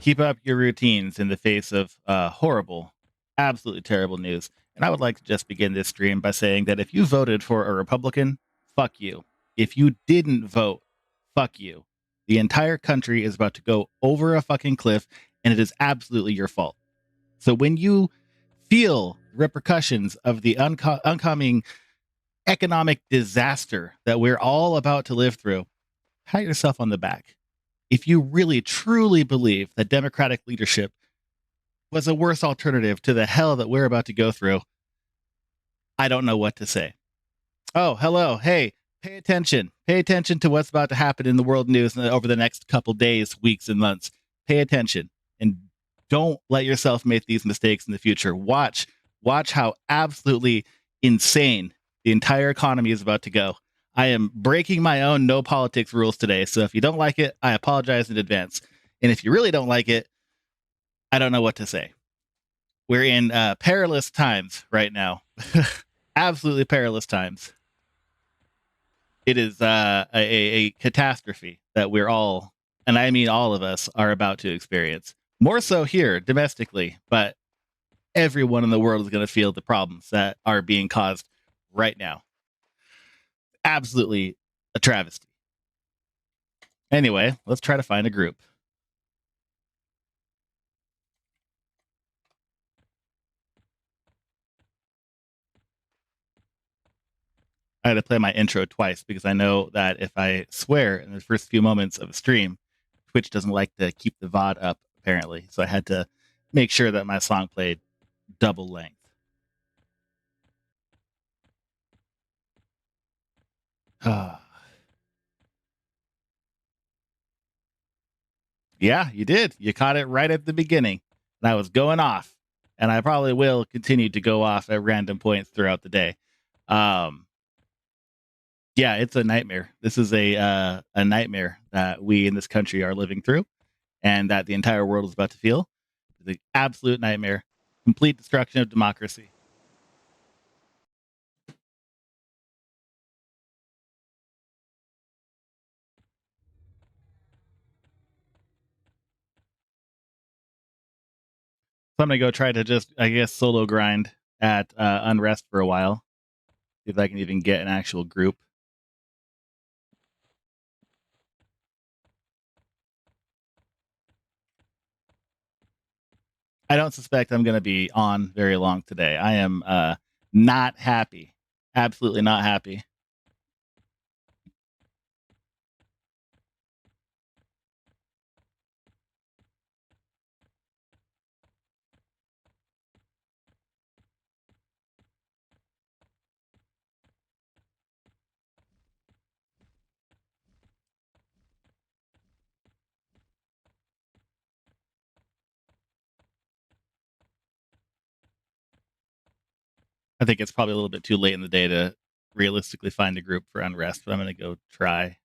Keep up your routines in the face of horrible, absolutely terrible news. And I would like to just begin this stream by saying that if you voted for a Republican, fuck you. If you didn't vote, fuck you. The entire country is about to go over a fucking cliff, and it is absolutely your fault. So when you feel repercussions of the oncoming economic disaster that we're all about to live through, pat yourself on the back. If you really truly believe that Democratic leadership was a worse alternative to the hell that we're about to go through, I don't know what to say. Oh, hello. Hey, pay attention. Pay attention to what's about to happen in the world news over the next couple days, weeks, and months. Pay attention and don't let yourself make these mistakes in the future. Watch how absolutely insane the entire economy is about to go. I am breaking my own no politics rules today. So if you don't like it, I apologize in advance. And if you really don't like it, I don't know what to say. We're in perilous times right now. Absolutely perilous times. It is a catastrophe that we're all, and I mean all of us, are about to experience. More so here domestically, but everyone in the world is going to feel the problems that are being caused right now. Absolutely a travesty. Anyway, let's try to find a group. I had to play my intro twice because I know that if I swear in the first few moments of a stream, Twitch doesn't like to keep the VOD up, apparently. So I had to make sure that my song played double length. Yeah, you did. You caught it right at the beginning. And I was going off. And I probably will continue to go off at random points throughout the day. Yeah, it's a nightmare. This is a nightmare that we in this country are living through and that the entire world is about to feel. The absolute nightmare. Complete destruction of democracy. So I'm gonna go try to just, I guess, solo grind at Unrest for a while. See if I can even get an actual group. I don't suspect I'm gonna be on very long today. I am not happy. Absolutely not happy. I think it's probably a little bit too late in the day to realistically find a group for Unrest, but I'm gonna go try.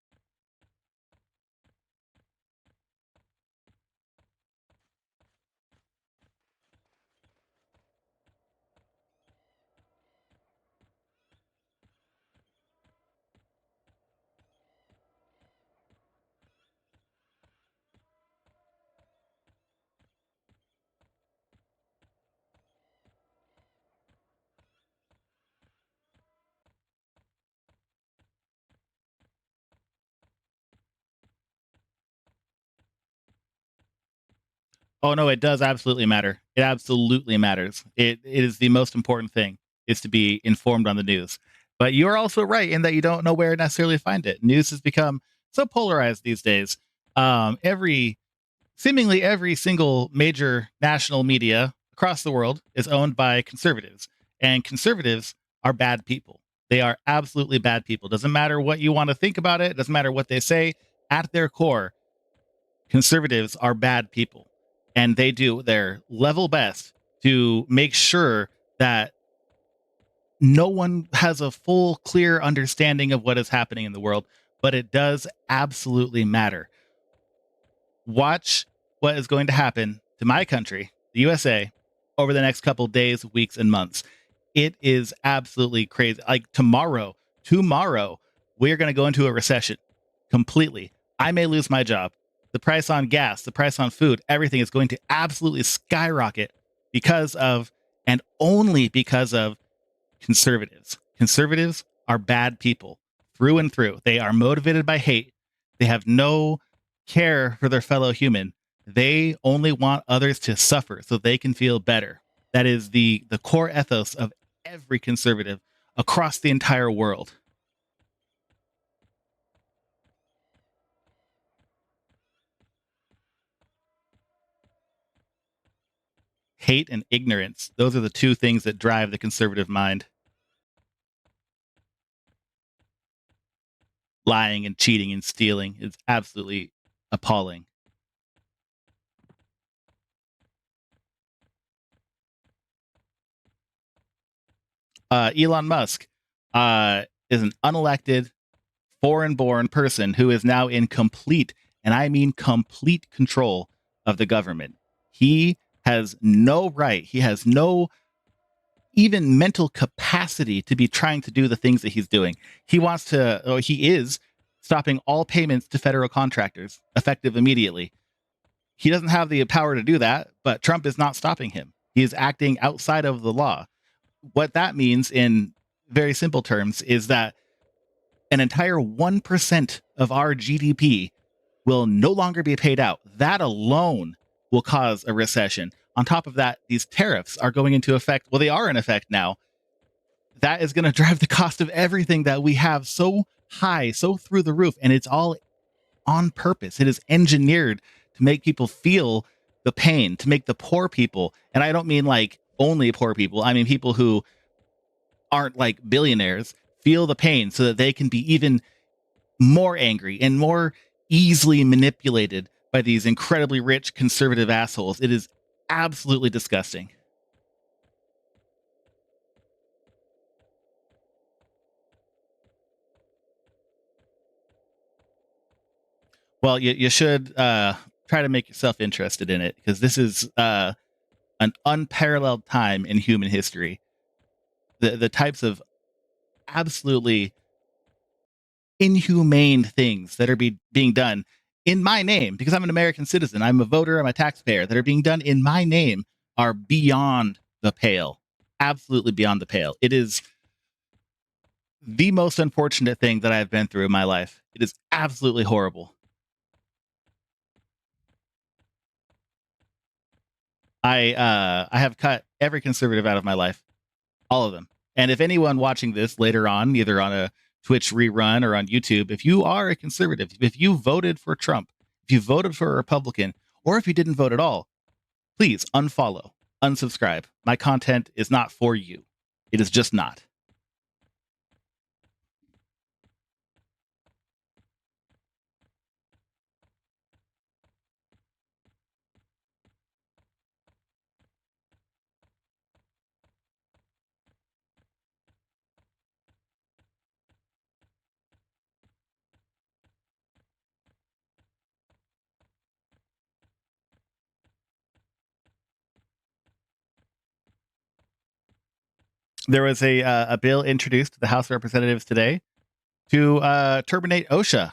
Oh no, it does absolutely matter. It absolutely matters. It is the most important thing is to be informed on the news. But you're also right in that you don't know where necessarily to find it. News has become so polarized these days. Seemingly every single major national media across the world is owned by conservatives, and conservatives are bad people. They are absolutely bad people. Doesn't matter what you want to think about it. Doesn't matter what they say. At their core, conservatives are bad people, and they do their level best to make sure that no one has a full, clear understanding of what is happening in the world. But it does absolutely matter. Watch what is going to happen to my country, the USA, over the next couple days, weeks, and months. It is absolutely crazy. Like tomorrow, we're going to go into a recession completely. I may lose my job. the price on gas, the price on food, everything is going to absolutely skyrocket because of, and only because of, conservatives. Conservatives are bad people through and through. They are motivated by hate. They have no care for their fellow human. They only want others to suffer so they can feel better. That is the core ethos of every conservative across the entire world. Hate and ignorance, those are the two things that drive the conservative mind. Lying and cheating and stealing is absolutely appalling. Elon Musk is an unelected, foreign born person who is now in complete, and I mean complete, control of the government. He has no right, he has no even mental capacity to be trying to do the things that he's doing. He wants to, or he is stopping all payments to federal contractors effective immediately. He doesn't have the power to do that, but Trump is not stopping him. He is acting outside of the law. What that means in very simple terms is that an entire 1% of our GDP will no longer be paid out. That alone will cause a recession. On top of that, these tariffs are going into effect. Well, they are in effect now. That is going to drive the cost of everything that we have so high, so through the roof. And it's all on purpose. It is engineered to make people feel the pain, to make the poor people, and I don't mean like only poor people, I mean people who aren't like billionaires, feel the pain so that they can be even more angry and more easily manipulated by these incredibly rich conservative assholes. It is absolutely disgusting. Well, you should try to make yourself interested in it, because this is an unparalleled time in human history. The types of absolutely inhumane things that are being done in my name, because I'm an American citizen, I'm a voter, I'm a taxpayer, that are being done in my name are beyond the pale. Absolutely beyond the pale. It is the most unfortunate thing that I've been through in my life. It is absolutely horrible. I have cut every conservative out of my life, all of them. And if anyone watching this later on, either on a Twitch rerun or on YouTube, if you are a conservative, if you voted for Trump, if you voted for a Republican, or if you didn't vote at all, please unfollow, unsubscribe. My content is not for you. It is just not. There was a bill introduced to the House of Representatives today to terminate OSHA,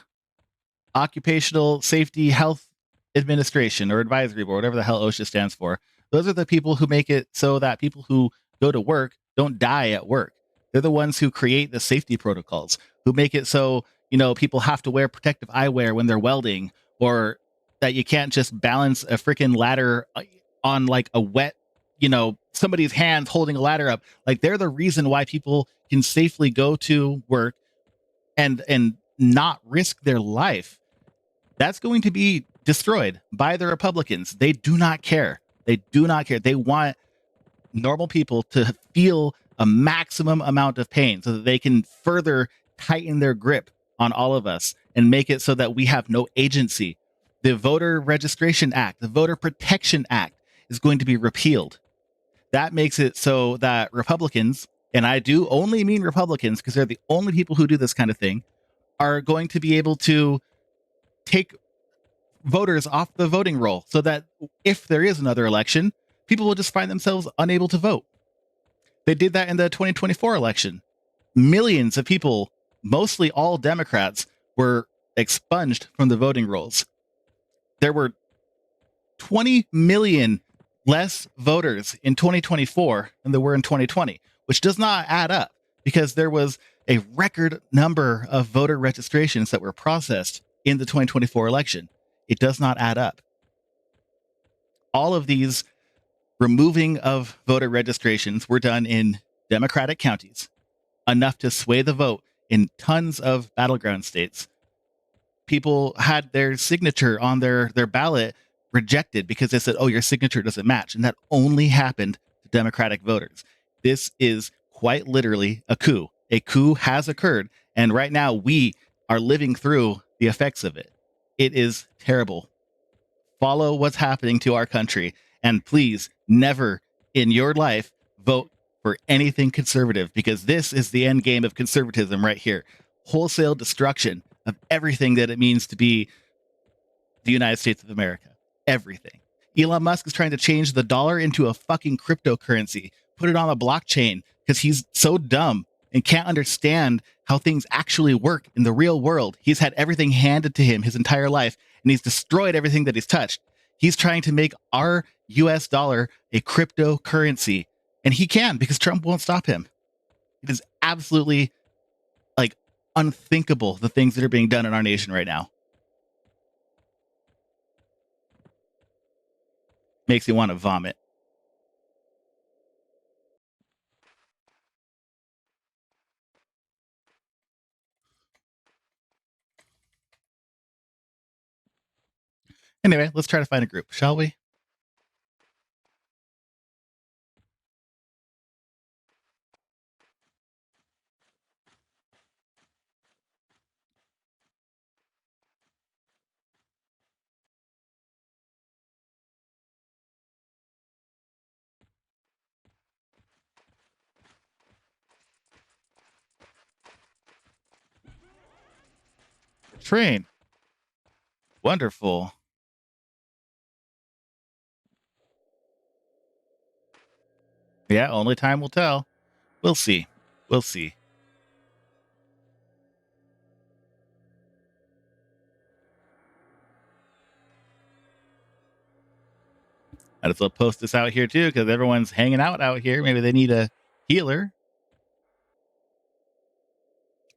Occupational Safety Health Administration or Advisory Board, whatever the hell OSHA stands for. Those are the people who make it so that people who go to work don't die at work. They're the ones who create the safety protocols, who make it so, people have to wear protective eyewear when they're welding, or that you can't just balance a freaking ladder on like a wet, somebody's hands holding a ladder up. Like, they're the reason why people can safely go to work and not risk their life. That's going to be destroyed by the Republicans. They do not care. They do not care. They want normal people to feel a maximum amount of pain so that they can further tighten their grip on all of us and make it so that we have no agency. The Voter Registration Act, the Voter Protection Act is going to be repealed. That makes it so that Republicans, and I do only mean Republicans because they're the only people who do this kind of thing, are going to be able to take voters off the voting roll so that if there is another election, people will just find themselves unable to vote. They did that in the 2024 election. Millions of people, mostly all Democrats, were expunged from the voting rolls. there were 20 million less voters in 2024 than there were in 2020, which does not add up because there was a record number of voter registrations that were processed in the 2024 election. It does not add up. All of these removing of voter registrations were done in Democratic counties, enough to sway the vote in tons of battleground states. People had their signature on their ballot rejected because they said, oh, your signature doesn't match. And that only happened to Democratic voters. This is quite literally a coup. A coup has occurred. And right now we are living through the effects of it. It is terrible. Follow what's happening to our country. And please never in your life vote for anything conservative, because this is the end game of conservatism right here. Wholesale destruction of everything that it means to be the United States of America. Everything. Elon Musk is trying to change the dollar into a fucking cryptocurrency, put it on a blockchain because he's so dumb and can't understand how things actually work in the real world. He's had everything handed to him his entire life, and he's destroyed everything that he's touched. He's trying to make our US dollar a cryptocurrency, and he can because Trump won't stop him. It is absolutely like unthinkable, the things that are being done in our nation right now. Makes you want to vomit. Anyway, let's try to find a group, shall we? Train. Wonderful. Yeah, only time will tell. We'll see. We'll see. Might as well post this out here too, because everyone's hanging out here. Maybe they need a healer.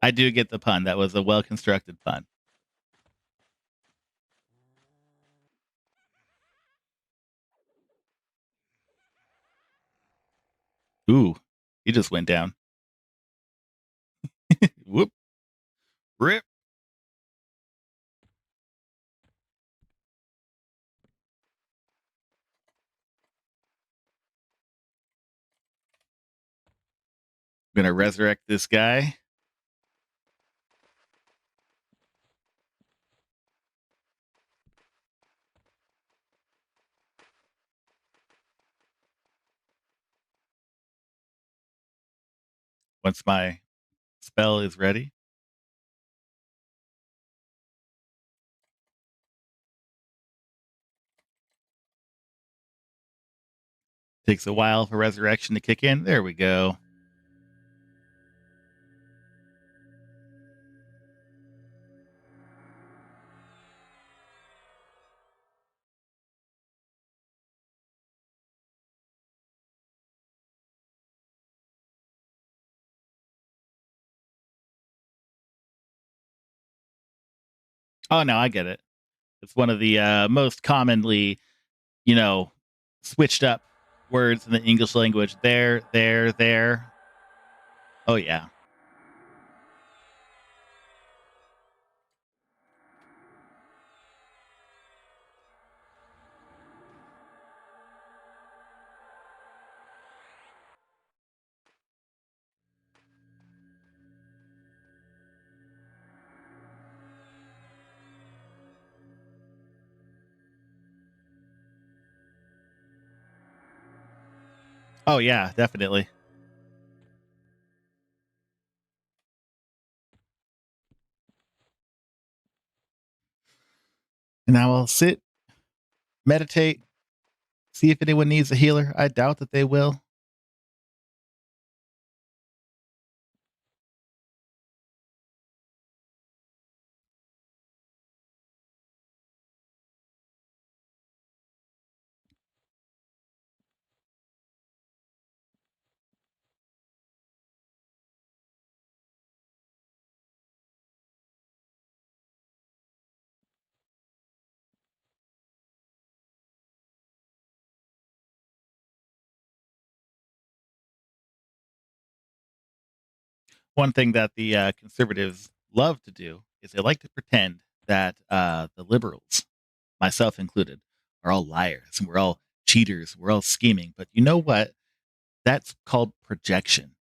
I do get the pun. That was a well constructed pun. Ooh, he just went down. Whoop. Rip. I'm gonna resurrect this guy. Once my spell is ready. Takes a while for resurrection to kick in. There we go. Oh no, I get it. It's one of the most commonly, you know, switched up words in the English language. There. Oh yeah. Oh yeah, definitely. And now I'll sit, meditate, see if anyone needs a healer. I doubt that they will. One thing that the conservatives love to do is they like to pretend that the liberals, myself included, are all liars and we're all cheaters, we're all scheming. But you know what? That's called projection.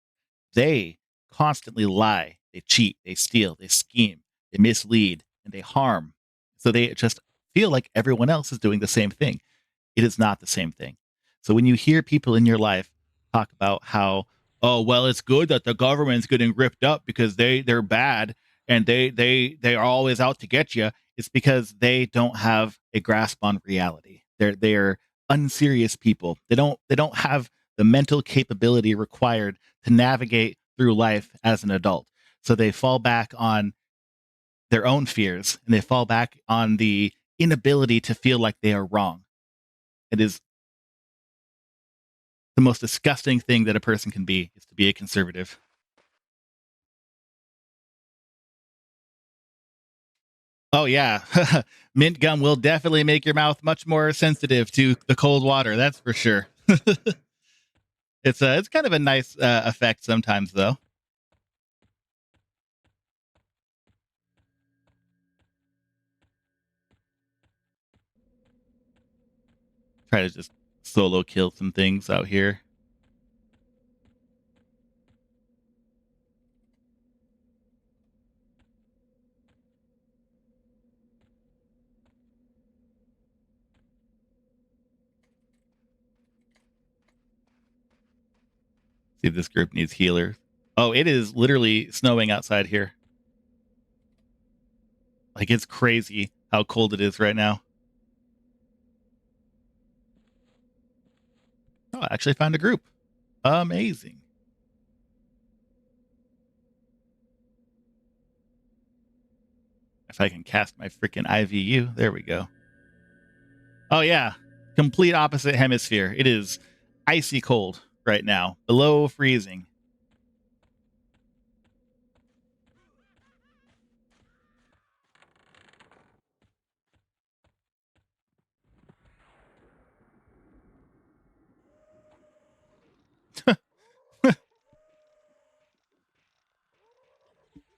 They constantly lie, they cheat, they steal, they scheme, they mislead, and they harm. So they just feel like everyone else is doing the same thing. It is not the same thing. So when you hear people in your life talk about how, oh well, it's good that the government's getting ripped up because they're bad and they are always out to get you, it's because they don't have a grasp on reality. They're unserious people. They don't have the mental capability required to navigate through life as an adult. So they fall back on their own fears and they fall back on the inability to feel like they are wrong. It is the most disgusting thing that a person can be is to be a conservative. Oh yeah, mint gum will definitely make your mouth much more sensitive to the cold water. That's for sure. It's kind of a nice effect sometimes though. Try to just solo kill some things out here. See, this group needs healers. Oh, it is literally snowing outside here. Like it's crazy how cold it is right now. Oh, I actually found a group. Amazing. If I can cast my freaking IVU, there we go. Oh yeah, complete opposite hemisphere. It is icy cold right now, below freezing.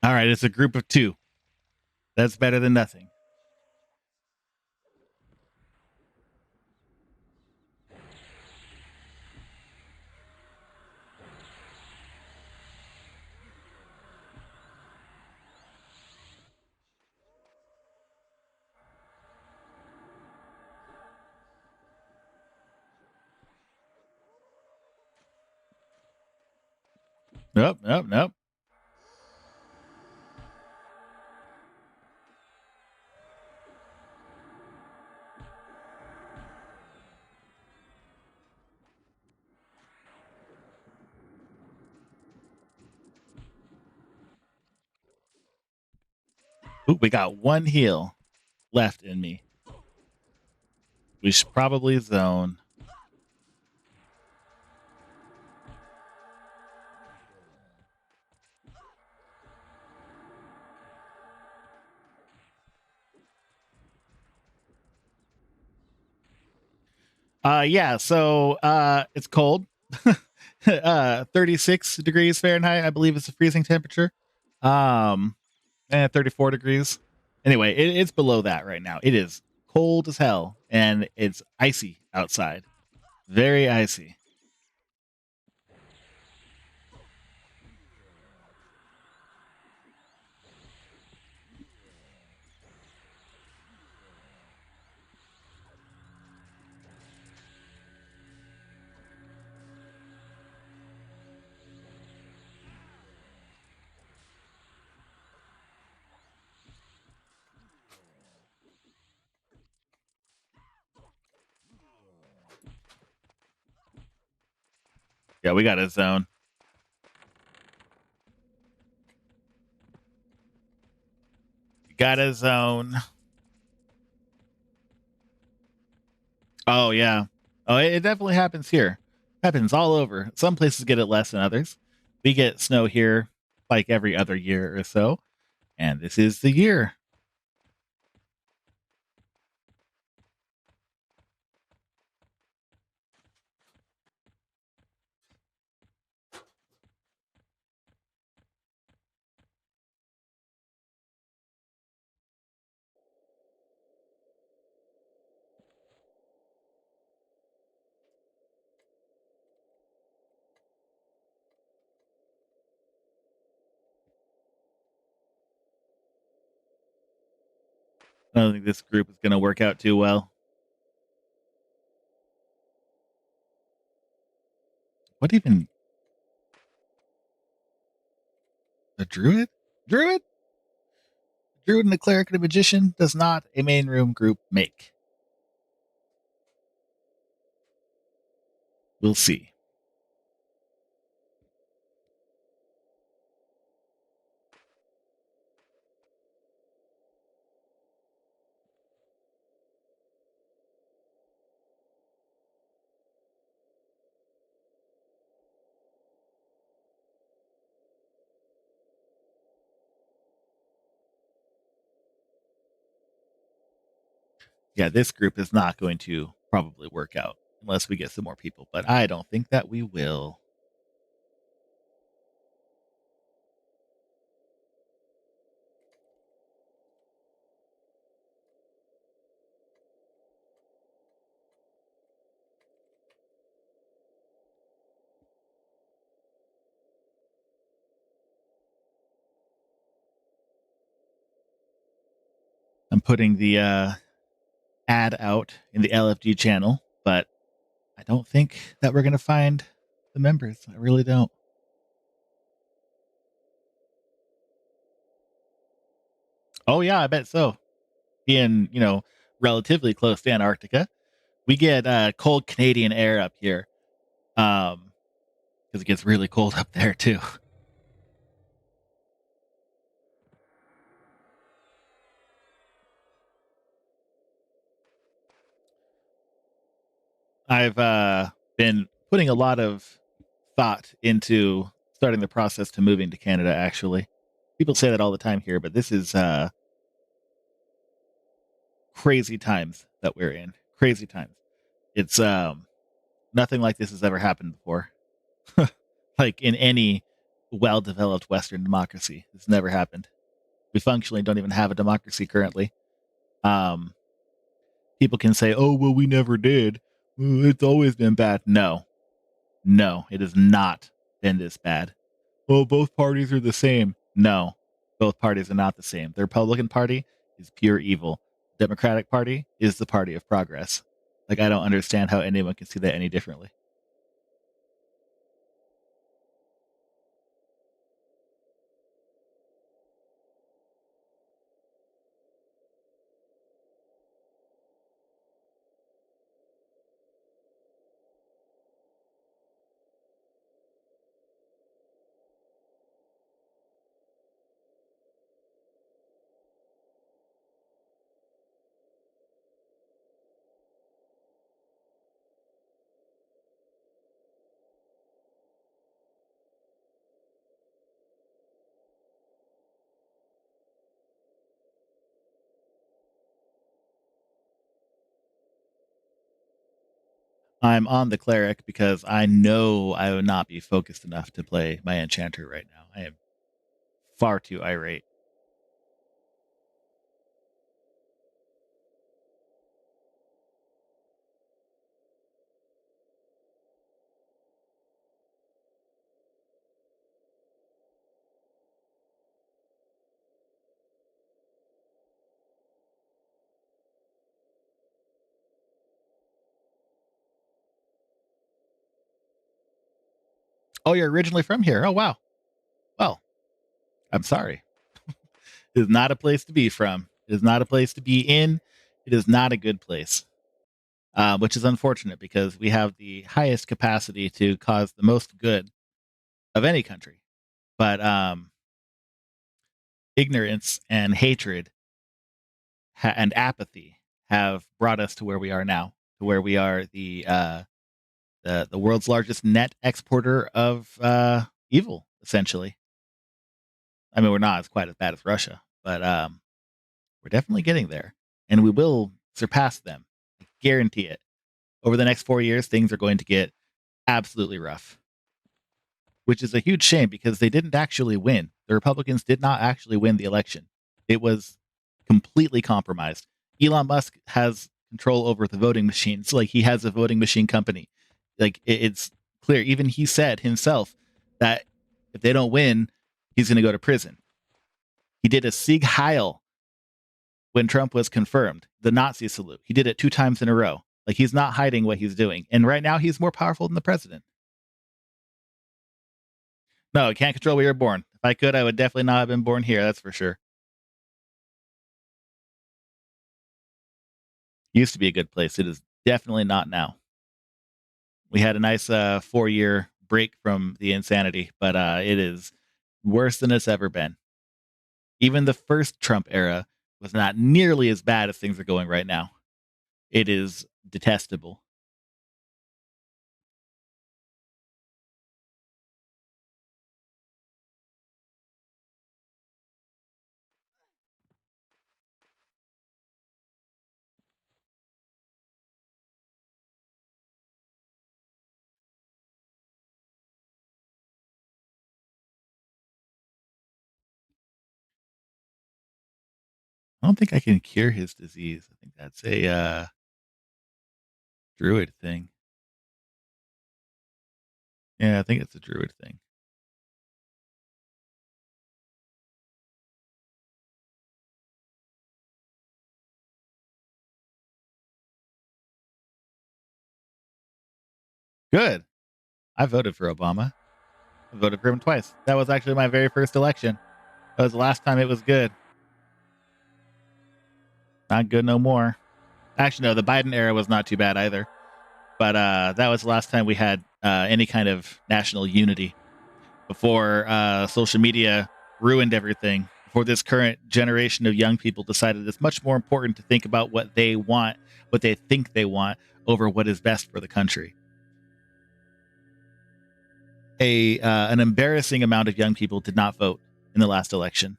All right, it's a group of two. That's better than nothing. Nope, nope, nope. Ooh, we got one heal left in me. We should probably zone. Yeah, so it's cold. 36 degrees Fahrenheit, I believe is the freezing temperature. Um 34 degrees. Anyway, it's below that right now. It is cold as hell and it's icy outside. Very icy. Yeah, we got a zone. Got a zone. Oh yeah. Oh, it definitely happens here. Happens all over. Some places get it less than others. We get snow here like every other year or so, and this is the year. I don't think this group is going to work out too well. What even? A druid? Druid? Druid and a cleric and a magician does not a main room group make. We'll see. Yeah, this group is not going to probably work out unless we get some more people, but I don't think that we will. I'm putting the ad out in the LFG channel, but I don't think that we're going to find the members. I really don't. Oh, yeah, I bet so. Being, relatively close to Antarctica, we get cold Canadian air up here. Because it gets really cold up there, too. I've been putting a lot of thought into starting the process to moving to Canada, actually. People say that all the time here, but this is crazy times that we're in. Crazy times. It's nothing like this has ever happened before. Like in any well-developed Western democracy, it's never happened. We functionally don't even have a democracy currently. Um, People can say, "Oh, well, we never did. It's always been bad." No, it has not been this bad. Oh, both parties are the same. No, both parties are not the same. The Republican Party is pure evil. The Democratic Party is the party of progress. Like, I don't understand how anyone can see that any differently. I'm on the cleric because I know I would not be focused enough to play my enchanter right now. I am far too irate. Oh, you're originally from here. Oh, wow. Well, I'm sorry. It is not a place to be from. It is not a place to be in. It is not a good place, which is unfortunate because we have the highest capacity to cause the most good of any country. But ignorance and hatred and apathy have brought us to where we are now, to where we are the world's largest net exporter of evil, essentially. I mean, we're not as quite as bad as Russia, but we're definitely getting there, and we will surpass them. I guarantee it. Over the next 4 years, things are going to get absolutely rough, which is a huge shame because they didn't actually win. The Republicans did not actually win the election. It was completely compromised. Elon Musk has control over the voting machines. Like, he has a voting machine company. Like, it's clear. Even he said himself that if they don't win, he's going to go to prison. He did a Sieg Heil when Trump was confirmed, the Nazi salute. He did it 2 times in a row. Like, he's not hiding what he's doing. And right now, he's more powerful than the president. No, I can't control where you're born. If I could, I would definitely not have been born here. That's for sure. Used to be a good place. It is definitely not now. We had a nice 4-year break from the insanity, but it is worse than it's ever been. Even the first Trump era was not nearly as bad as things are going right now. It is detestable. I don't think I can cure his disease. I think that's a druid thing. Yeah, I think it's a druid thing. Good. I voted for Obama. I voted for him twice. That was actually my very first election. That was the last time it was good. Not good no more. Actually, no, the Biden era was not too bad either. But that was the last time we had any kind of national unity before social media ruined everything. Before this current generation of young people decided it's much more important to think about what they want, what they think they want, over what is best for the country. An embarrassing amount of young people did not vote in the last election.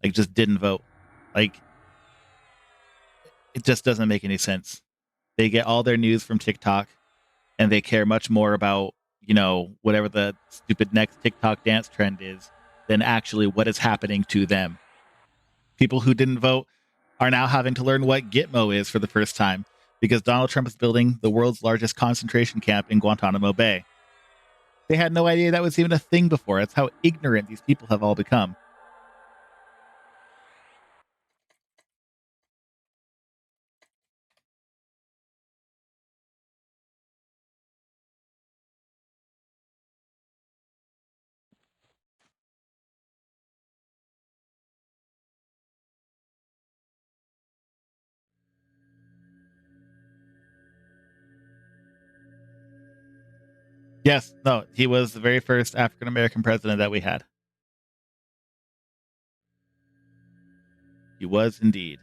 Like, just didn't vote. Like, it just doesn't make any sense. They get all their news from TikTok, and they care much more about, whatever the stupid next TikTok dance trend is than actually what is happening to them. People who didn't vote are now having to learn what Gitmo is for the first time because Donald Trump is building the world's largest concentration camp in Guantanamo Bay. They had no idea that was even a thing before. That's how ignorant these people have all become. Yes, no, he was the very first African American president that we had. He was indeed.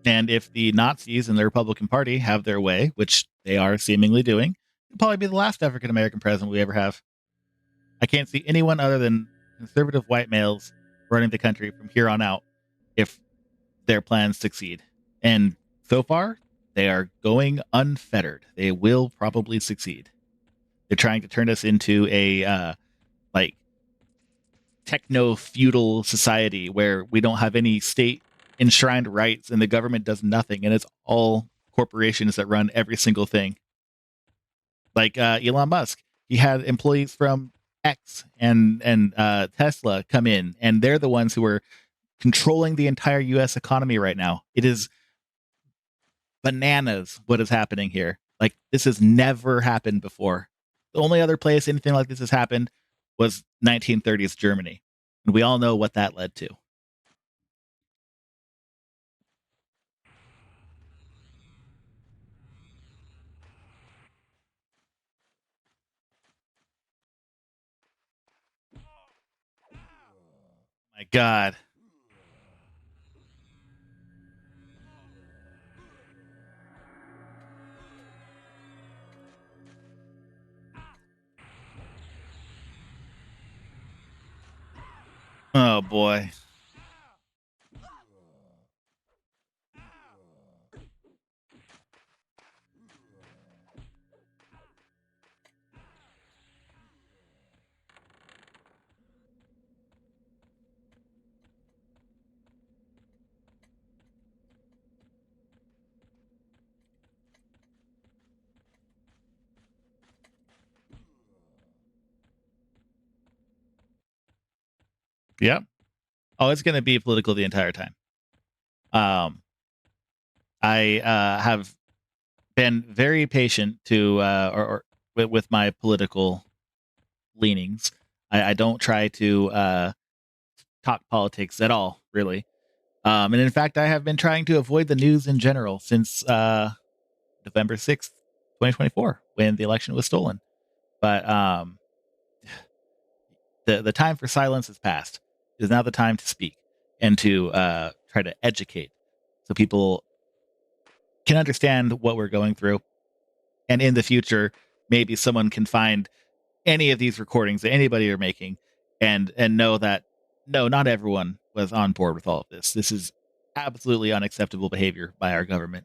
And if the Nazis and the Republican Party have their way, which they are seemingly doing, he'll probably be the last African American president we ever have. I can't see anyone other than conservative white males running the country from here on out if their plans succeed. And so far, they are going unfettered. They will probably succeed. They're trying to turn us into a like techno feudal society where we don't have any state enshrined rights and the government does nothing, and it's all corporations that run every single thing. Like Elon Musk, he had employees from X and Tesla come in, and they're the ones who are controlling the entire U.S. economy right now. It is bananas what is happening here. Like, this has never happened before. The only other place anything like this has happened was 1930s Germany, and we all know what that led to. My God. Oh boy. Yep. Oh, it's going to be political the entire time. I have been very patient to, with my political leanings. I don't try to talk politics at all, really. And in fact, I have been trying to avoid the news in general since November 6th, 2024, when the election was stolen. But the time for silence has passed. It is now the time to speak and to try to educate so people can understand what we're going through. And in the future, maybe someone can find any of these recordings that anybody are making and know that no, not everyone was on board with all of this. This is absolutely unacceptable behavior by our government.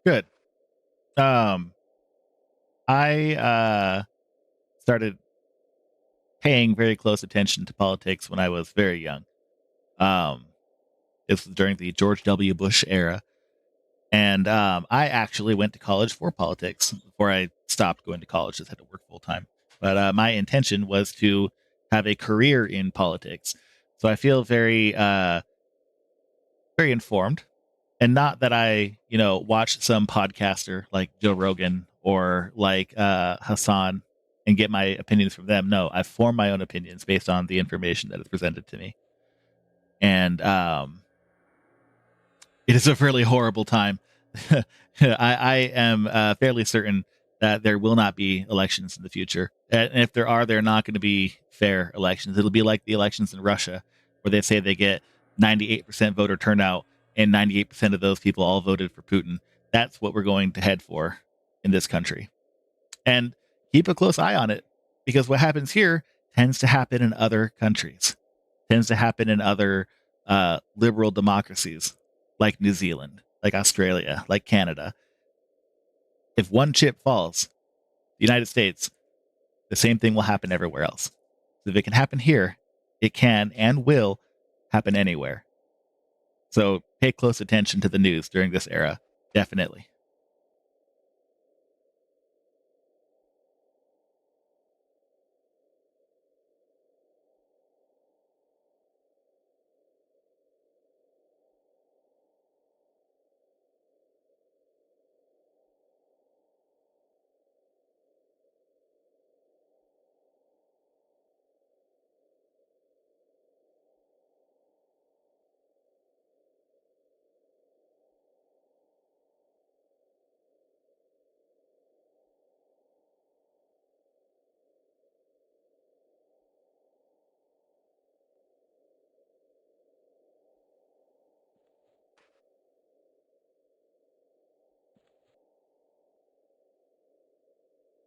Good. Um, I started paying very close attention to politics when I was very young. Um, this was during the George W. Bush era. And I actually went to college for politics before I stopped going to college, just had to work full time. But my intention was to have a career in politics. So I feel very informed. And not that I, watch some podcaster like Joe Rogan or like Hassan and get my opinions from them. No, I form my own opinions based on the information that is presented to me. And it is a really horrible time. I am fairly certain that there will not be elections in the future. And if there are, they're not going to be fair elections. It'll be like the elections in Russia, where they say they get 98% voter turnout and 98% of those people all voted for Putin. That's what we're going to head for in this country. And keep a close eye on it, because what happens here tends to happen in other countries, tends to happen in other liberal democracies like New Zealand, like Australia, like Canada. If one chip falls, the United States, the same thing will happen everywhere else. So if it can happen here, it can and will happen anywhere. So pay close attention to the news during this era. Definitely.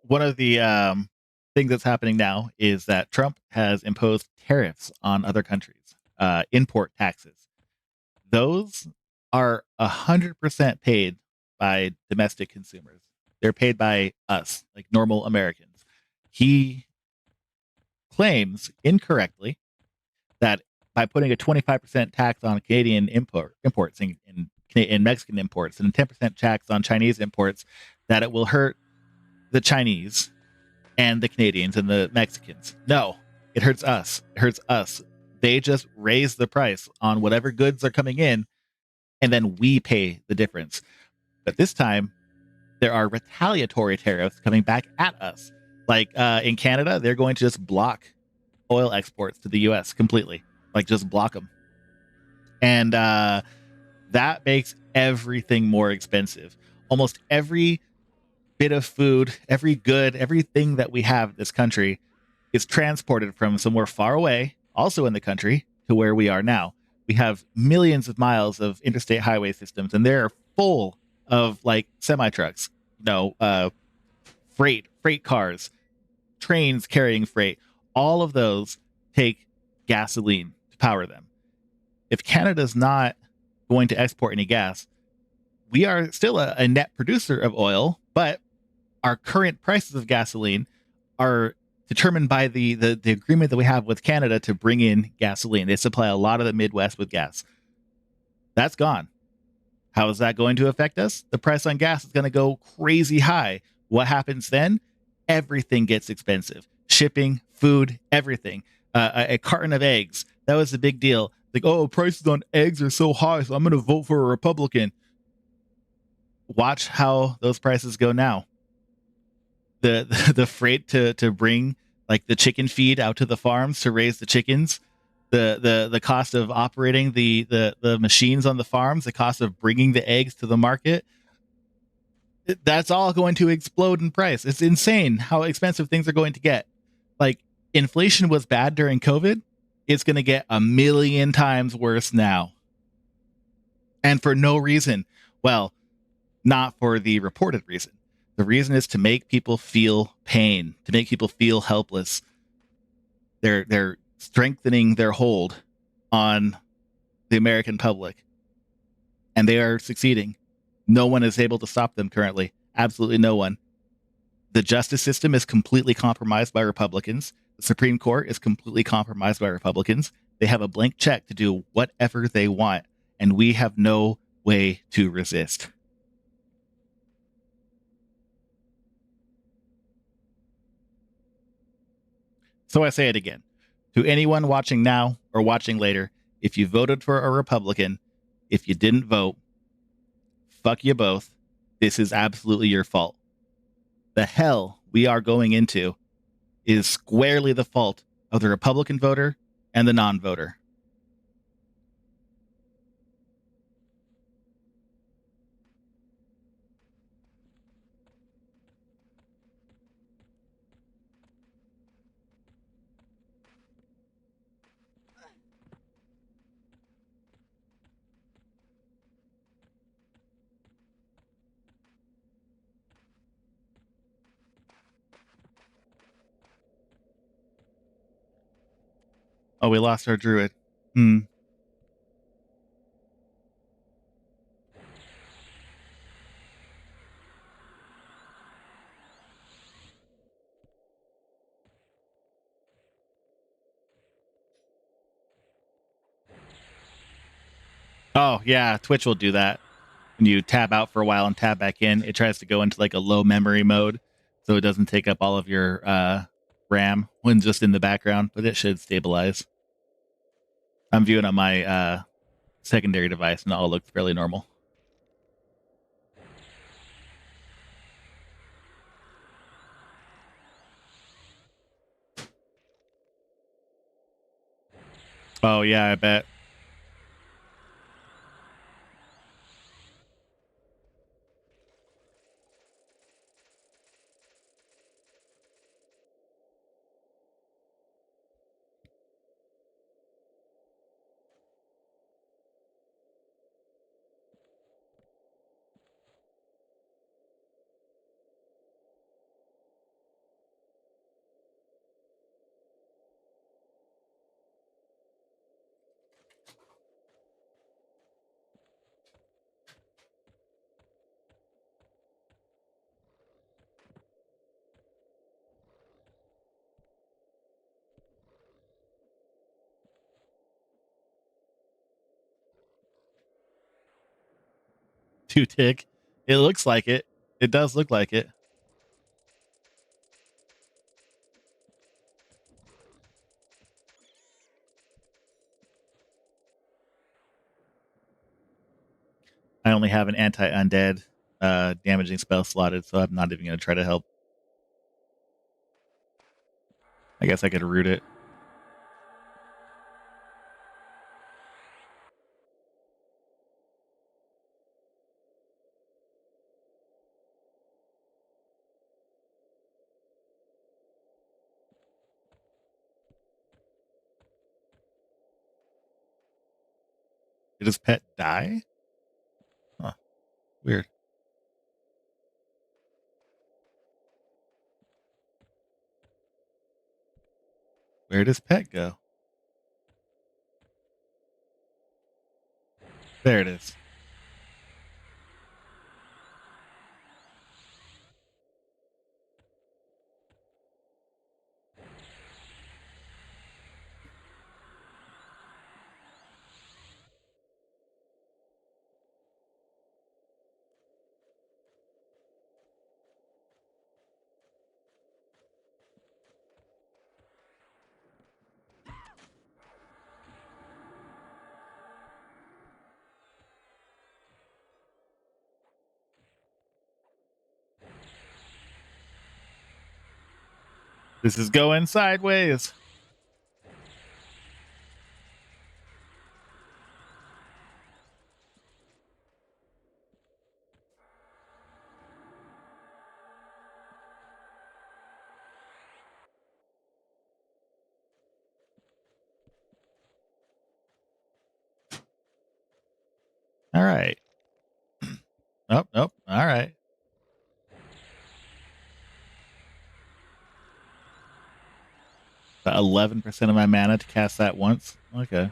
One of the things that's happening now is that Trump has imposed tariffs on other countries, import taxes. Those are 100% paid by domestic consumers. They're paid by us, like normal Americans. He claims incorrectly that by putting a 25% tax on Canadian imports and Mexican imports and a 10% tax on Chinese imports, that it will hurt the Chinese and the Canadians and the Mexicans. No, it hurts us. It hurts us. They just raise the price on whatever goods are coming in, and then we pay the difference. But this time, there are retaliatory tariffs coming back at us. Like in Canada, they're going to just block oil exports to the US completely, like just block them. And that makes everything more expensive. Almost every bit of food, every good, everything that we have in this country is transported from somewhere far away, also in the country, to where we are now. We have millions of miles of interstate highway systems, and they're full of like semi trucks, freight cars, trains carrying freight. All of those take gasoline to power them. If Canada's not going to export any gas, we are still a net producer of oil, but our current prices of gasoline are determined by the agreement that we have with Canada to bring in gasoline. They supply a lot of the Midwest with gas. That's gone. How is that going to affect us? The price on gas is going to go crazy high. What happens then? Everything gets expensive. Shipping, food, everything. A carton of eggs. That was a big deal. Like, oh, prices on eggs are so high, so I'm going to vote for a Republican. Watch how those prices go now. The freight to bring like the chicken feed out to the farms to raise the chickens, the cost of operating the machines on the farms, the cost of bringing the eggs to the market, that's all going to explode in price. It's insane how expensive things are going to get. Like, inflation was bad during COVID. It's going to get a million times worse now. And for no reason. Well, not for the reported reason. The reason is to make people feel pain, to make people feel helpless. They're strengthening their hold on the American public, and they are succeeding. No one is able to stop them currently. Absolutely no one. The justice system is completely compromised by Republicans. The Supreme Court is completely compromised by Republicans. They have a blank check to do whatever they want, and we have no way to resist. So I say it again. To anyone watching now or watching later, if you voted for a Republican, if you didn't vote, fuck you both. This is absolutely your fault. The hell we are going into is squarely the fault of the Republican voter and the non-voter. Oh, we lost our druid. Hmm. Oh, yeah, Twitch will do that. When you tab out for a while and tab back in, it tries to go into like a low memory mode, so it doesn't take up all of your RAM when just in the background, but it should stabilize. I'm viewing on my secondary device, and it all looks fairly normal. Oh, yeah, I bet. Two tick. It looks like it. It does look like it. I only have an anti-undead damaging spell slotted, so I'm not even going to try to help. I guess I could root it. Did his pet die? Huh. Weird. Where does Pet go? There it is. This is going sideways. All right. Oh, nope. All right. About 11% of my mana to cast that once. Okay.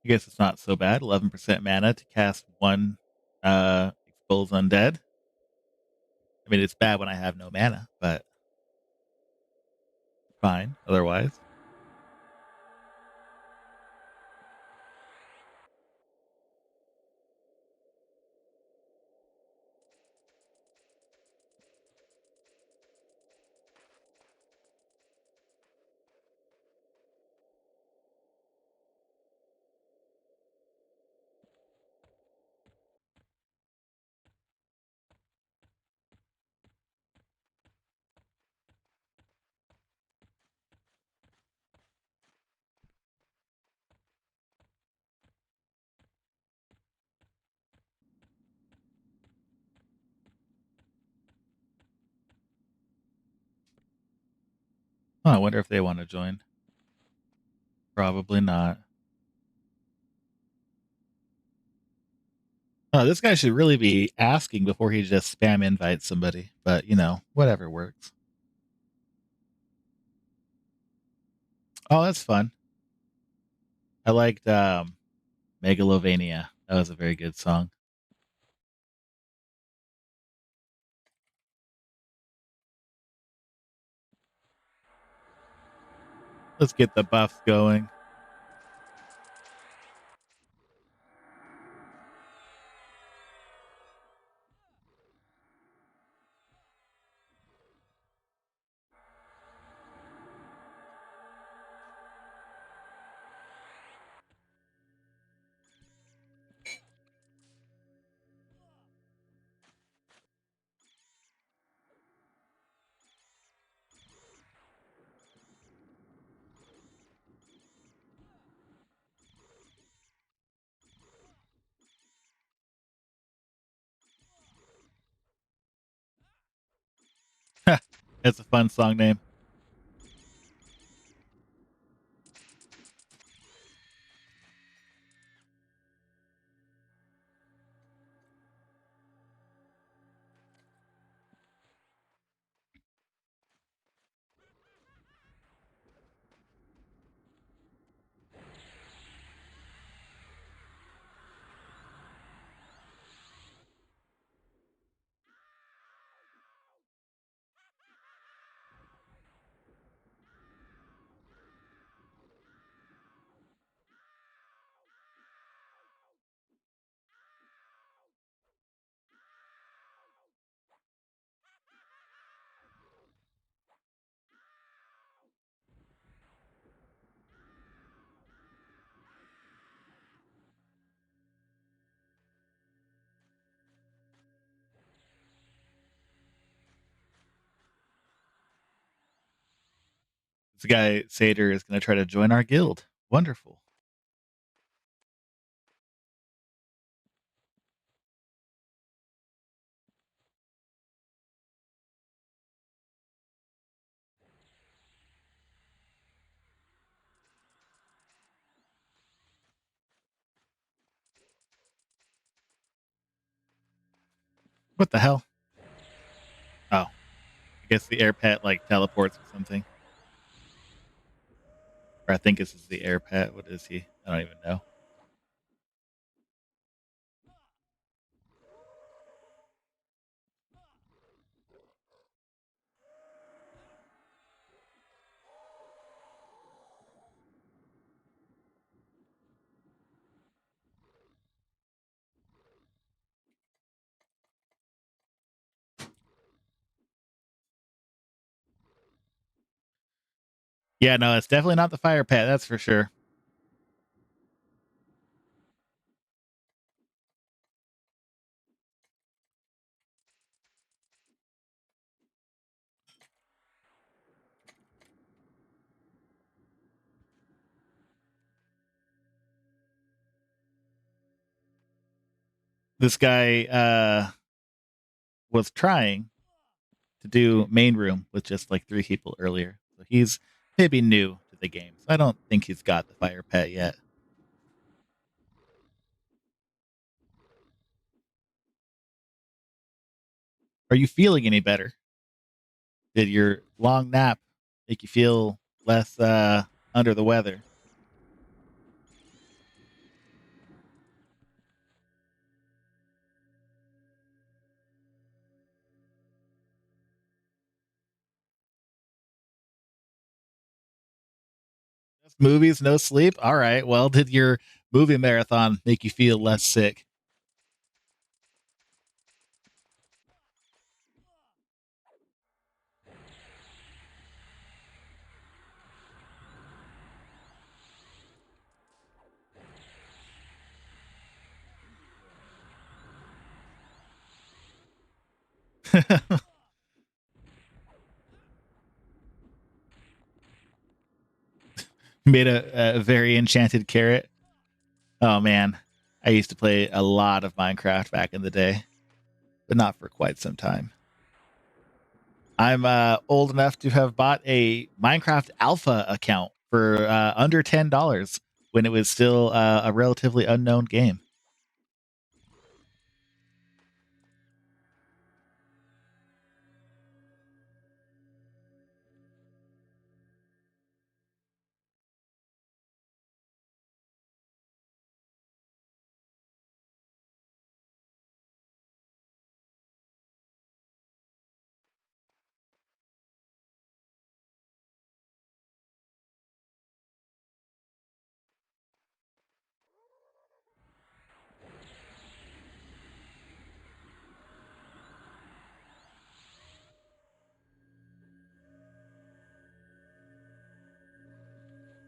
I guess it's not so bad. 11% mana to cast one expose undead. I mean, it's bad when I have no mana, but fine otherwise. Oh, I wonder if they want to join. Probably not. Oh, this guy should really be asking before he just spam invites somebody. But whatever works. Oh, that's fun. I liked Megalovania. That was a very good song. Let's get the buffs going. It's a fun song name. This guy Satyr is going to try to join our guild. Wonderful. What the hell? Oh, I guess the air pet like teleports or something. Or I think this is the air pet. What is he? I don't even know. Yeah, no, it's definitely not the fire pet. That's for sure. This guy was trying to do main room with just like 3 people earlier. So he's maybe new to the game. So I don't think he's got the fire pet yet. Are you feeling any better? Did your long nap make you feel less under the weather? Movies, no sleep. All right. Well, did your movie marathon make you feel less sick? Made a very enchanted carrot. Oh man, I used to play a lot of Minecraft back in the day, but not for quite some time. I'm old enough to have bought a Minecraft Alpha account for under $10 when it was still a relatively unknown game.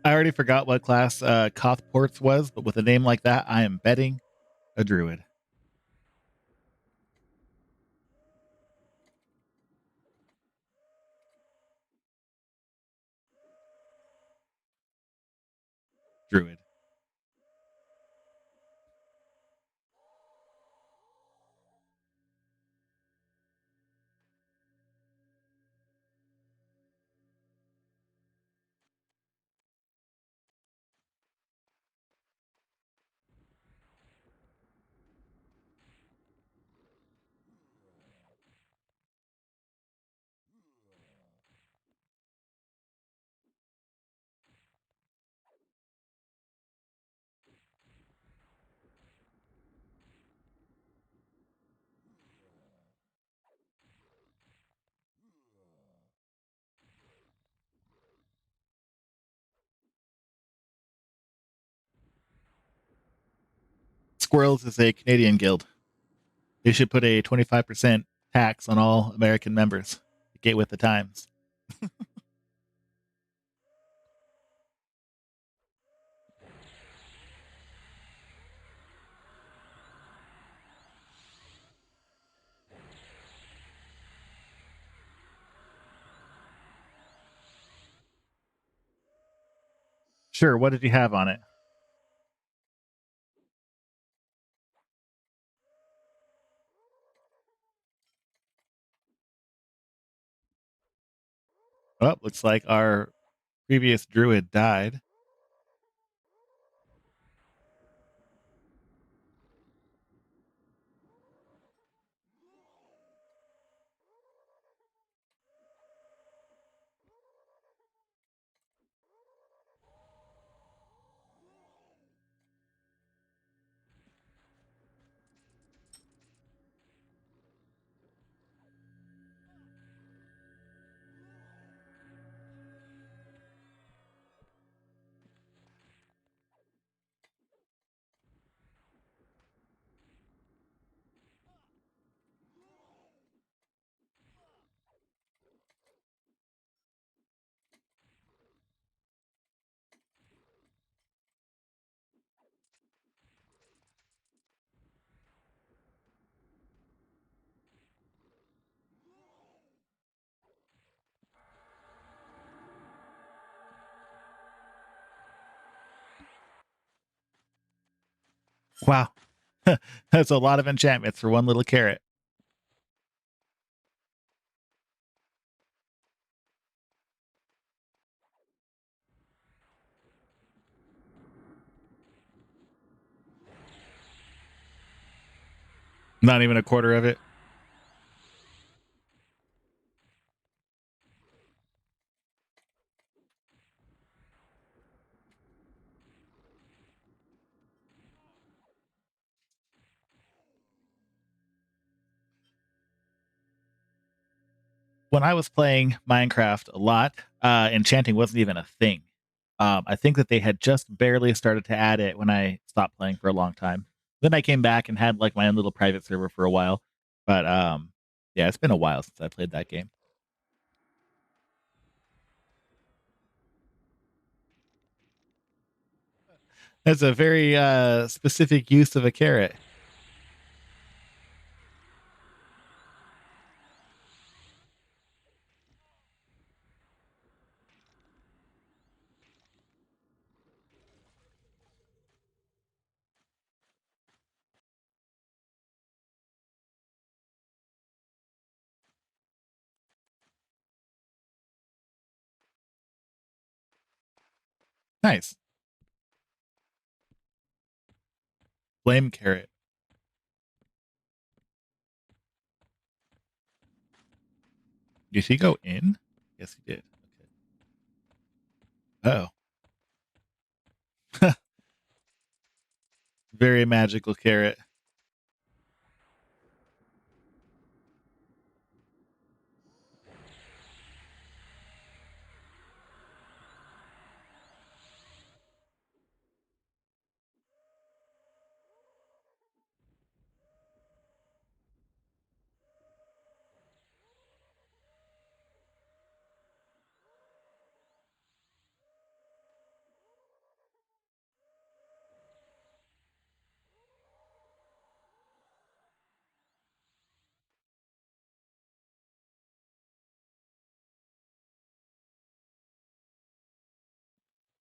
I already forgot what class Kothports was, but with a name like that, I am betting a druid. Druid. Squirrels is a Canadian guild. They should put a 25% tax on all American members to get with the times. Sure. What did you have on it? Oh, looks like our previous druid died. Wow. That's a lot of enchantments for one little carrot. Not even a quarter of it. When I was playing Minecraft a lot, enchanting wasn't even a thing. I think that they had just barely started to add it when I stopped playing for a long time. Then I came back and had like my own little private server for a while. But yeah, it's been a while since I played that game. That's a very specific use of a carrot. Nice. Flame carrot. Did he go in? Yes, he did. Okay. Oh, very magical carrot.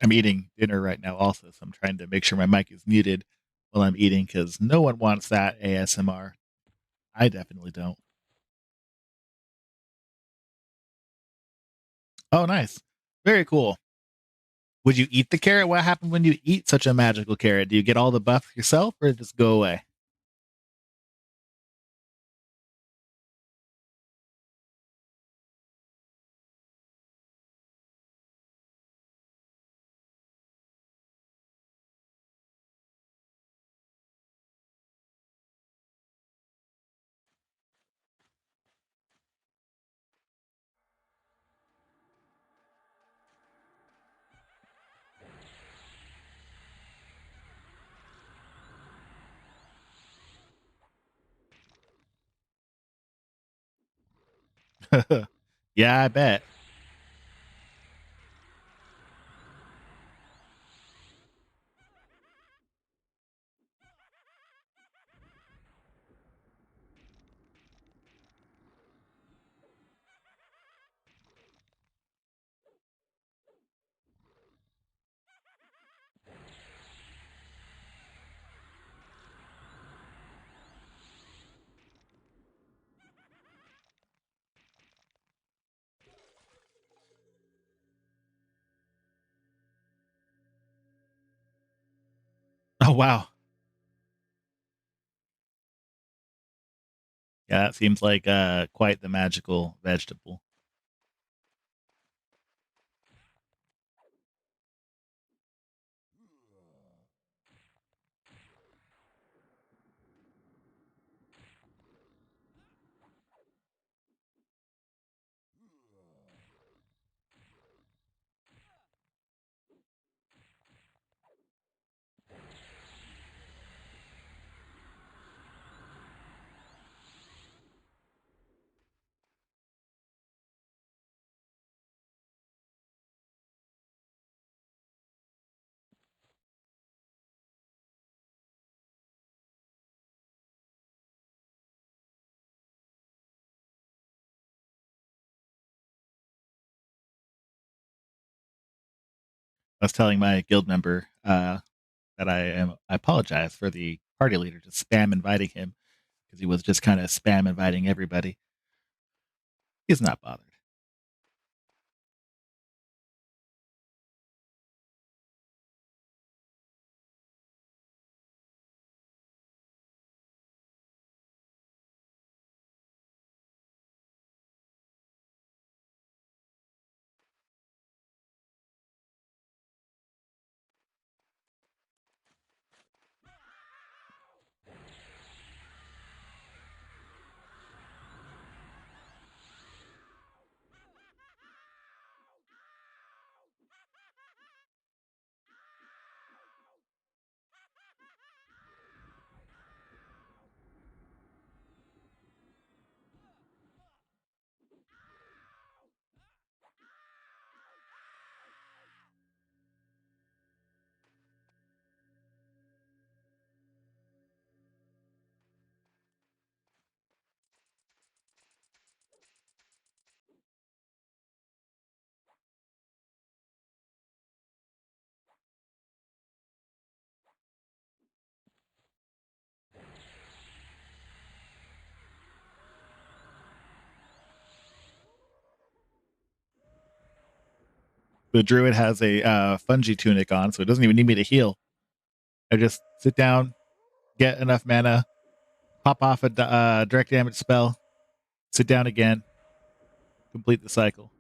I'm eating dinner right now, also, so I'm trying to make sure my mic is muted while I'm eating because no one wants that ASMR. I definitely don't. Oh, nice. Very cool. Would you eat the carrot? What happens when you eat such a magical carrot? Do you get all the buff yourself or just go away? Yeah, I bet. Oh wow. Yeah, that seems like quite the magical vegetable. I was telling my guild member that I apologize for the party leader just spam inviting him because he was just kind of spam inviting everybody. He's not bothered. The druid has a fungi tunic on, so it doesn't even need me to heal. I just sit down, get enough mana, pop off a direct damage spell, sit down again, complete the cycle.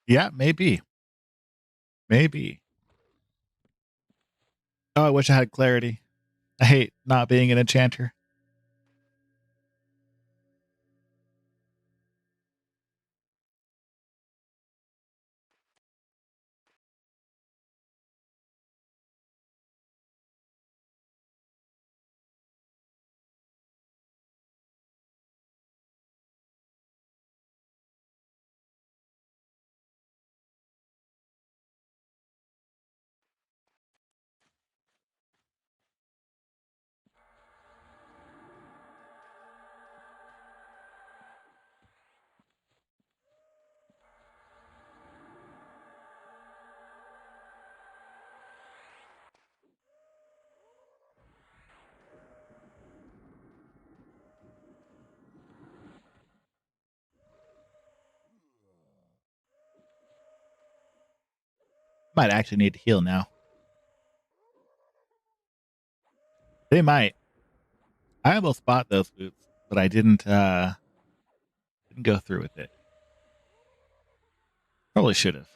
Yeah, maybe. Maybe. Oh, I wish I had clarity. I hate not being an enchanter. Might actually need to heal now. They might. I almost bought those boots, but I didn't go through with it. Probably should have.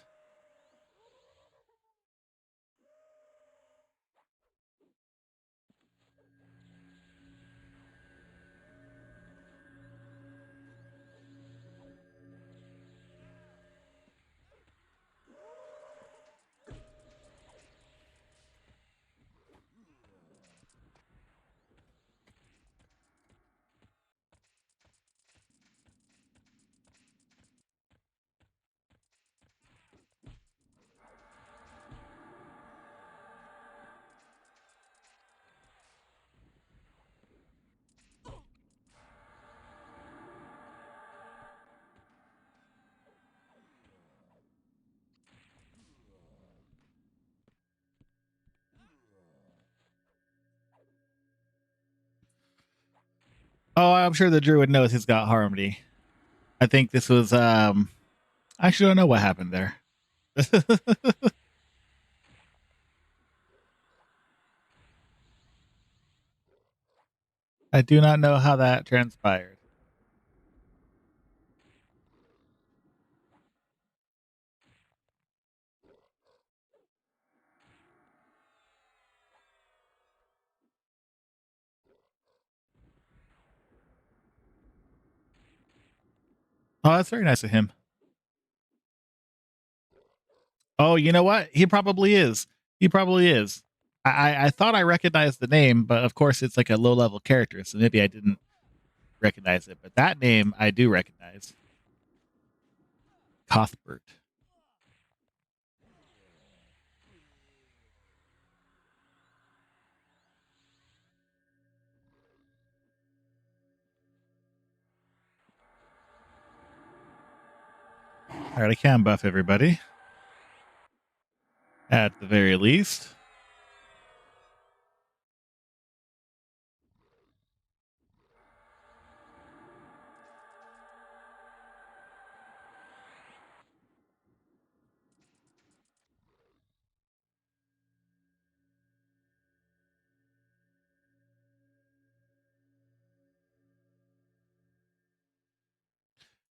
Oh, I'm sure the druid knows he's got harmony. I think this was I actually don't know what happened there. I do not know how that transpired. Oh, that's very nice of him. Oh, you know what? He probably is. He probably is. I thought I recognized the name, but of course it's like a low level character, so maybe I didn't recognize it. But that name I do recognize. Cuthbert. All right, I can buff everybody at the very least.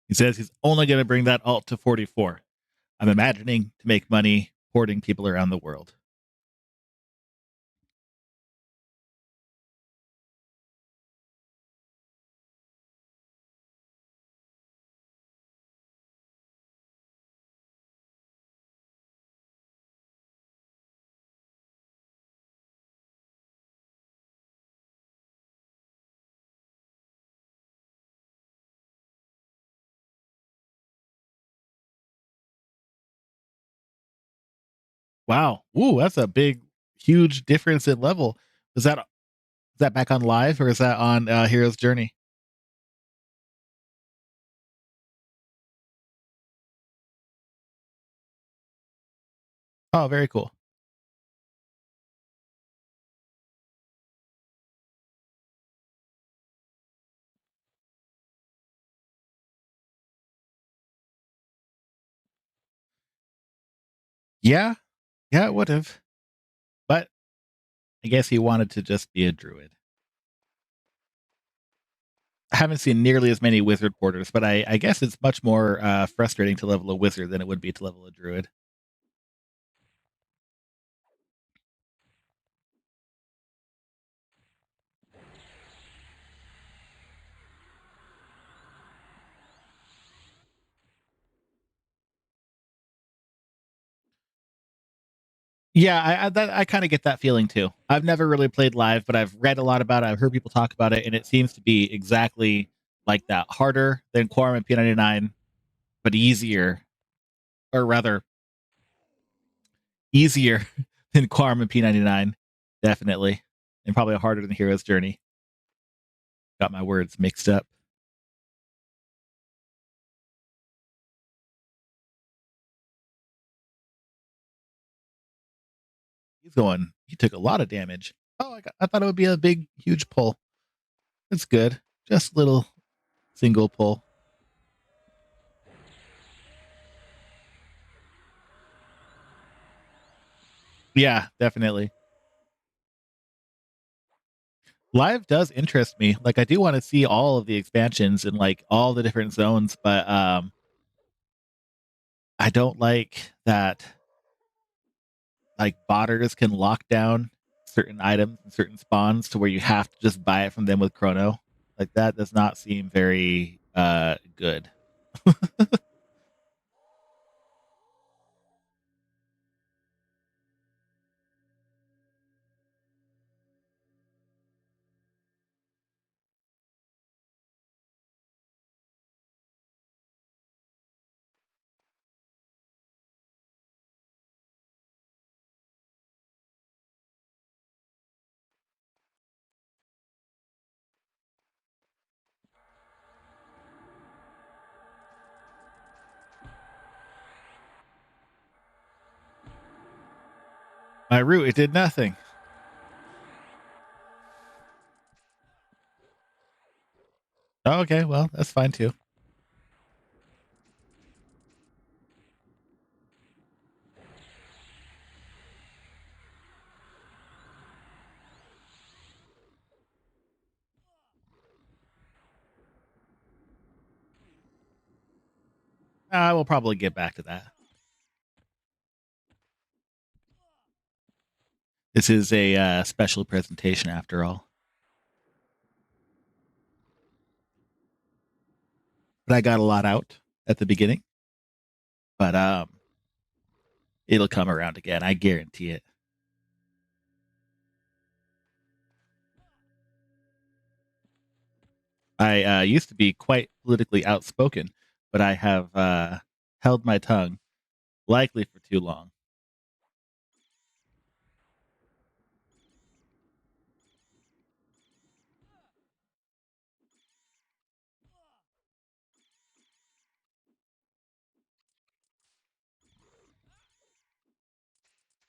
He says he's only going to bring that alt to 44. I'm imagining to make money porting people around the world. Wow. Ooh, that's a big, huge difference in level. Is that back on live or is that on Hero's Journey? Oh, very cool. Yeah, yeah, it would have. But I guess he wanted to just be a druid. I haven't seen nearly as many wizard porters, but I guess it's much more frustrating to level a wizard than it would be to level a druid. Yeah, I kind of get that feeling too. I've never really played live, but I've read a lot about it. I've heard people talk about it, and it seems to be exactly like that. Harder than Quarm and P99, but easier, or rather, easier than Quarm and P99, definitely, and probably harder than Hero's Journey. Got my words mixed up. He took a lot of damage. Oh, I thought it would be a big, huge pull. It's good. Just little single pull. Yeah, definitely. Live does interest me. Like I do want to see all of the expansions and like all the different zones, but I don't like that like botters can lock down certain items and certain spawns to where you have to just buy it from them with chrono. Like that does not seem very good. My root, it did nothing. Oh, okay, well, that's fine too. I will probably get back to that. This is a special presentation after all. But I got a lot out at the beginning. But it'll come around again. I guarantee it. I used to be quite politically outspoken, but I have held my tongue, likely for too long.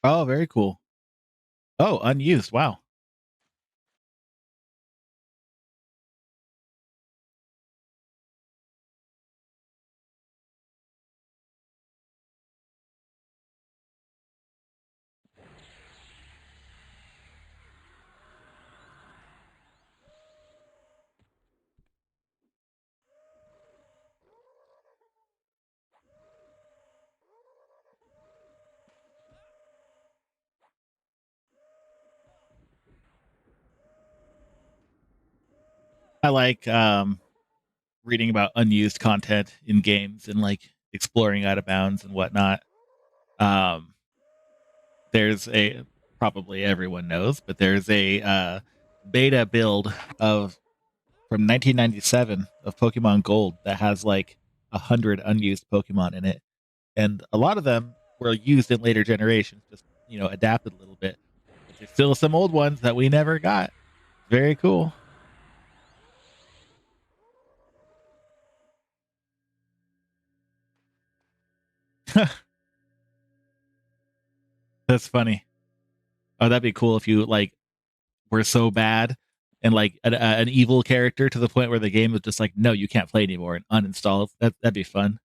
Oh, very cool. Oh, unused. Wow. I like reading about unused content in games and like exploring out of bounds and whatnot. Um, there's a probably everyone knows, but there's a beta build of from 1997 of Pokemon Gold that has like 100 unused Pokemon in it, and a lot of them were used in later generations, just adapted a little bit. But there's still some old ones that we never got. Very cool. That's funny. Oh, that'd be cool if you like were so bad and like an evil character to the point where the game was just like, no, you can't play anymore and uninstall. That'd be fun.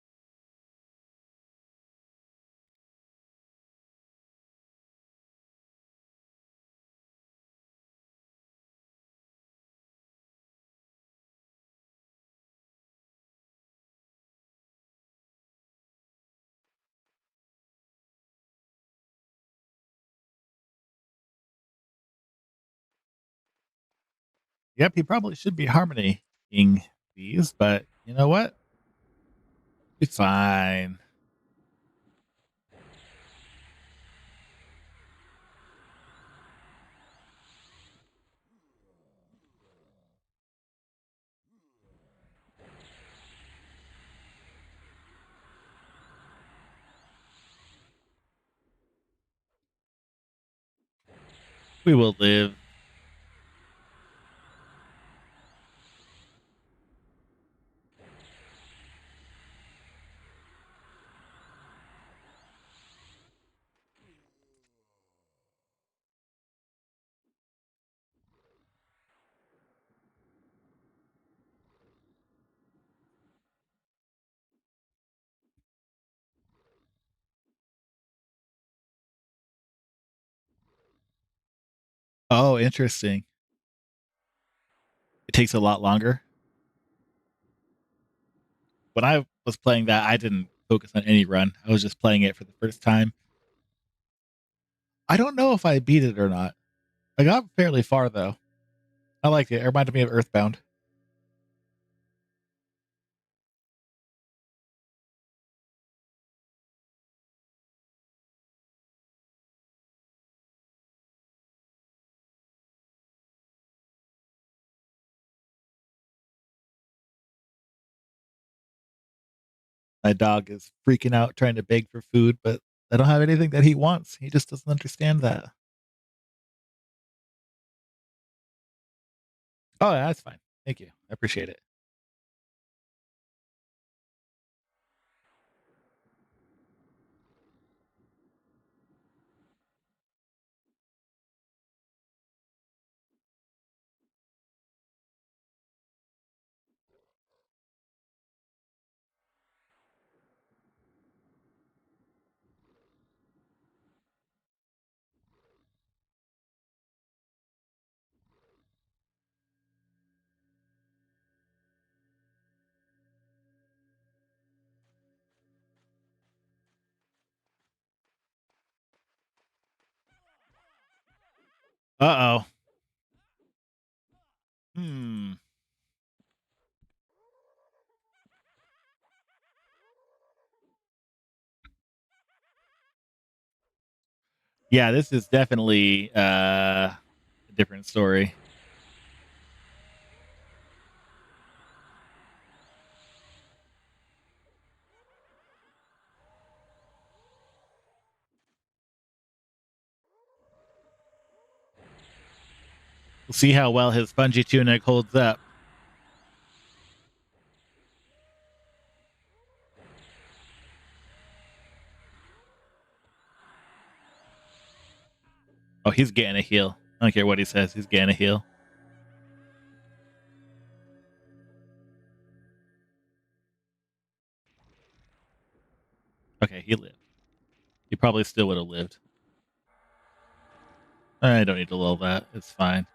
Yep, he probably should be harmonying these, but you know what? Be fine. We will live. Oh, interesting. It takes a lot longer. When I was playing that, I didn't focus on any run. I was just playing it for the first time. I don't know if I beat it or not. I got fairly far though. I liked it. It reminded me of Earthbound. My dog is freaking out trying to beg for food, but I don't have anything that he wants. He just doesn't understand that. Oh, yeah, that's fine. Thank you. I appreciate it. Uh-oh. Hmm. Yeah, this is definitely a different story. We'll see how well his spongy tunic holds up. Oh, he's getting a heal. I don't care what he says. He's getting a heal. Okay, he lived. He probably still would have lived. I don't need to lull that. It's fine.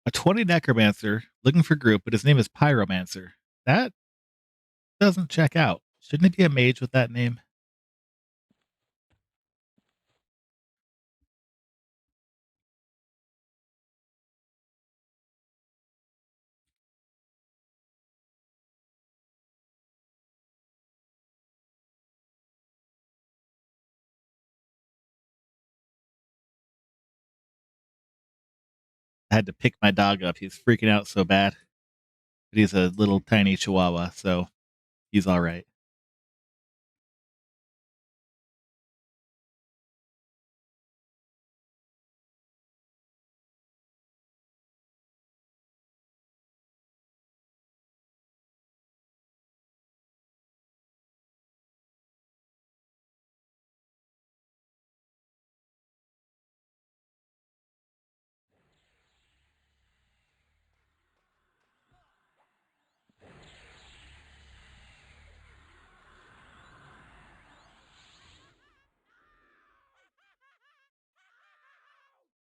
A 20 necromancer looking for group, but his name is Pyromancer. That doesn't check out. Shouldn't it be a mage with that name? I had to pick my dog up. He's freaking out so bad. But he's a little tiny chihuahua, so he's all right.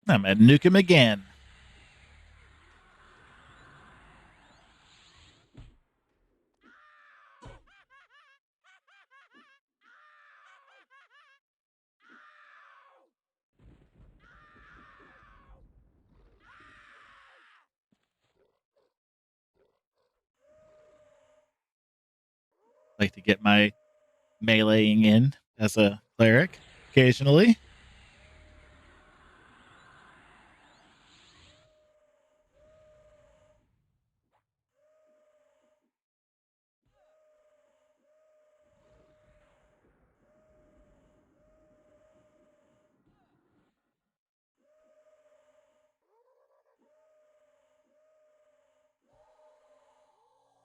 I'm gonna nuke him again. Like to get my meleeing in as a cleric occasionally.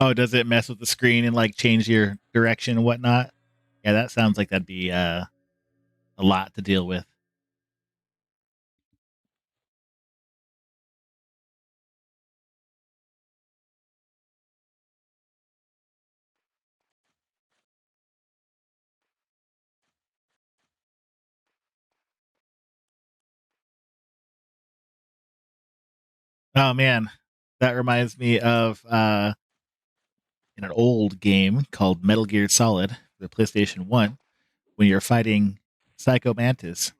Oh, does it mess with the screen and like change your direction and whatnot? Yeah, that sounds like that'd be a lot to deal with. Oh man, that reminds me of in an old game called Metal Gear Solid for the PlayStation 1 when you're fighting Psycho Mantis.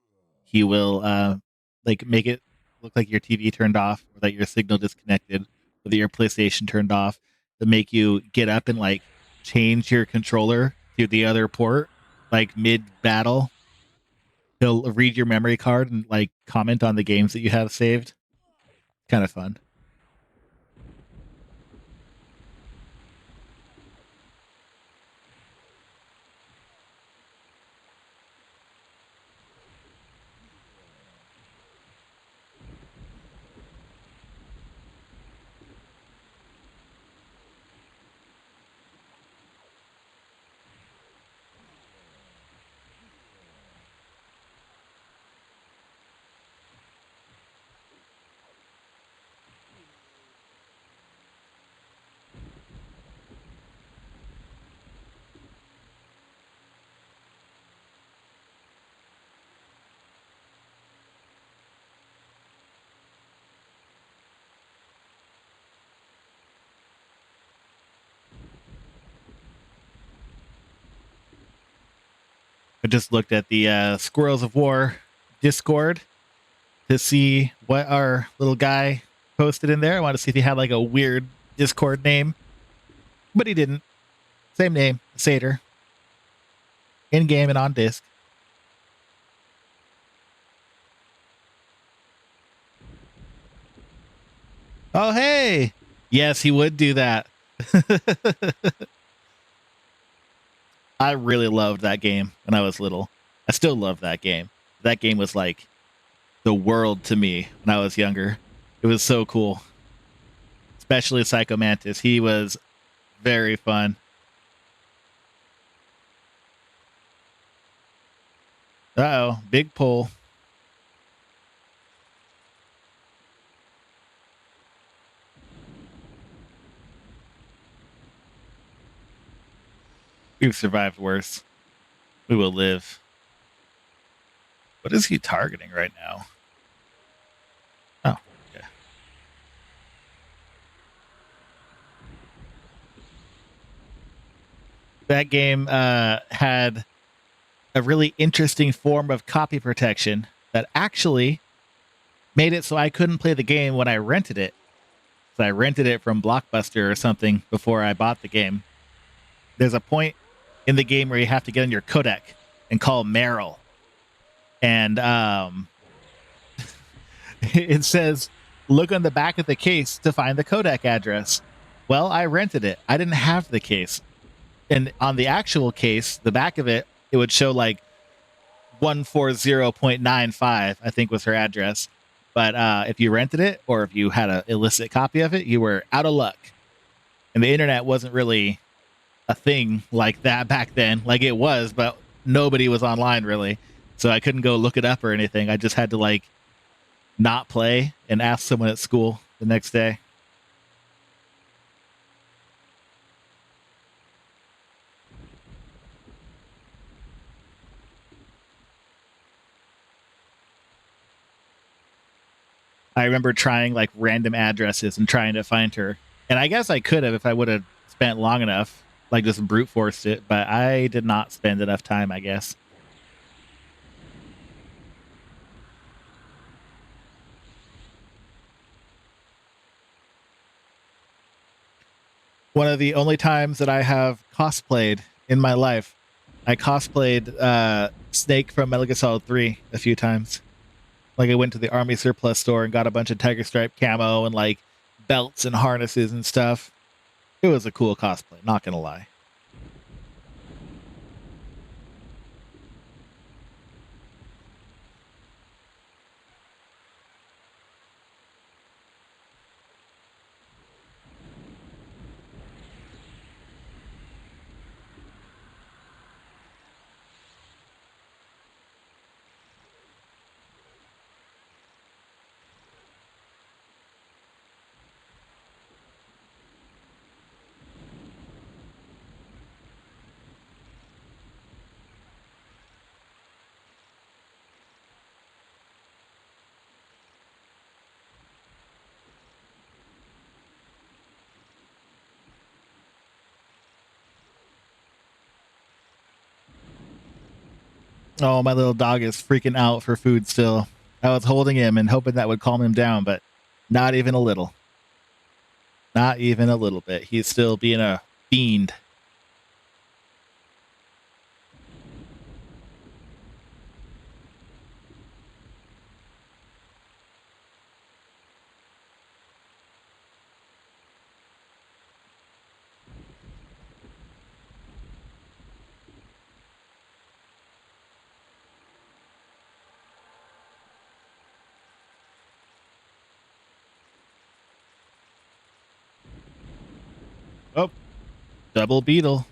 He will like make it look like your TV turned off or that your signal disconnected or that your PlayStation turned off to make you get up and like change your controller to the other port like mid battle. He'll read your memory card and like comment on the games that you have saved. Kind of fun. I just looked at the Squirrels of War Discord to see what our little guy posted in there. I wanted to see if he had like a weird Discord name, but he didn't. Same name, Satyr, in game and on disc. Oh, hey. Yes, he would do that. I really loved that game when I was little. I still love that game. That game was like the world to me when I was younger. It was so cool. Especially Psycho Mantis. He was very fun. Uh-oh, big pull. We've survived worse. We will live. What is he targeting right now? Oh, okay. That game had a really interesting form of copy protection that actually made it so I couldn't play the game when I rented it. So I rented it from Blockbuster or something before I bought the game. There's a point in the game where you have to get on your codec and call Meryl. And it says, look on the back of the case to find the codec address. Well, I rented it. I didn't have the case. And on the actual case, the back of it, it would show like 140.95, I think was her address. But if you rented it or if you had an illicit copy of it, you were out of luck. And the internet wasn't really a thing like that back then. Like it was, but nobody was online really. So I couldn't go look it up or anything. I just had to like not play and ask someone at school the next day. I remember trying like random addresses and trying to find her. And I guess I could have if I would have spent long enough, like just brute forced it, but I did not spend enough time, I guess. One of the only times that I have cosplayed in my life, I cosplayed Snake from Metal Gear Solid 3 a few times. Like I went to the Army Surplus store and got a bunch of Tiger Stripe camo and like belts and harnesses and stuff. It was a cool cosplay, not gonna lie. Oh, my little dog is freaking out for food still. I was holding him and hoping that would calm him down, but not even a little. Not even a little bit. He's still being a fiend. Oh, double beetle.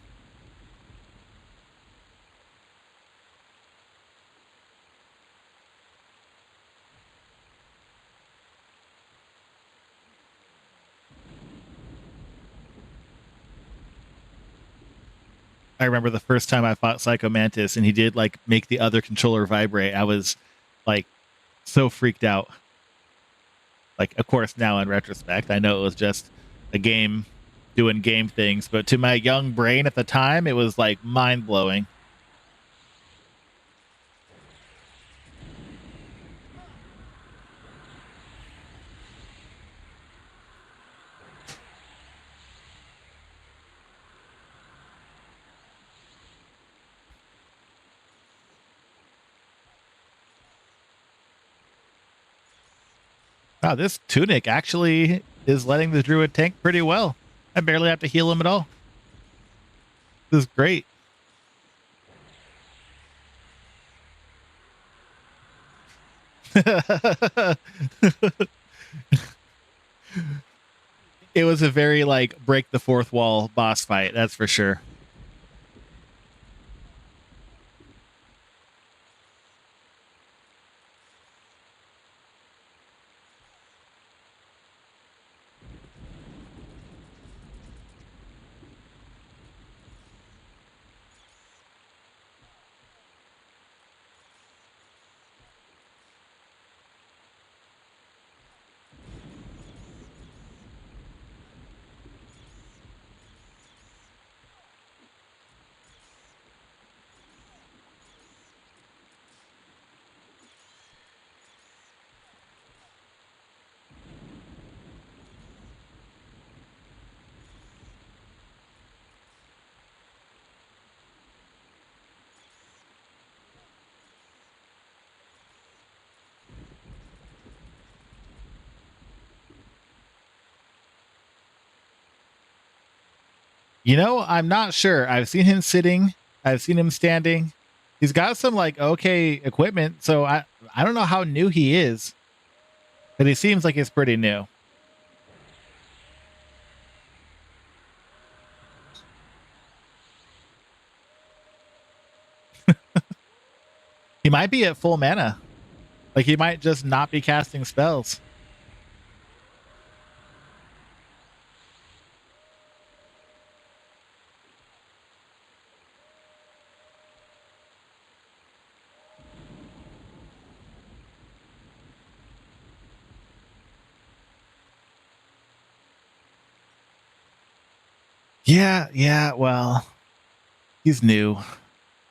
I remember the first time I fought Psycho Mantis and he did like make the other controller vibrate. I was like so freaked out. Like, of course, now in retrospect, I know it was just a game doing game things, but to my young brain at the time, it was like mind blowing. Wow, this tunic actually is letting the druid tank pretty well. I barely have to heal him at all. This is great. It was a very like break the fourth wall boss fight, that's for sure. You know, I'm not sure. I've seen him sitting, I've seen him standing. He's got some like okay equipment, so I don't know how new he is, but he seems like he's pretty new. He might be at full mana. Like he might just not be casting spells. Yeah, yeah, well, he's new,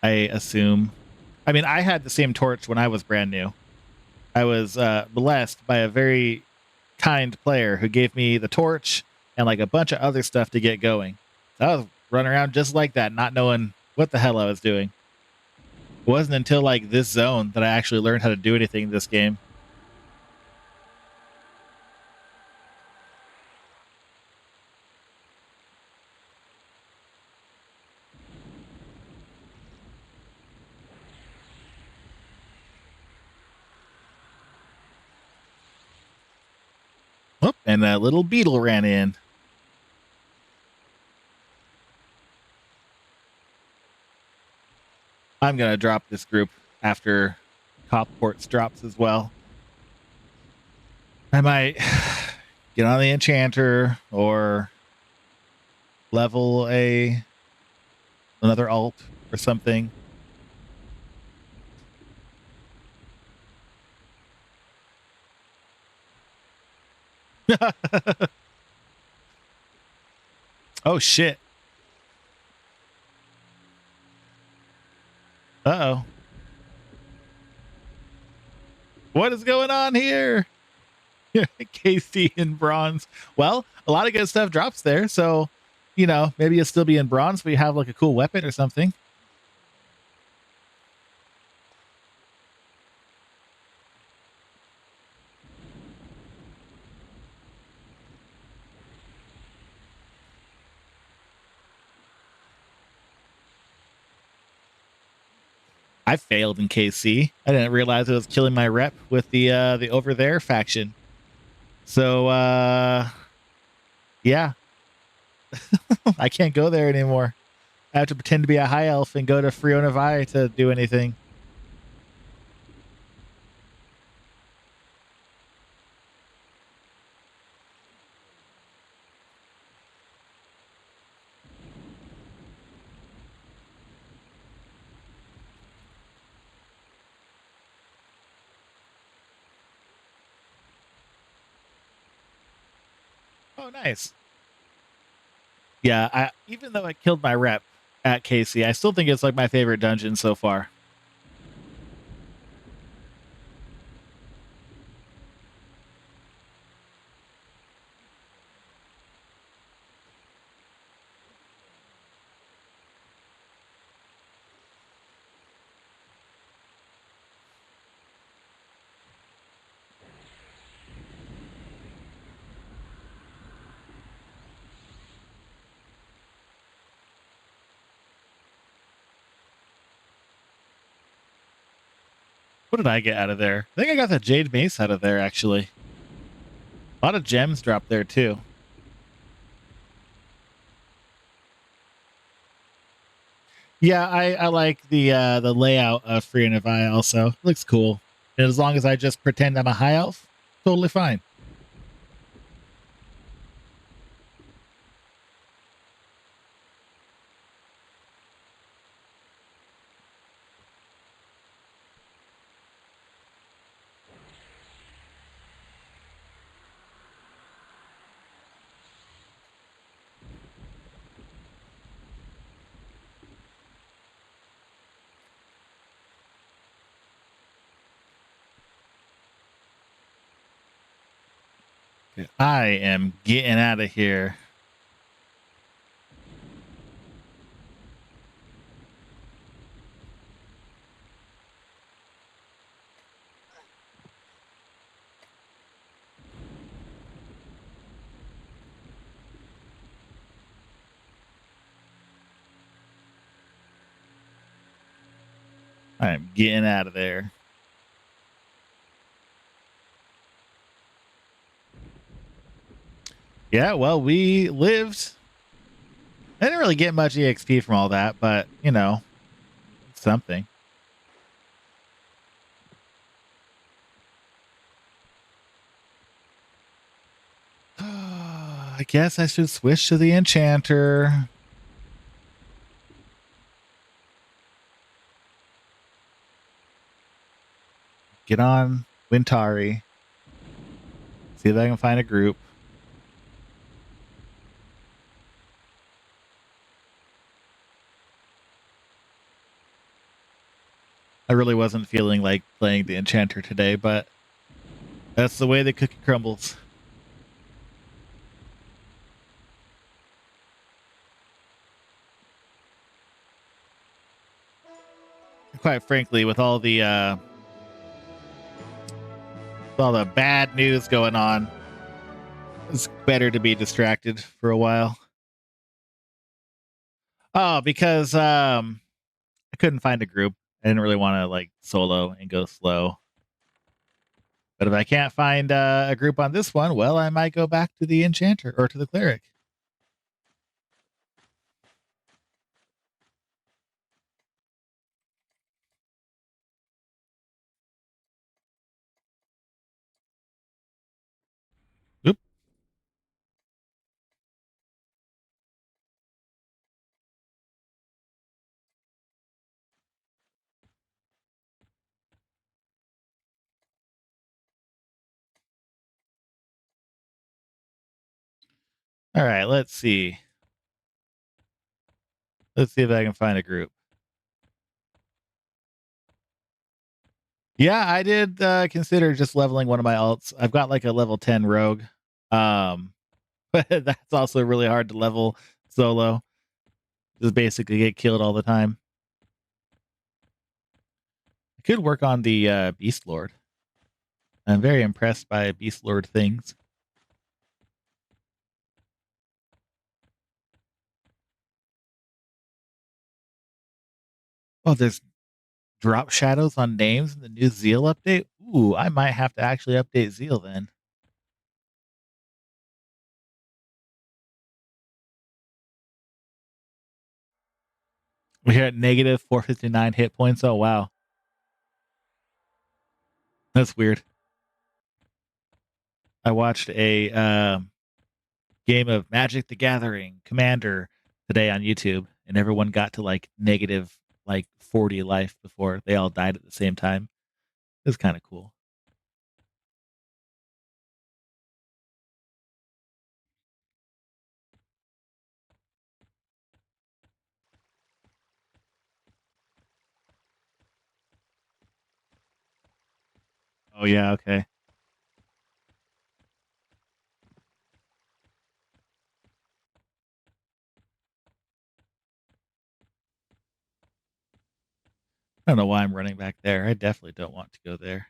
I assume. I mean, I had the same torch when I was brand new. I was blessed by a very kind player who gave me the torch and like a bunch of other stuff to get going. So I was running around just like that, not knowing what the hell I was doing. It wasn't until like this zone that I actually learned how to do anything in this game. Whoop, and a little beetle ran in. I'm gonna drop this group after Copports drops as well. I might get on the enchanter or level a another alt or something. Oh shit. Uh-oh. What is going on here? KC in bronze. Well, a lot of good stuff drops there, so you know, maybe you'll still be in bronze, but you have like a cool weapon or something. I failed in KC. I didn't realize it was killing my rep with the over there faction. So yeah, I can't go there anymore. I have to pretend to be a high elf and go to Friona Vi to do anything. Oh, nice. Yeah, even though I killed my rep at KC, I still think it's like my favorite dungeon so far. What did I get out of there? I think I got the Jade Mace out of there, actually. A lot of gems dropped there, too. Yeah, I like the layout of Free and Nevi also. It looks cool. And as long as I just pretend I'm a high elf, totally fine. I am getting out of here. I'm getting out of there. Yeah, well, we lived. I didn't really get much EXP from all that, but you know, something. I guess I should switch to the enchanter. Get on Wintari. See if I can find a group. I really wasn't feeling like playing the enchanter today, but that's the way the cookie crumbles. Quite frankly, with all the bad news going on, it's better to be distracted for a while. Oh, because I couldn't find a group. I didn't really want to like solo and go slow. But if I can't find a group on this one, well, I might go back to the enchanter or to the cleric. Oop. All right, let's see. Let's see if I can find a group. Yeah, I did consider just leveling one of my alts. I've got like a level 10 rogue. But that's also really hard to level solo. Just basically get killed all the time. I could work on the Beast Lord. I'm very impressed by Beast Lord things. Oh, there's drop shadows on names in the new Zeal update. Ooh, I might have to actually update Zeal then. We're at negative 459 hit points. Oh, wow. That's weird. I watched a game of Magic the Gathering Commander today on YouTube, and everyone got to like negative like 40 life before they all died at the same time. It was kind of cool. Oh, yeah. Okay. I don't know why I'm running back there. I definitely don't want to go there.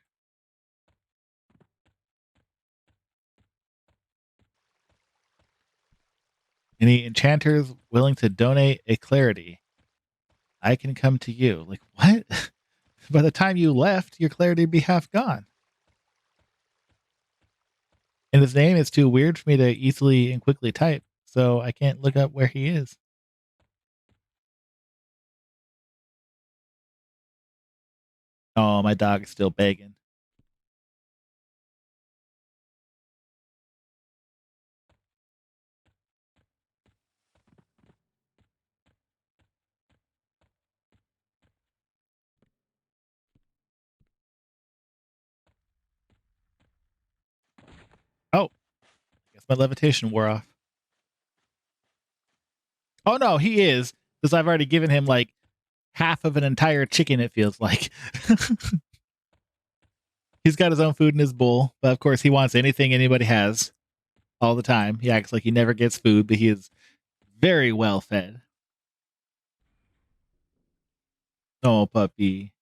Any enchanters willing to donate a clarity? I can come to you. Like, what? By the time you left, your clarity would be half gone. And his name is too weird for me to easily and quickly type, so I can't look up where he is. Oh, my dog is still begging. Oh, I guess my levitation wore off. Oh no, he is, because I've already given him like half of an entire chicken, it feels like. He's got his own food in his bowl, but of course he wants anything anybody has all the time. He acts like he never gets food, but he is very well fed. Oh, puppy.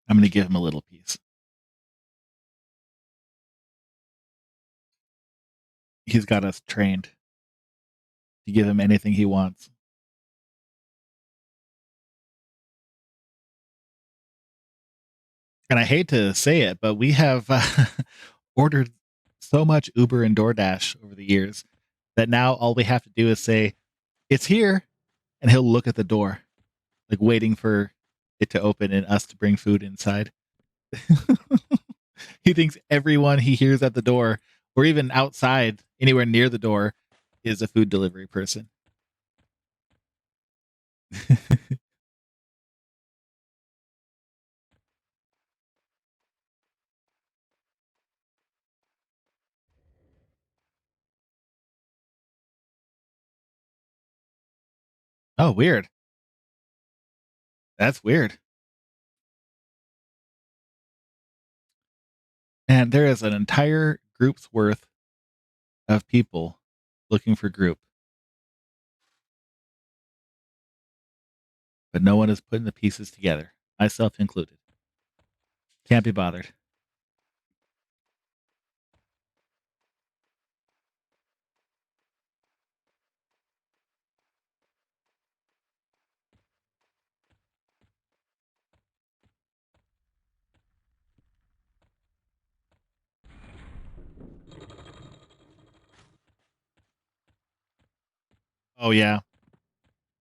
I'm going to give him a little piece. He's got us trained to give him anything he wants. And I hate to say it, but we have ordered so much Uber and DoorDash over the years that now all we have to do is say, "It's here," and he'll look at the door, like waiting for it to open and us to bring food inside. He thinks everyone he hears at the door or even outside, anywhere near the door, is a food delivery person. Oh, weird. That's weird. And there is an entire group's worth of people looking for group, but no one is putting the pieces together, myself included. Can't be bothered. Oh, yeah.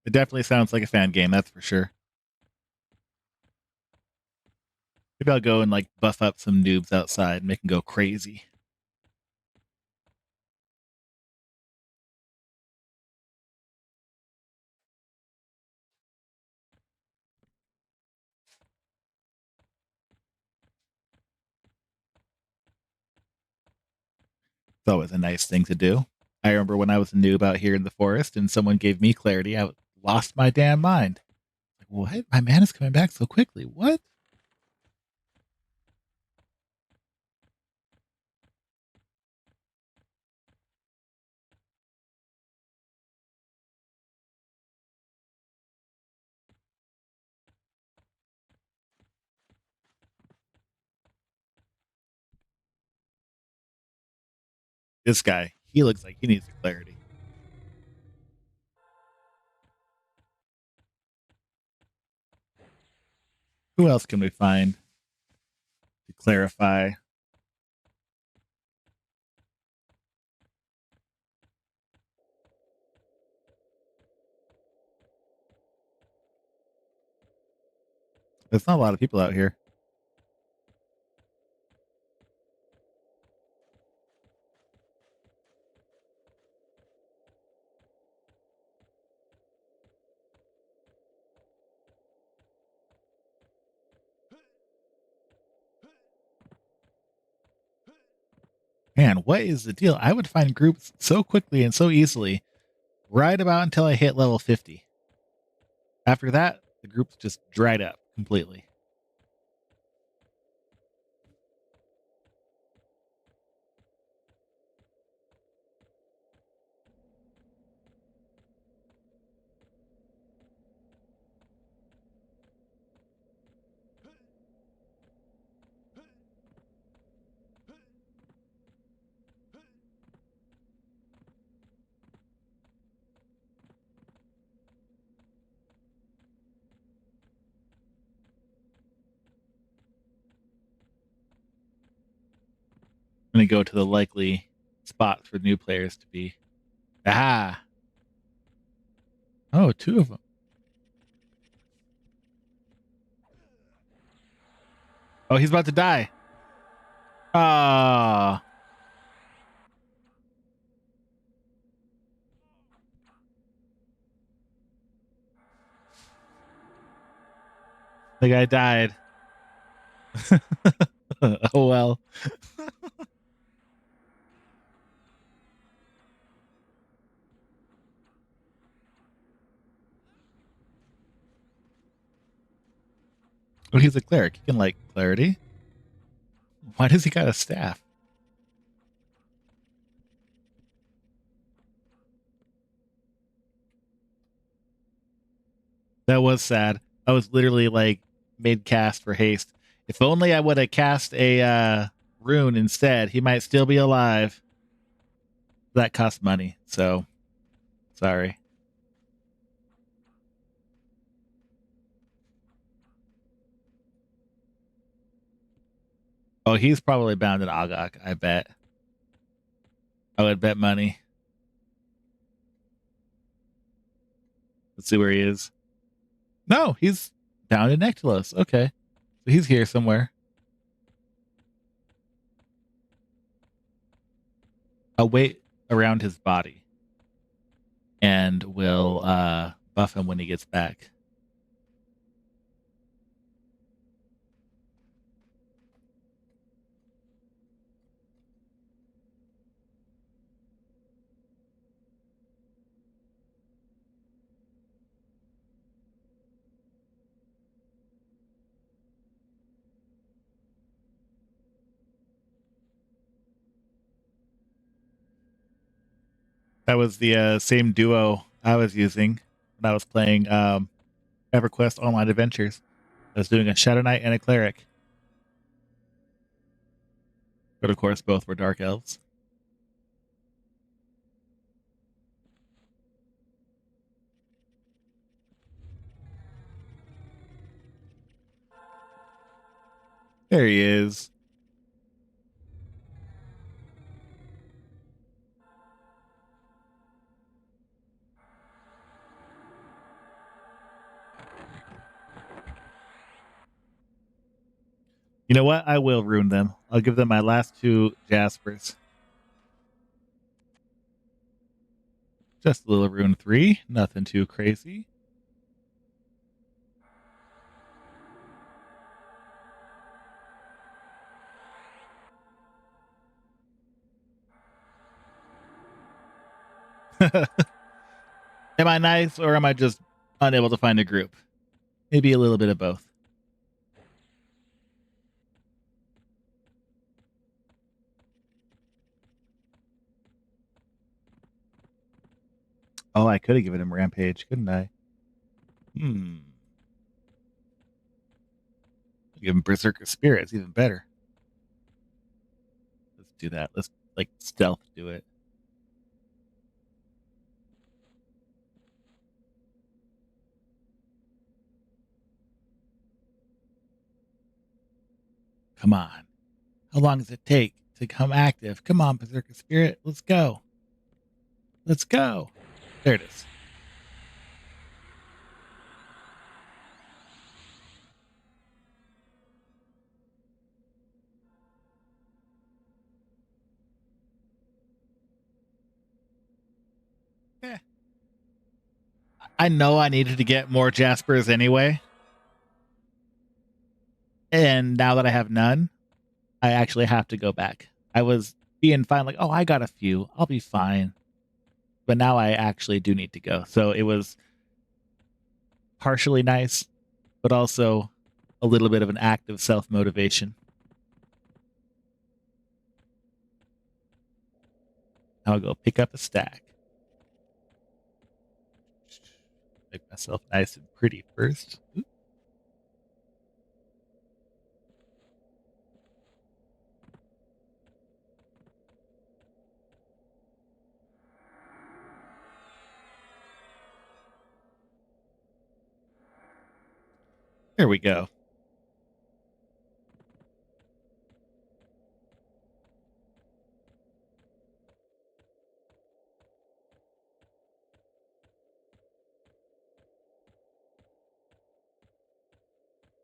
It definitely sounds like a fan game, that's for sure. Maybe I'll go and like buff up some noobs outside and make them go crazy. It's always a nice thing to do. I remember when I was a noob out here in the forest and someone gave me clarity, I lost my damn mind. Like, what? My man is coming back so quickly. What? This guy, he looks like he needs the clarity. Who else can we find to clarify? There's not a lot of people out here. Man, what is the deal? I would find groups so quickly and so easily, right about until I hit level 50. After that, the groups just dried up completely. I'm gonna go to the likely spot for new players to be. Ah! Oh, two of them. Oh, he's about to die. Ah! The guy died. Oh well. Well, he's a cleric. He can like clarity. Why does he got a staff? That was sad. I was literally like mid cast for haste. If only I would have cast a rune instead, he might still be alive. That cost money, so sorry. Oh, he's probably bound in Agak, I bet. I would bet money. Let's see where he is. No, he's bound in Nectalos. Okay. So he's here somewhere. I'll wait around his body and will buff him when he gets back. That was the same duo I was using when I was playing EverQuest Online Adventures. I was doing a Shadow Knight and a Cleric. But of course, both were Dark Elves. There he is. You know what? I will ruin them. I'll give them my last two Jaspers. Just a little rune 3. Nothing too crazy. Am I nice or am I just unable to find a group? Maybe a little bit of both. Oh, I could have given him Rampage, couldn't I? Give him Berserker Spirit. It's even better. Let's do that. Let's like stealth do it. Come on. How long does it take to come active? Come on, Berserker Spirit. Let's go. Let's go. There it is. Yeah. I know I needed to get more Jaspers anyway. And now that I have none, I actually have to go back. I was being fine, like, oh, I got a few. I'll be fine. But now I actually do need to go. So it was partially nice, but also a little bit of an act of self motivation. I'll go pick up a stack. Make myself nice and pretty first. Ooh. Here we go.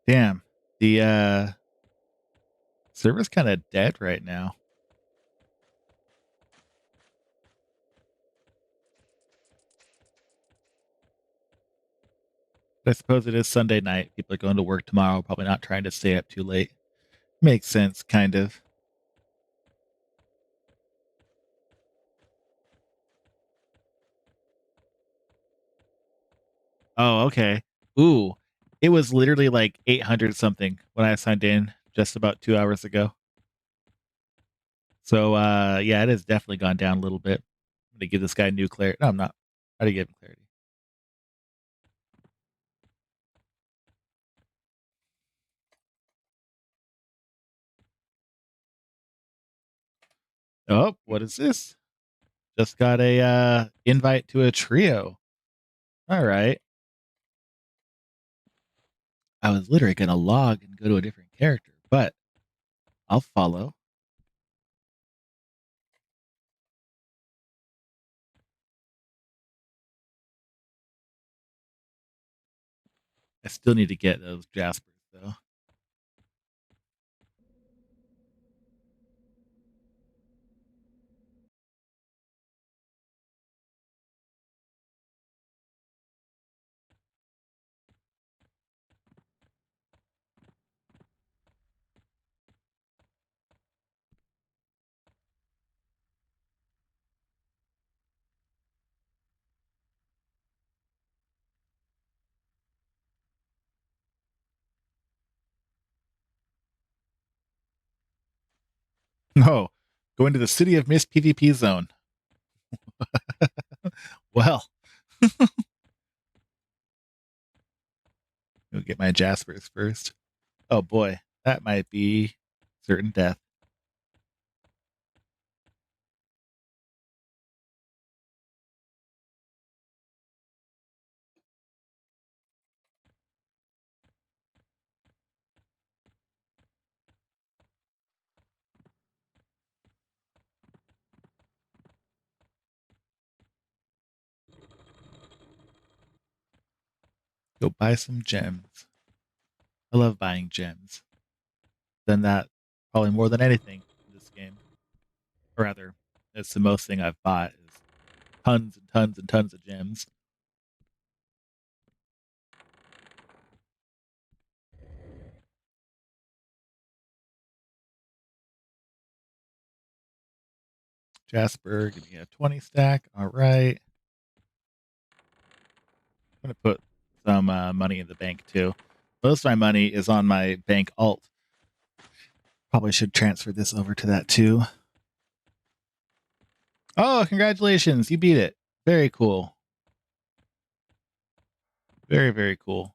Damn. The server's kind of dead right now. I suppose it is Sunday night. People are going to work tomorrow, probably not trying to stay up too late. Makes sense, kind of. Oh, okay. Ooh. It was literally like 800 something when I signed in just about 2 hours ago. So yeah, it has definitely gone down a little bit. I'm gonna give this guy new clarity. No, I'm not. How to give him clarity? Oh, what is this? Just got a invite to a trio. All right. I was literally gonna log and go to a different character, but I'll follow. I still need to get those Jaspers though. No, going to the City of Mist PvP zone. Well, I'll get my Jaspers first. Oh boy, that might be certain death. Go buy some gems. I love buying gems. Than that, probably more than anything in this game. Or rather, it's the most thing I've bought is tons and tons and tons of gems. Jasper, give me a 20 stack. All right. I'm going to put some money in the bank too. Most of my money is on my bank alt. Probably should transfer this over to that too. Oh, congratulations. You beat it. Very cool. Very, very cool.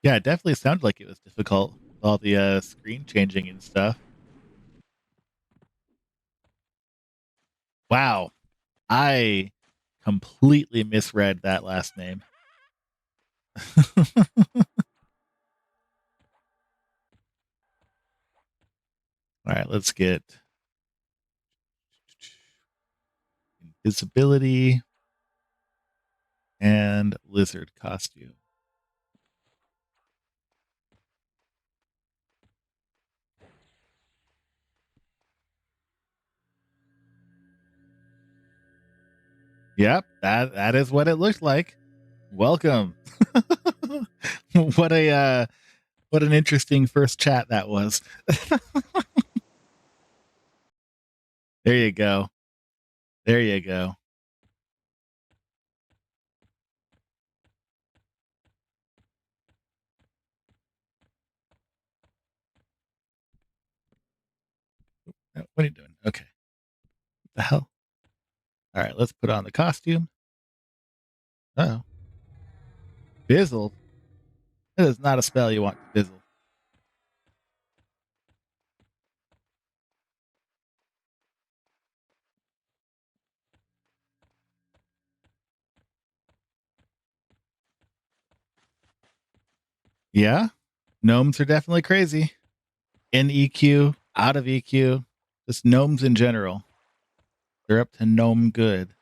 Yeah, it definitely sounded like it was difficult with all the screen changing and stuff. Wow. I completely misread that last name. All right, let's get invisibility and lizard costume. Yep, that is what it looked like. Welcome. What a what an interesting first chat that was. There you go. There you go. What are you doing? Okay. The hell? All right, let's put on the costume. Oh, Bizzle. That is not a spell you want to Bizzle. Yeah, gnomes are definitely crazy. In EQ, out of EQ, just gnomes in general. They're up to gnome good.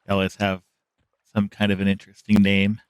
They always have some kind of an interesting name.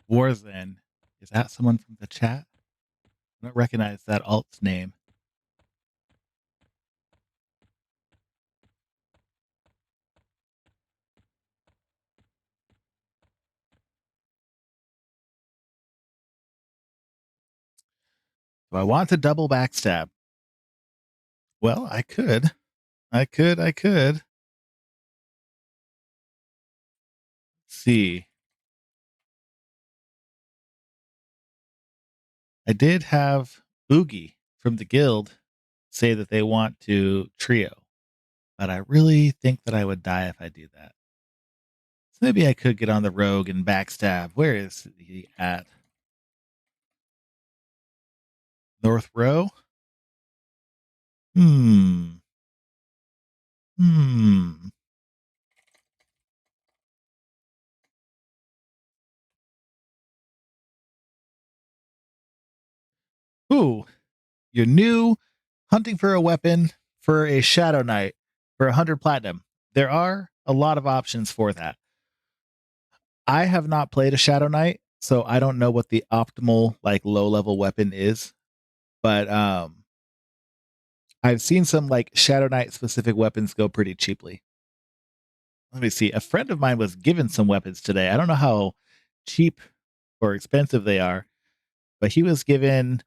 Warzan. Is that someone from the chat? I don't recognize that alt's name. Do I want to double backstab? Well, I could. I could. Let's see. I did have Oogie from the guild say that they want to trio, but I really think that I would die if I do that. So maybe I could get on the rogue and backstab. Where is he at? North row? Hmm. Hmm. Ooh, you're new hunting for a weapon for a Shadow Knight for 100 platinum. There are a lot of options for that. I have not played a Shadow Knight, so I don't know what the optimal like low level weapon is. But I've seen some like Shadow Knight specific weapons go pretty cheaply. Let me see. A friend of mine was given some weapons today. I don't know how cheap or expensive they are, but he was given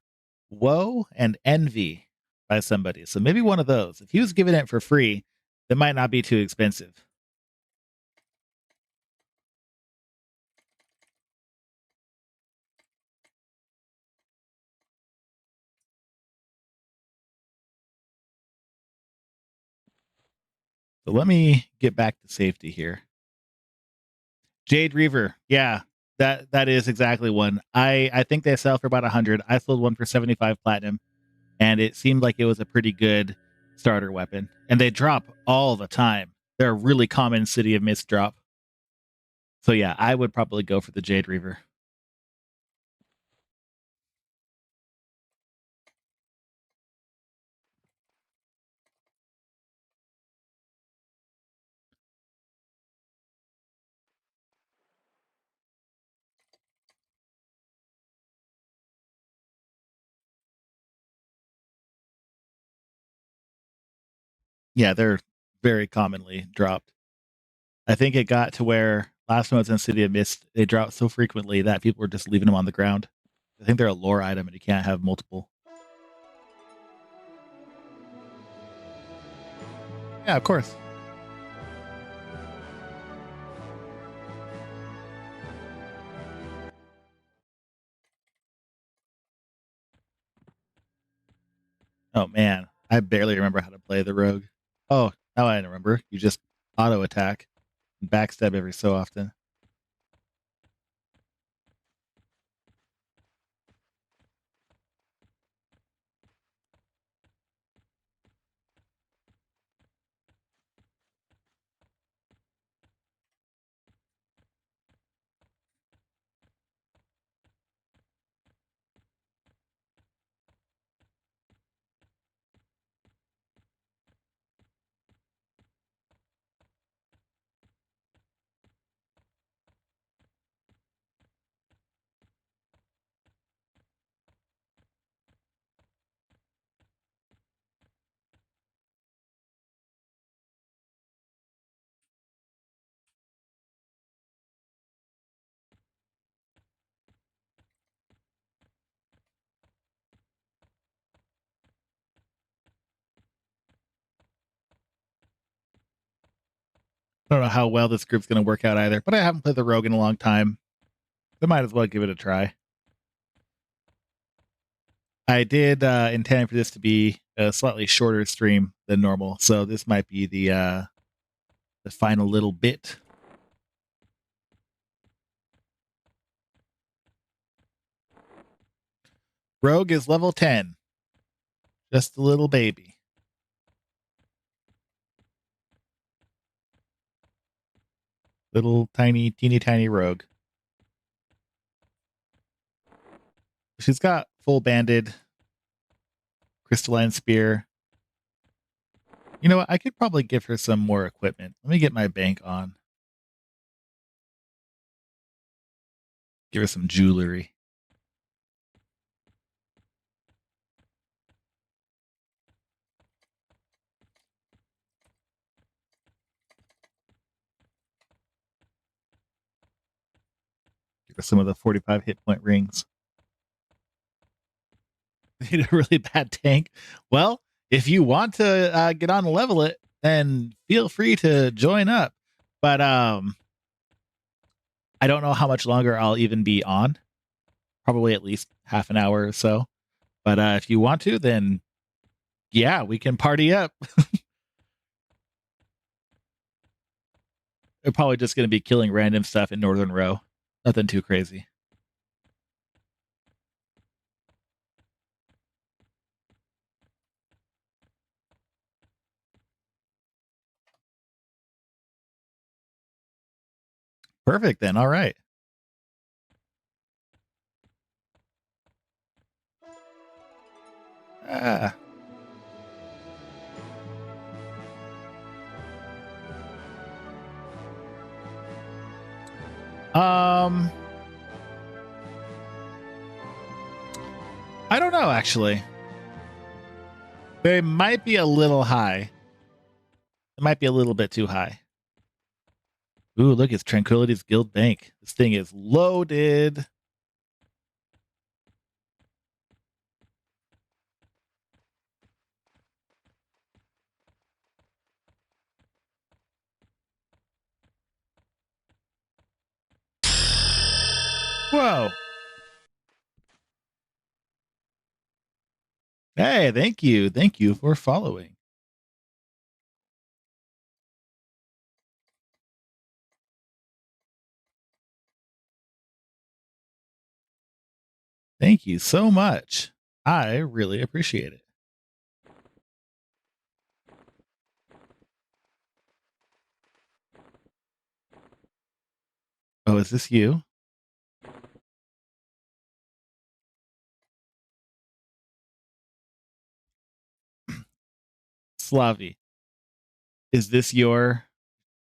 Woe and Envy by somebody. So maybe one of those. If he was giving it for free, that might not be too expensive. So let me get back to safety here. Jade Reaver. Yeah, that is exactly one. I think they sell for about 100. I sold one for 75 platinum, and it seemed like it was a pretty good starter weapon. And they drop all the time. They're a really common City of Mist drop. So yeah, I would probably go for the Jade Reaver. Yeah, they're very commonly dropped. I think it got to where last time I was in City of Mist, they dropped so frequently that people were just leaving them on the ground. I think they're a lore item and you can't have multiple. Yeah, of course. Oh man, I barely remember how to play the rogue. Oh, now I remember. You just auto attack and backstab every so often. I don't know how well this group's going to work out either, but I haven't played the rogue in a long time. I might as well give it a try. I did intend for this to be a slightly shorter stream than normal, so this might be the final little bit. Rogue is level 10. Just a little baby. Little tiny, teeny tiny rogue. She's got full banded, crystalline spear. You know what? I could probably give her some more equipment. Let me get my bank on. Give her some jewelry. Give her some of the 45 hit point rings. Need a really bad tank. Well, if you want to get on and level it, then feel free to join up. But I don't know how much longer I'll even be on. Probably at least half an hour or so. But if you want to, then yeah, we can party up. We're probably just going to be killing random stuff in Northern Row. Nothing too crazy. Perfect then. All right. Ah. I don't know actually. They might be a little high. It might be a little bit too high. Ooh, look, it's Tranquility's Guild Bank. This thing is loaded. Whoa. Hey, thank you. Thank you for following. Thank you so much. I really appreciate it. Oh, is this you? Slavi. Is this your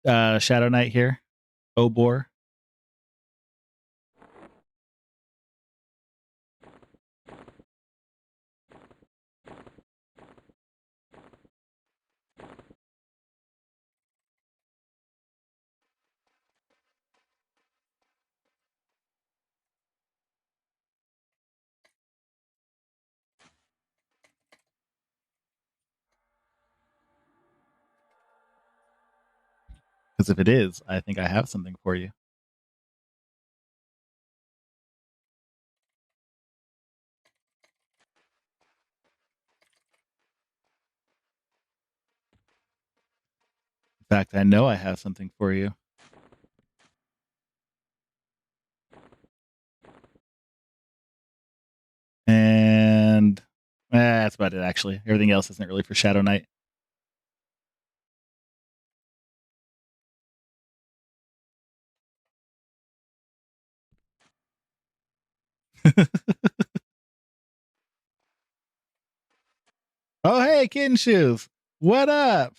Shadow Knight here? Obor? Because if it is, I think I have something for you. In fact, I know I have something for you. And that's about it, actually. Everything else isn't really for Shadow Knight. Oh, hey, Kitten Shoes. What up?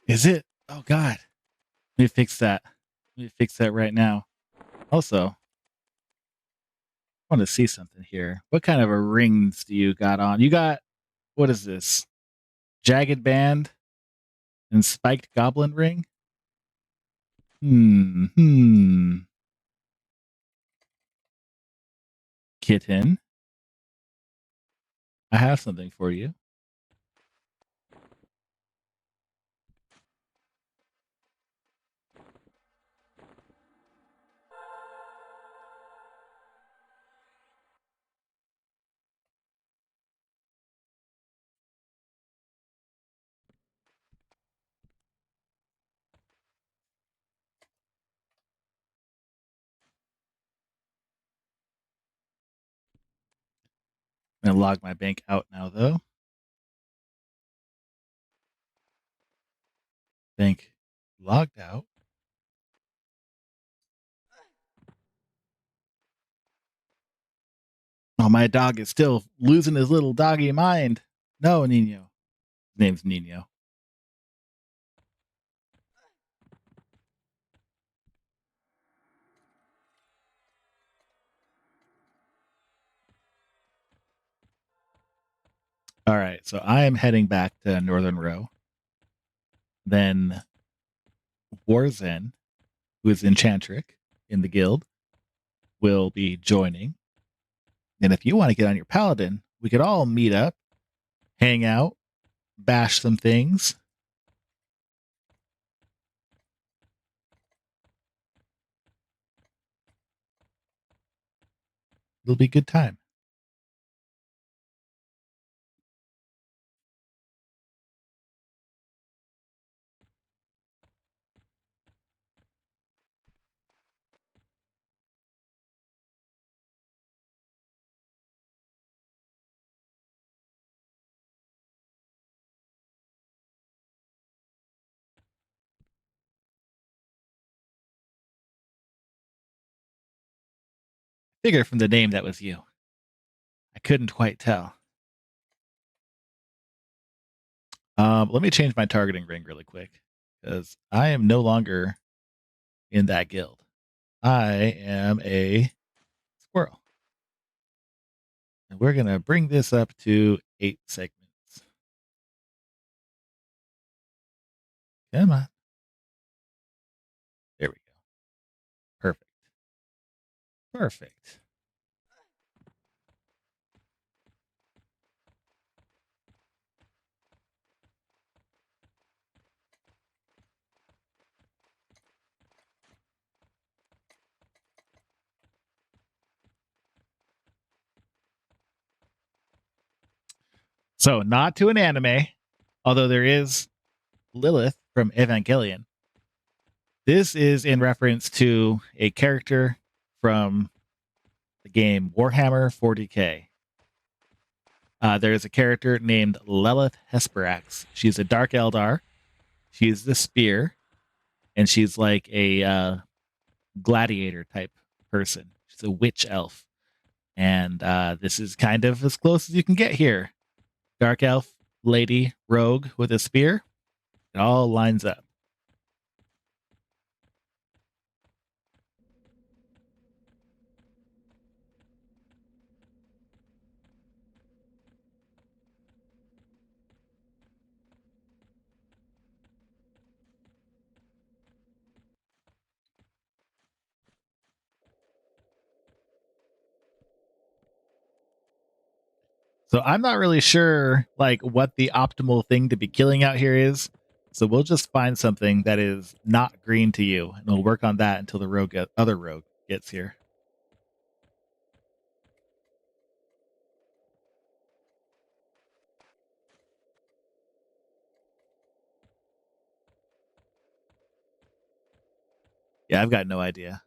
Is it? Oh, God. Let me fix that. Let me fix that right now. Also, I want to see something here. What kind of a rings do you got on? You got, what is this? Jagged band and spiked goblin ring? Hmm. Kitten, I have something for you. I'm gonna log my bank out now, though. Bank logged out. Oh, my dog is still losing his little doggy mind. No, Nino. His name's Nino. All right, so I am heading back to Northern Row. Then Warzen, who is Enchantric in the guild, will be joining. And if you want to get on your paladin, we could all meet up, hang out, bash some things. It'll be a good time. Figure from the name that was you. I couldn't quite tell. Let me change my targeting ring really quick because I am no longer in that guild. I am a squirrel. And we're going to bring this up to 8 segments. Come on. There we go. Perfect. Perfect. So, not to an anime, although there is Lilith from Evangelion. This is in reference to a character from the game Warhammer 40K. There's a character named Lilith Hesperax. She's a Dark Eldar. She's the spear, and she's like a gladiator type person. She's a witch elf. And this is kind of as close as you can get here. Dark elf, lady, rogue with a spear. It all lines up. So I'm not really sure like what the optimal thing to be killing out here is. So we'll just find something that is not green to you, and we'll work on that until the other rogue gets here. Yeah, I've got no idea.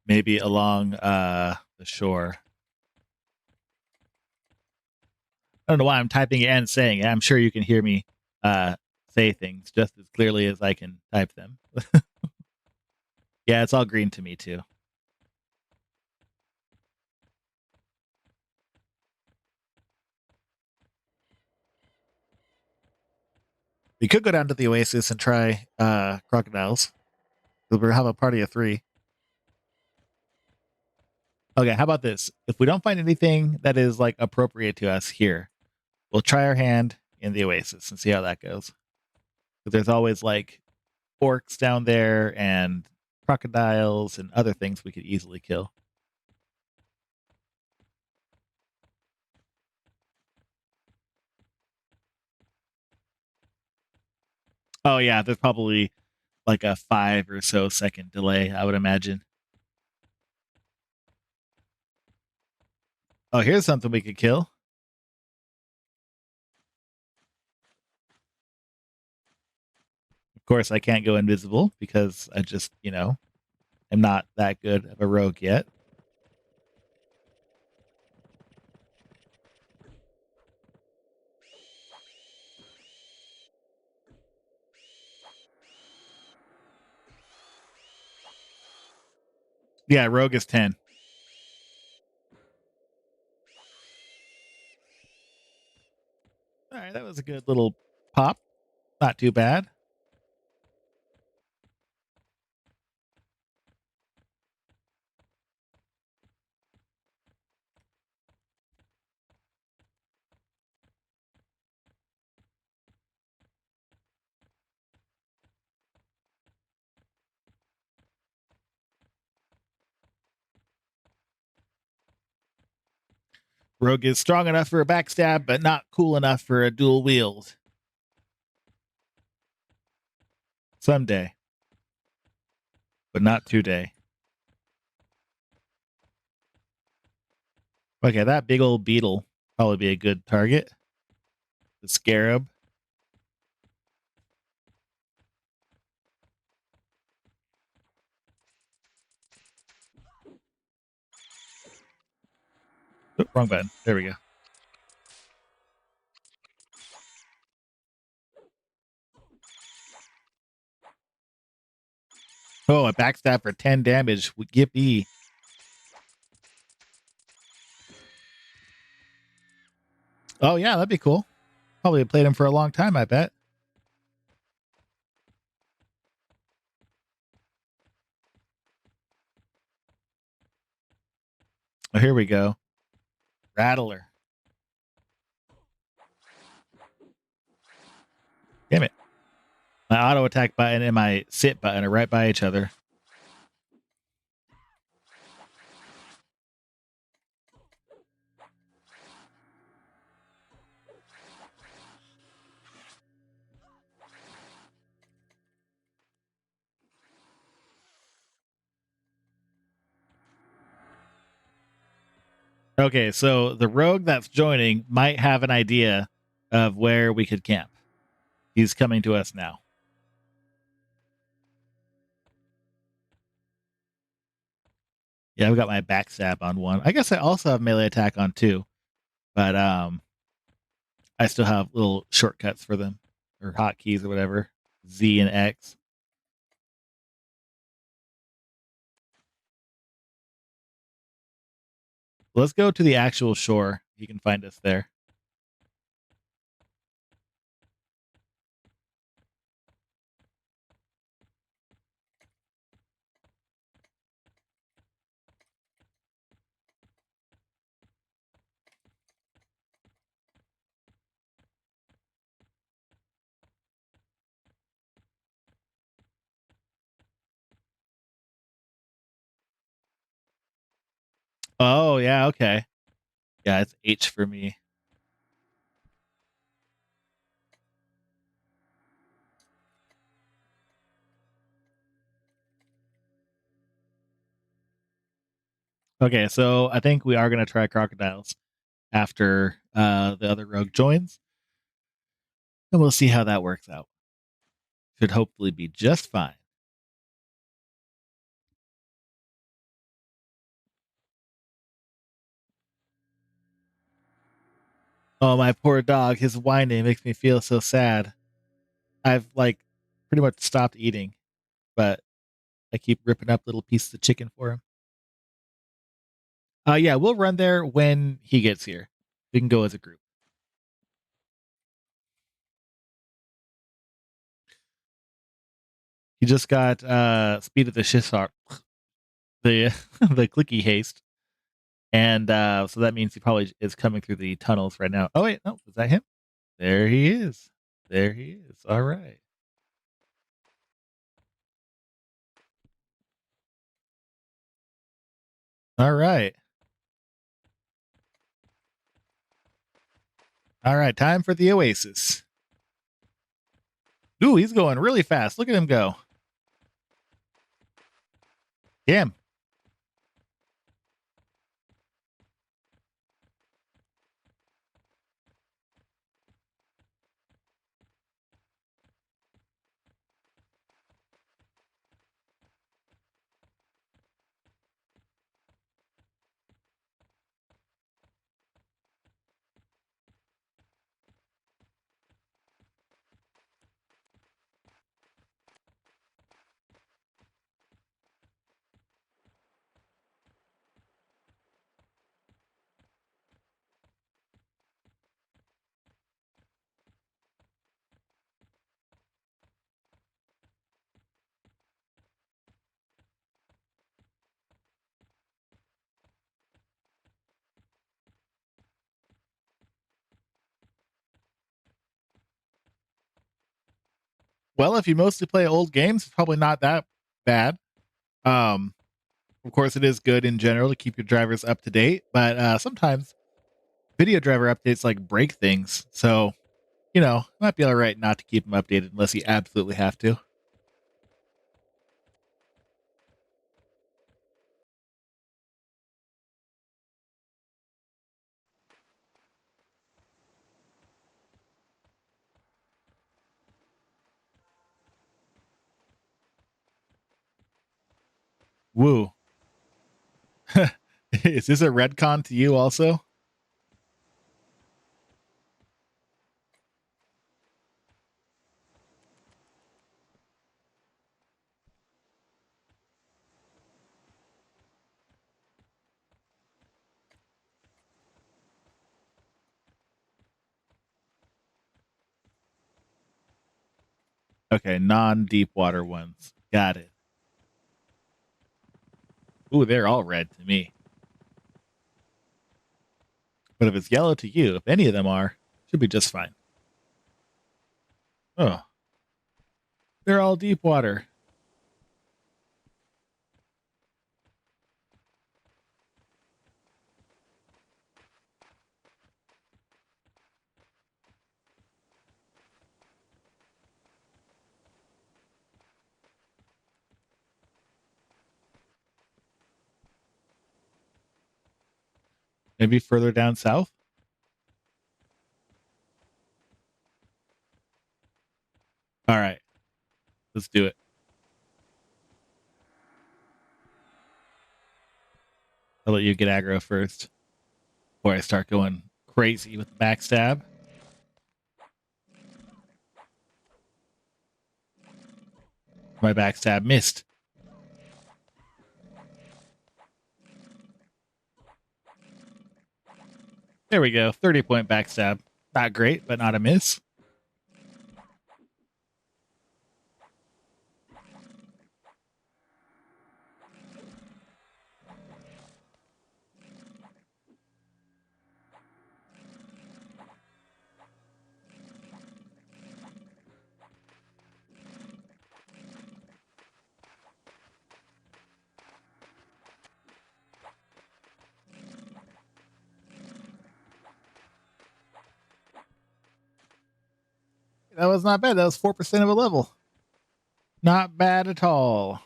Maybe along the shore. I don't know why I'm typing it and saying it. I'm sure you can hear me say things just as clearly as I can type them. Yeah, it's all green to me too. We could go down to the Oasis and try crocodiles. We'll have a party of 3. Okay, how about this? If we don't find anything that is like appropriate to us here, we'll try our hand in the Oasis and see how that goes. But there's always like orcs down there and crocodiles and other things we could easily kill. Oh yeah, there's probably like a 5 or so second delay, I would imagine. Oh, here's something we could kill. Of course, I can't go invisible because I just, am not that good of a rogue yet. Yeah, rogue is 10. All right, that was a good little pop. Not too bad. Rogue is strong enough for a backstab, but not cool enough for a dual wield. Someday, but not today. Okay, that big old beetle probably be a good target. The scarab. Oh, wrong button. There we go. Oh, a backstab for 10 damage. Yippee. Oh, yeah, that'd be cool. Probably played him for a long time, I bet. Oh, here we go. Rattler. Damn it. My auto attack button and my sit button are right by each other. Okay, so the rogue that's joining might have an idea of where we could camp. He's coming to us now. Yeah, I've got my backstab on 1. I guess I also have melee attack on 2, but I still have little shortcuts for them or hotkeys or whatever. Z and X. Let's go to the actual shore. He can find us there. Oh, yeah, okay. Yeah, it's H for me. Okay, so I think we are going to try crocodiles after the other rogue joins. And we'll see how that works out. Should hopefully be just fine. Oh, my poor dog. His whining makes me feel so sad. I've like pretty much stopped eating, but I keep ripping up little pieces of chicken for him. Yeah, we'll run there when he gets here. We can go as a group. You just got speed of the shishar, the the clicky haste, and so that means he probably is coming through the tunnels right now. Oh wait, no, is that him? There he is. There he is. All right. All right. All right. Time for the Oasis. Ooh, he's going really fast. Look at him go. Damn. Well, if you mostly play old games, it's probably not that bad. Um, of course, it is good in general to keep your drivers up to date, but sometimes video driver updates like break things. So, it might be all right not to keep them updated unless you absolutely have to. Woo. Is this a redcon to you also? Okay, non-deep water ones. Got it. Ooh, they're all red to me. But if it's yellow to you, if any of them are, should be just fine. Oh, they're all deep water. Maybe further down south? All right, let's do it. I'll let you get aggro first before I start going crazy with the backstab. My backstab missed. There we go. 30-point backstab. Not great, but not a miss. That was not bad. That was 4% of a level. Not bad at all.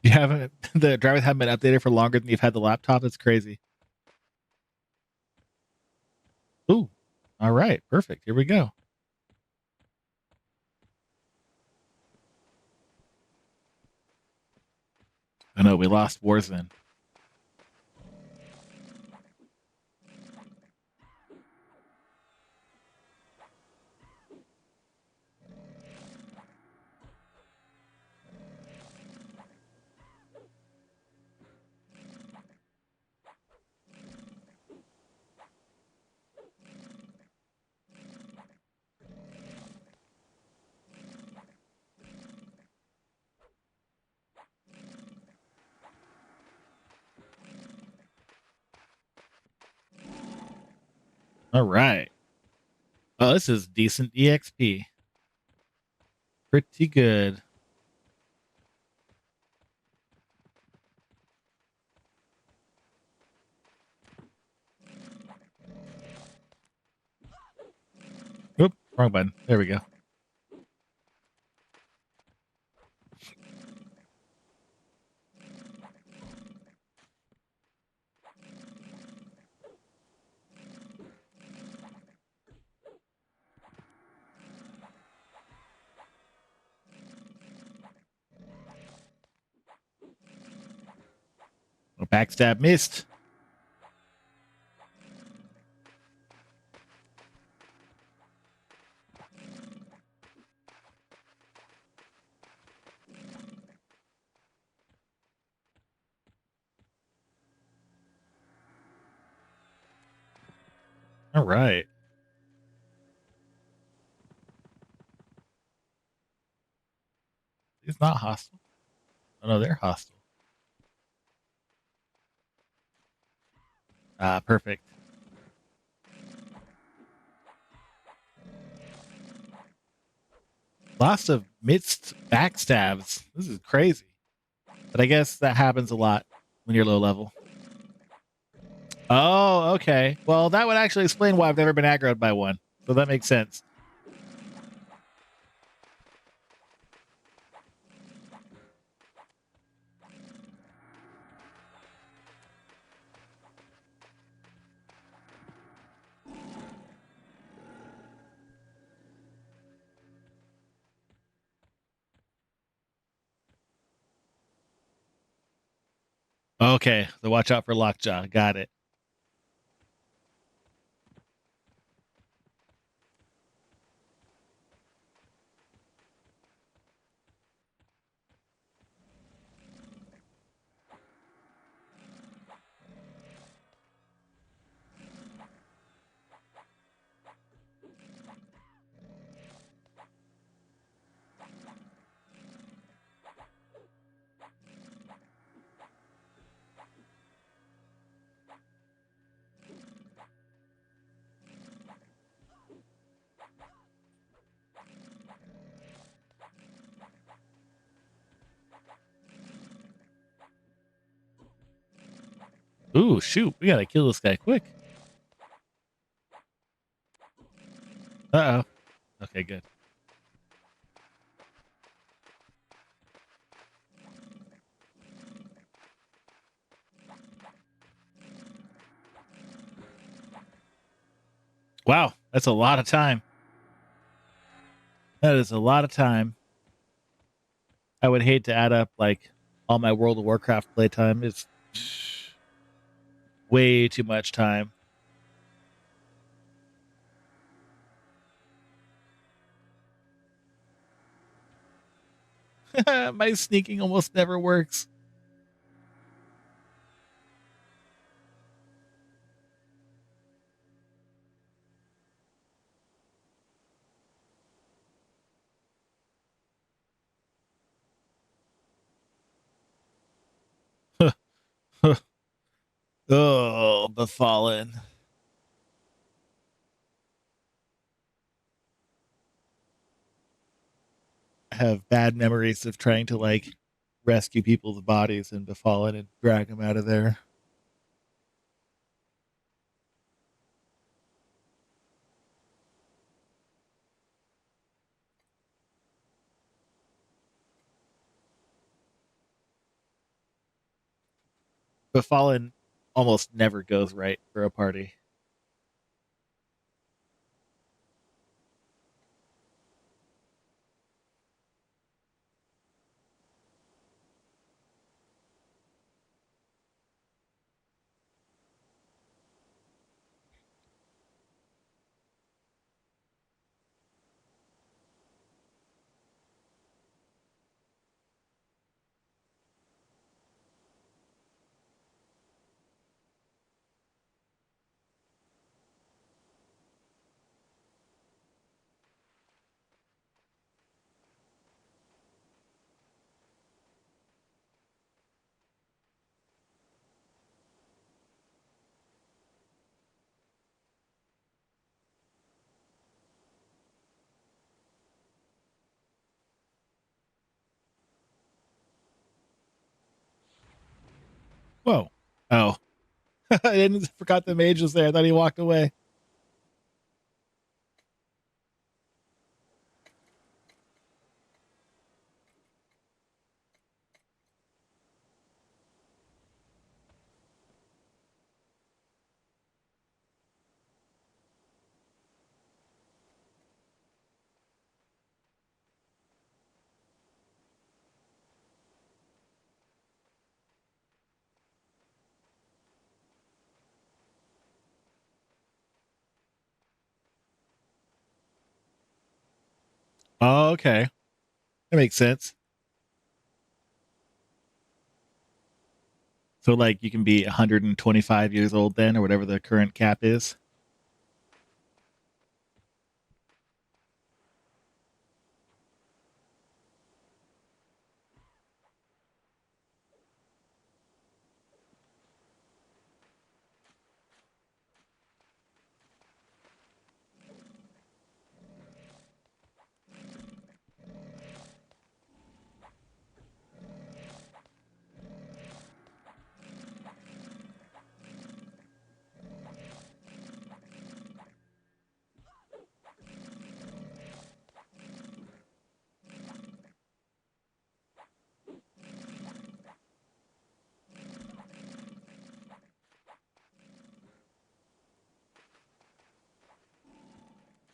You haven't, the drivers haven't been updated for longer than you've had the laptop. It's crazy. Ooh. All right. Perfect. Here we go. Oh no, we lost Warzone. All right. Oh, this is decent EXP. Pretty good. Oop, wrong button. There we go. Oh, backstab missed. All right. He's not hostile. Oh, no, they're hostile. Ah, perfect. Lots of missed backstabs. This is crazy. But I guess that happens a lot when you're low level. Oh, okay. Well, that would actually explain why I've never been aggroed by one. So that makes sense. Okay, so watch out for lockjaw. Got it. Ooh, shoot. We gotta kill this guy quick. Uh oh. Okay, good. Wow, that's a lot of time. That is a lot of time. I would hate to add up like all my World of Warcraft playtime. It's way too much time. My sneaking almost never works. Oh, befallen. I have bad memories of trying to like rescue people's bodies in befallen and drag them out of there. Befallen almost never goes right for a party. Whoa. Oh, I didn't forgot the mage was there. I thought he walked away. Oh, okay. That makes sense. So, like, you can be 125 years old then, or whatever the current cap is.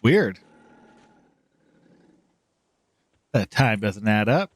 Weird. That time doesn't add up.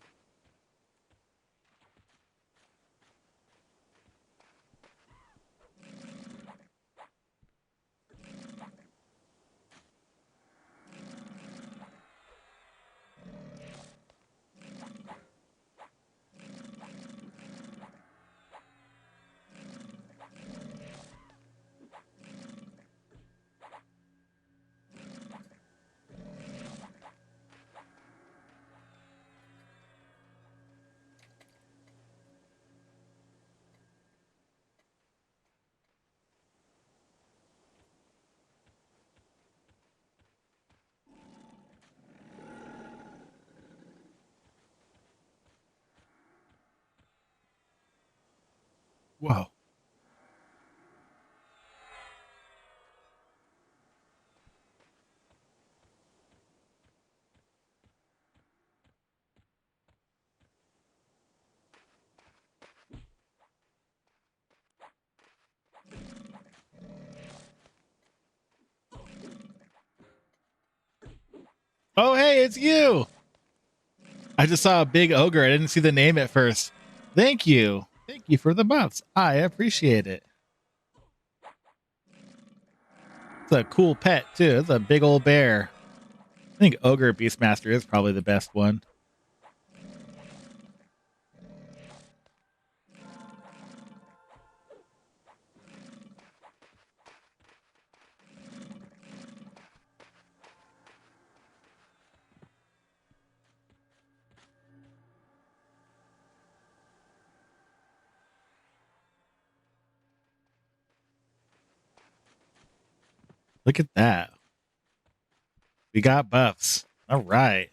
Whoa. Oh, hey, it's you. I just saw a big ogre. I didn't see the name at first. Thank you. Thank you for the buffs. I appreciate it. It's a cool pet, too. It's a big old bear. I think Ogre Beastmaster is probably the best one. Look at that. We got buffs. All right.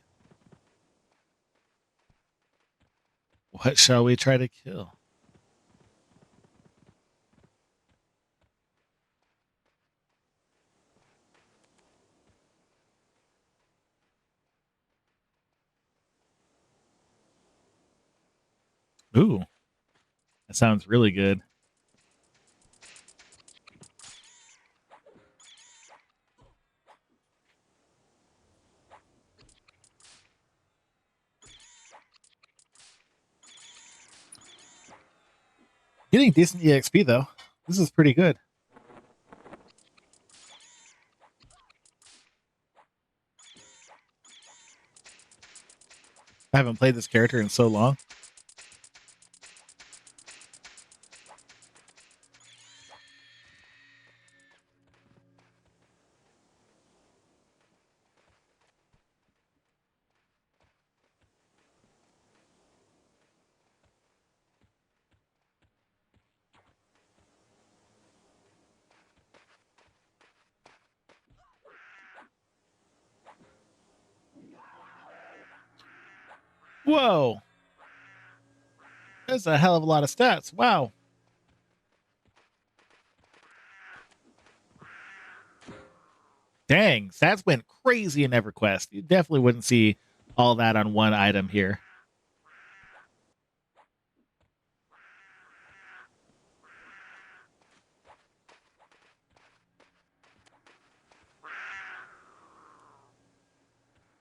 What shall we try to kill? Ooh, that sounds really good. Getting decent EXP, though. This is pretty good. I haven't played this character in so long. Whoa. That's a hell of a lot of stats. Wow. Dang, stats went crazy in EverQuest. You definitely wouldn't see all that on one item here.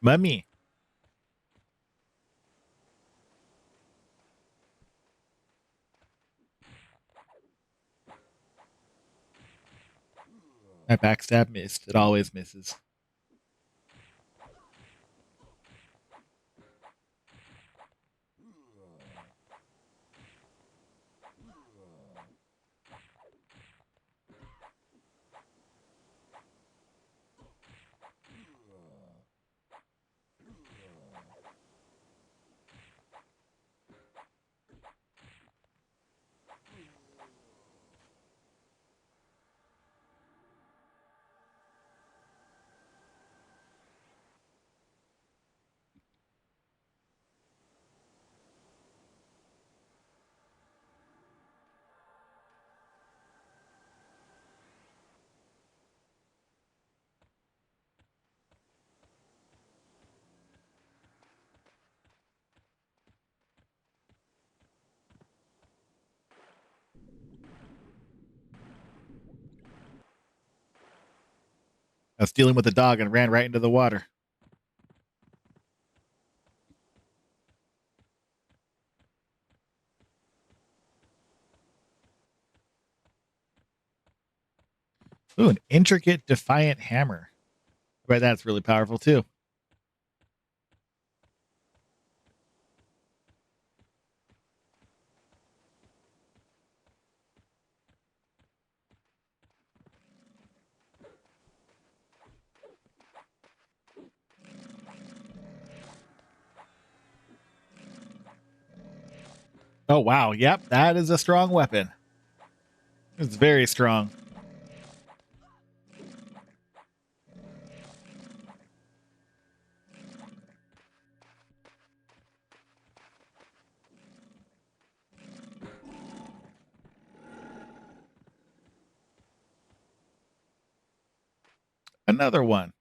Mummy. My backstab missed. It always misses. I was dealing with a dog and ran right into the water. Ooh, an intricate defiant hammer. I bet that's really powerful too. Oh wow, yep, that is a strong weapon. It's very strong. Another one.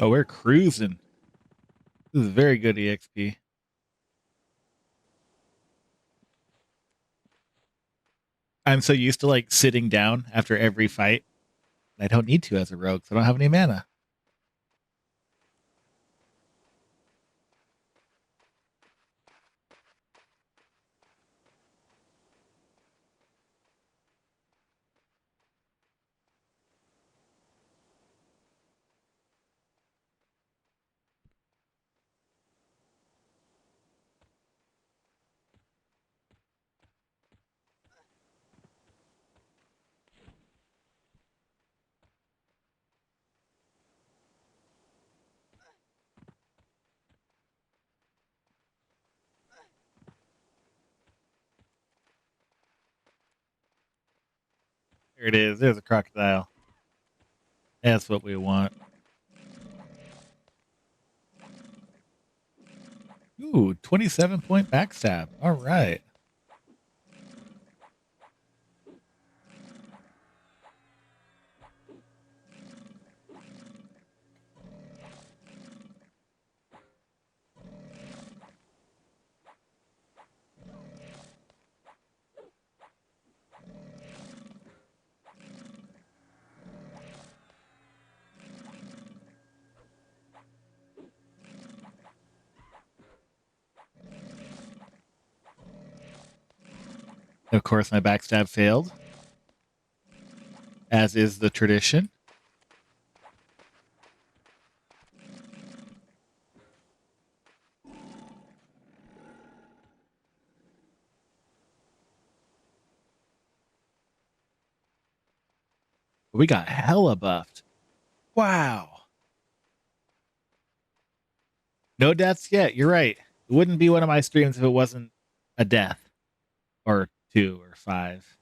Oh, we're cruising. This is very good EXP. I'm so used to like sitting down after every fight. I don't need to as a rogue, so I don't have any mana. There it is. There's a crocodile. That's what we want. Ooh, 27-point backstab. All right. Of course, my backstab failed. as is the tradition. We got hella buffed. Wow. No deaths yet. You're right. It wouldn't be one of my streams if it wasn't a death or 2 or 5.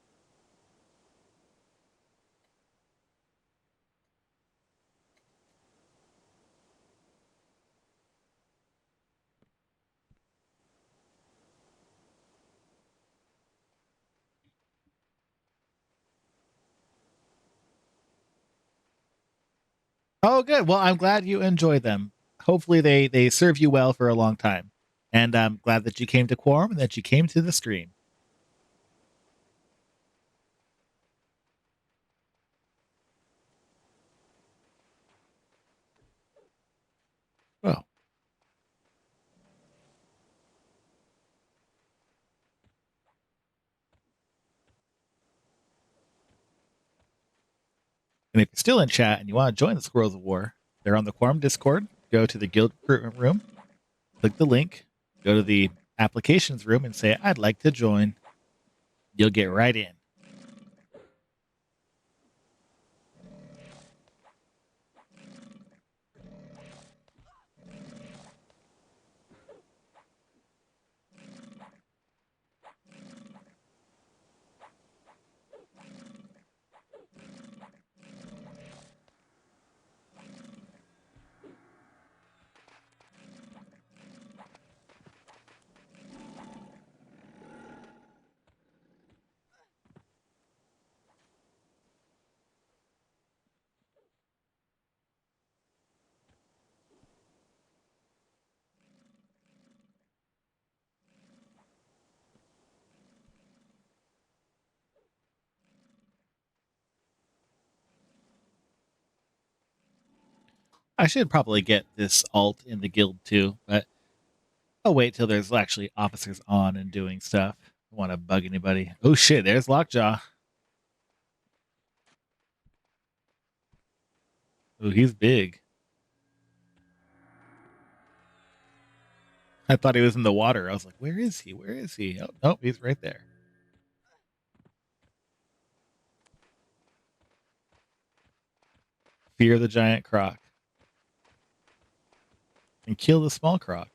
Oh, good. Well, I'm glad you enjoyed them. Hopefully, they serve you well for a long time. And I'm glad that you came to Quarm and that you came to the stream. Well, and if you're still in chat and you want to join the Squirrels of War, they're on the Quarm Discord. Go to the guild recruitment room, click the link, go to the applications room, and say, I'd like to join. You'll get right in. I should probably get this alt in the guild too, but I'll wait till there's actually officers on and doing stuff. I don't want to bug anybody. Oh shit, there's Lockjaw. Oh, he's big. I thought he was in the water. I was like, where is he? Where is he? Oh, nope, he's right there. Fear the giant croc and kill the small croc.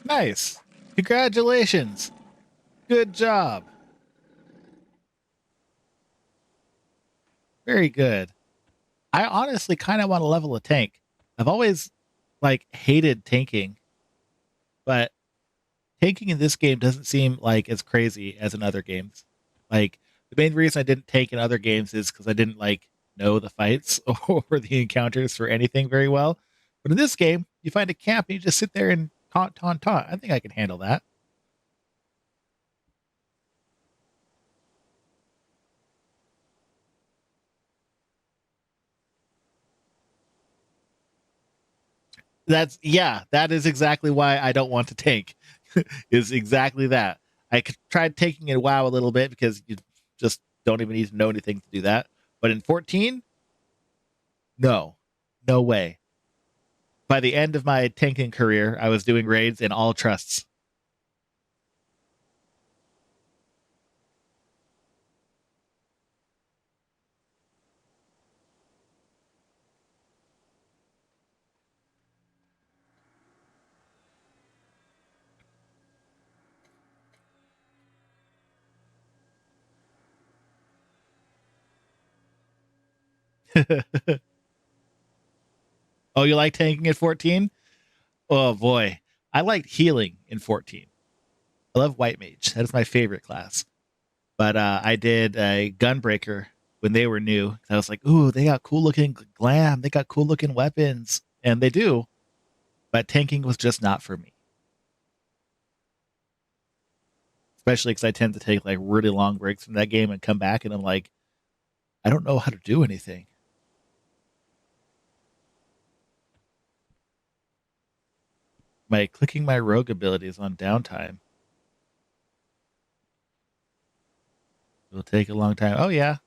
Nice. Congratulations. Good job. Very good. I honestly kind of want to level a tank. I've always like hated tanking, but tanking in this game doesn't seem like as crazy as in other games. Like the main reason I didn't tank in other games is because I didn't like know the fights or the encounters for anything very well. But in this game, you find a camp and you just sit there and taunt, taunt, taunt. I think I can handle that. That is exactly why I don't want to tank. Is exactly that. Tried taking in WoW a little bit because you just don't even need to know anything to do that. But in 14, no, no way. By the end of my tanking career, I was doing raids in all trusts. Oh, you like tanking at 14? Oh boy, I liked healing in 14. I love White Mage. That is my favorite class. But I did a Gunbreaker when they were new. I was like, ooh, they got cool looking glam. They got cool looking weapons, and they do. But tanking was just not for me, especially because I tend to take like really long breaks from that game and come back, and I'm like, I don't know how to do anything. My clicking my rogue abilities on downtime will take a long time. Oh yeah,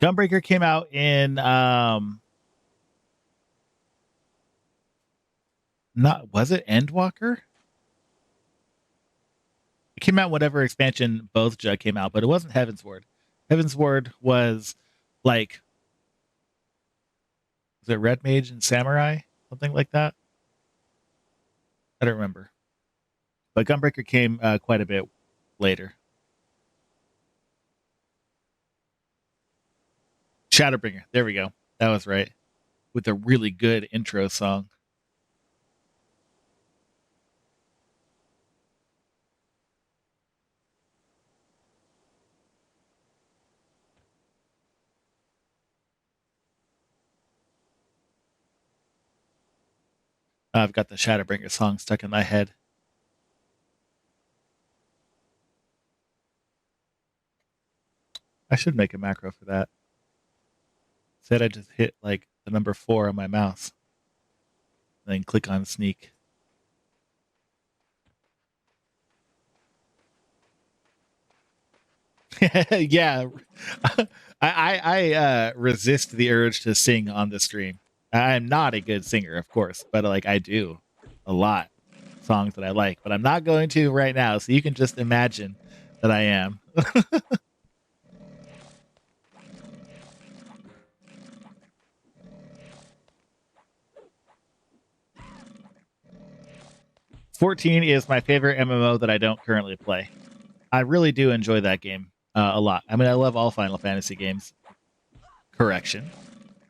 Gunbreaker came out in not was it Endwalker? It came out whatever expansion both Jug came out, but it wasn't Heaven's Ward. Heaven's Ward was like was it Red Mage and Samurai? Something like that? I don't remember. But Gunbreaker came quite a bit later. Shadowbringer. There we go. That was right. With a really good intro song. I've got the Shadowbringer song stuck in my head. I should make a macro for that. Said I just hit like the number 4 on my mouse. And then click on sneak. Yeah. I resist the urge to sing on the stream. I'm not a good singer, of course, but like I do a lot songs that I like, but I'm not going to right now. So you can just imagine that I am. 14 is my favorite MMO that I don't currently play. I really do enjoy that game a lot. I mean, I love all Final Fantasy games. Correction.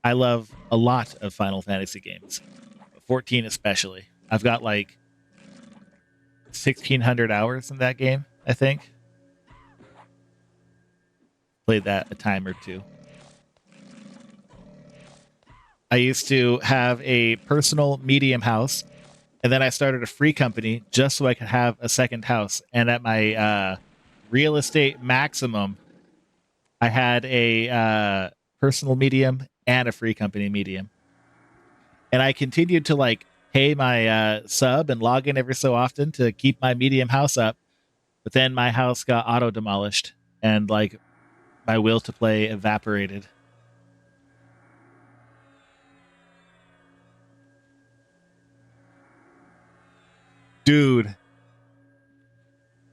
I love a lot of Final Fantasy games, 14 especially. I've got like 1,600 hours in that game, I think. Played that a time or two. I used to have a personal medium house, and then I started a free company just so I could have a second house. And at my real estate maximum, I had a personal medium and a free company medium. And I continued to like pay my sub and log in every so often to keep my medium house up. But then my house got auto demolished, and like my will to play evaporated. Dude,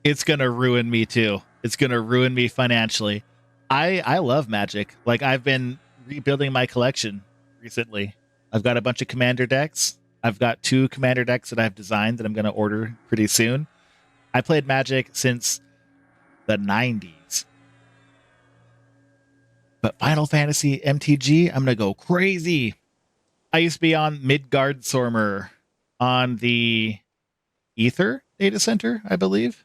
it's gonna ruin me too. It's gonna ruin me financially. I love Magic. Like I've been rebuilding my collection recently. I've got a bunch of commander decks. I've got 2 commander decks that I've designed that I'm gonna order pretty soon. I played Magic since the 90s. But Final Fantasy MTG, I'm gonna go crazy. I used to be on Midgard Sormer on the Ether data center, I believe.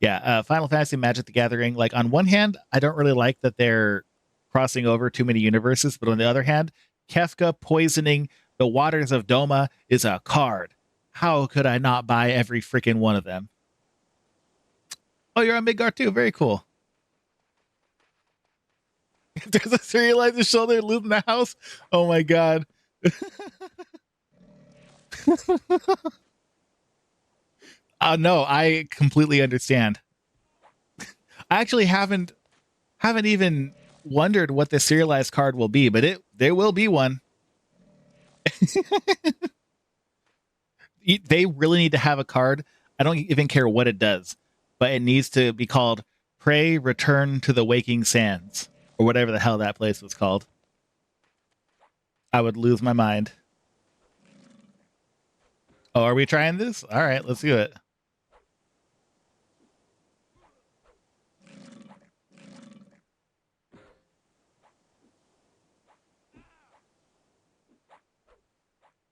Yeah, Final Fantasy Magic the Gathering. Like on one hand, I don't really like that they're crossing over too many universes, but on the other hand, Kefka poisoning the waters of Doma is a card. How could I not buy every freaking one of them? Oh, you're on Midgard too. Very cool. There's a serialized shoulder loop in the house. Oh my god. No, I completely understand. I actually haven't even wondered what the serialized card will be, but there will be one. They really need to have a card. I don't even care what it does, but it needs to be called Pray Return to the Waking Sands, or whatever the hell that place was called. I would lose my mind. Oh, are we trying this? All right, let's do it.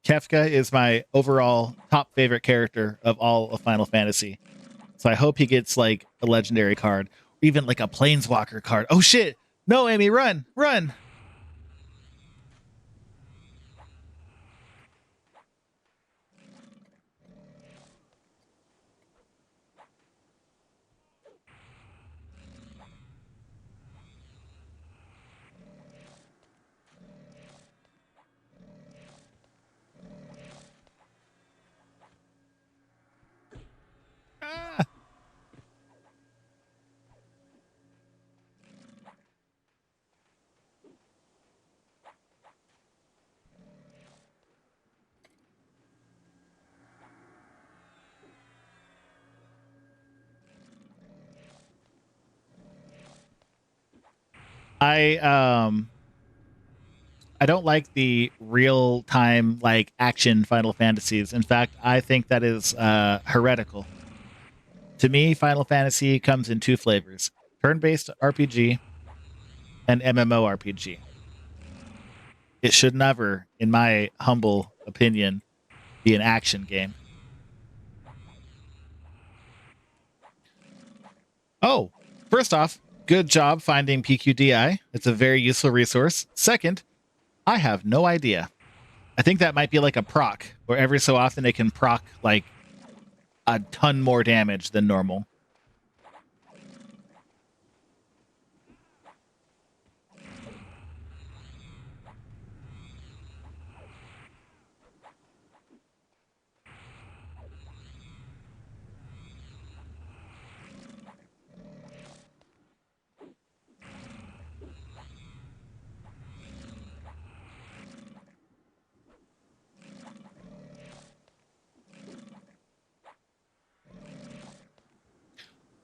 Kefka is my overall top favorite character of all of Final Fantasy. So I hope he gets like a legendary card, or even like a planeswalker card. Oh shit! No, Amy, run, run! Ah! I I don't like the real time like action Final Fantasies. In fact, I think that is heretical. To me, Final Fantasy comes in two flavors: turn-based RPG and MMORPG. It should never, in my humble opinion, be an action game. Oh, first off, good job finding PQDI. It's a very useful resource. Second, I have no idea. I think that might be like a proc, where every so often they can proc like a ton more damage than normal.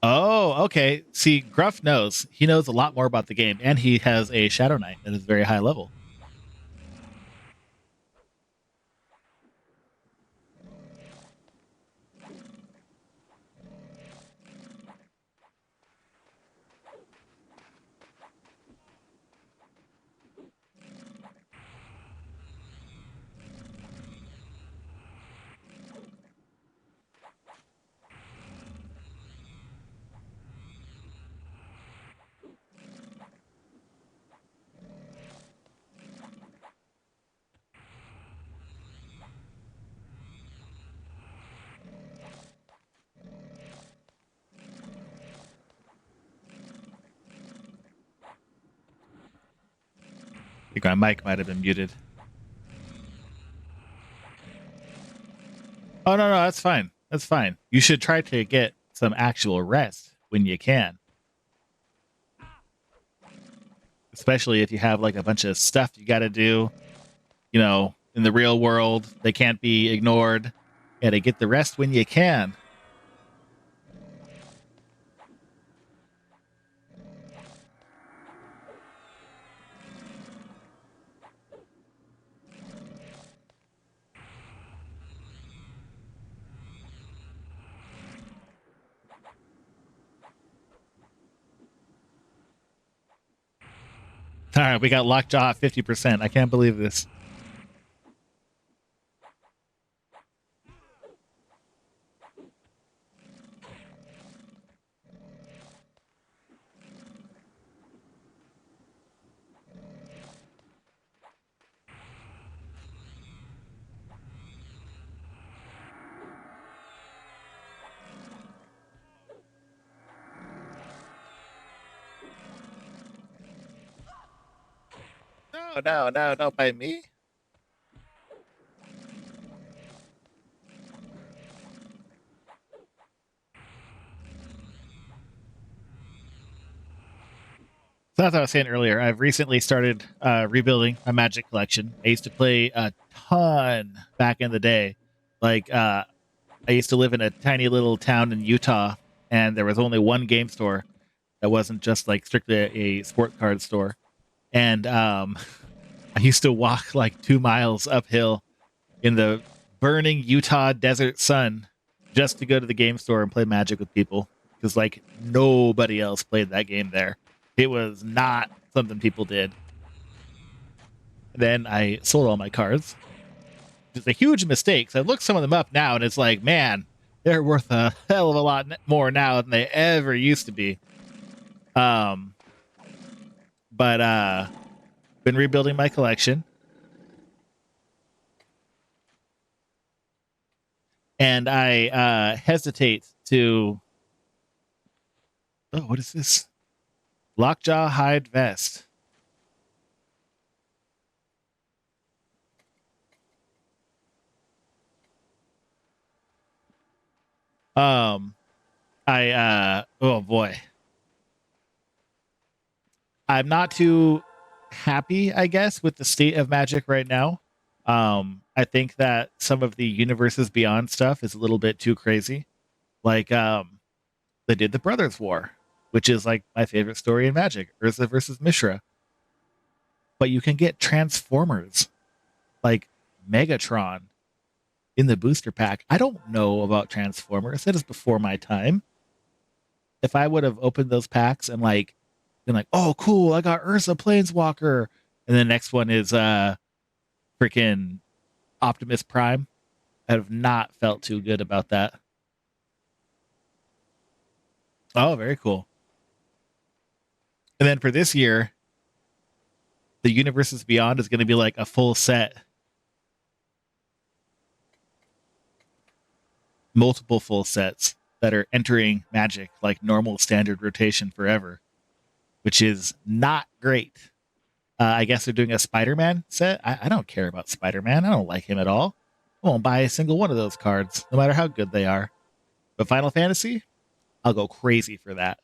Oh, okay. See, Gruff knows. He knows a lot more about the game, and he has a Shadow Knight that is very high level. I think my mic might have been muted. Oh no, no, that's fine. That's fine. You should try to get some actual rest when you can, especially if you have like a bunch of stuff you got to do. You know, in the real world, they can't be ignored. You got to get the rest when you can. All right, we got Lockjaw at 50%. I can't believe this. No, no, no, don't bite me. So as I was saying earlier, I've recently started rebuilding my Magic collection. I used to play a ton back in the day, Like, I used to live in a tiny little town in Utah, and there was only one game store that wasn't just like strictly a sport card store. And I used to walk like 2 miles uphill in the burning Utah desert sun just to go to the game store and play Magic with people because like nobody else played that game there. It was not something people did. Then I sold all my cards. It's a huge mistake. So I looked some of them up now, and it's like, man, they're worth a hell of a lot more now than they ever used to be. Um, but been rebuilding my collection, and I hesitate to. Oh, what is this? Lockjaw hide vest. Um, I oh boy, I'm not too happy, I guess, with the state of Magic right now. I think that some of the universes beyond stuff is a little bit too crazy. Like, they did the Brothers War, which is like my favorite story in Magic, Urza versus Mishra. But you can get Transformers, like Megatron, in the booster pack. I don't know about Transformers. That is before my time. If I would have opened those packs and like been like, oh cool, I got Ursa Planeswalker, and the next one is freaking Optimus Prime, I have not felt too good about that. Oh, very cool. And then for this year, the Universes Beyond is going to be like a full set, multiple full sets that are entering Magic like normal standard rotation forever, which is not great. I guess they're doing a Spider-Man set. I don't care about Spider-Man. I don't like him at all. I won't buy a single one of those cards, no matter how good they are. But Final Fantasy, I'll go crazy for that.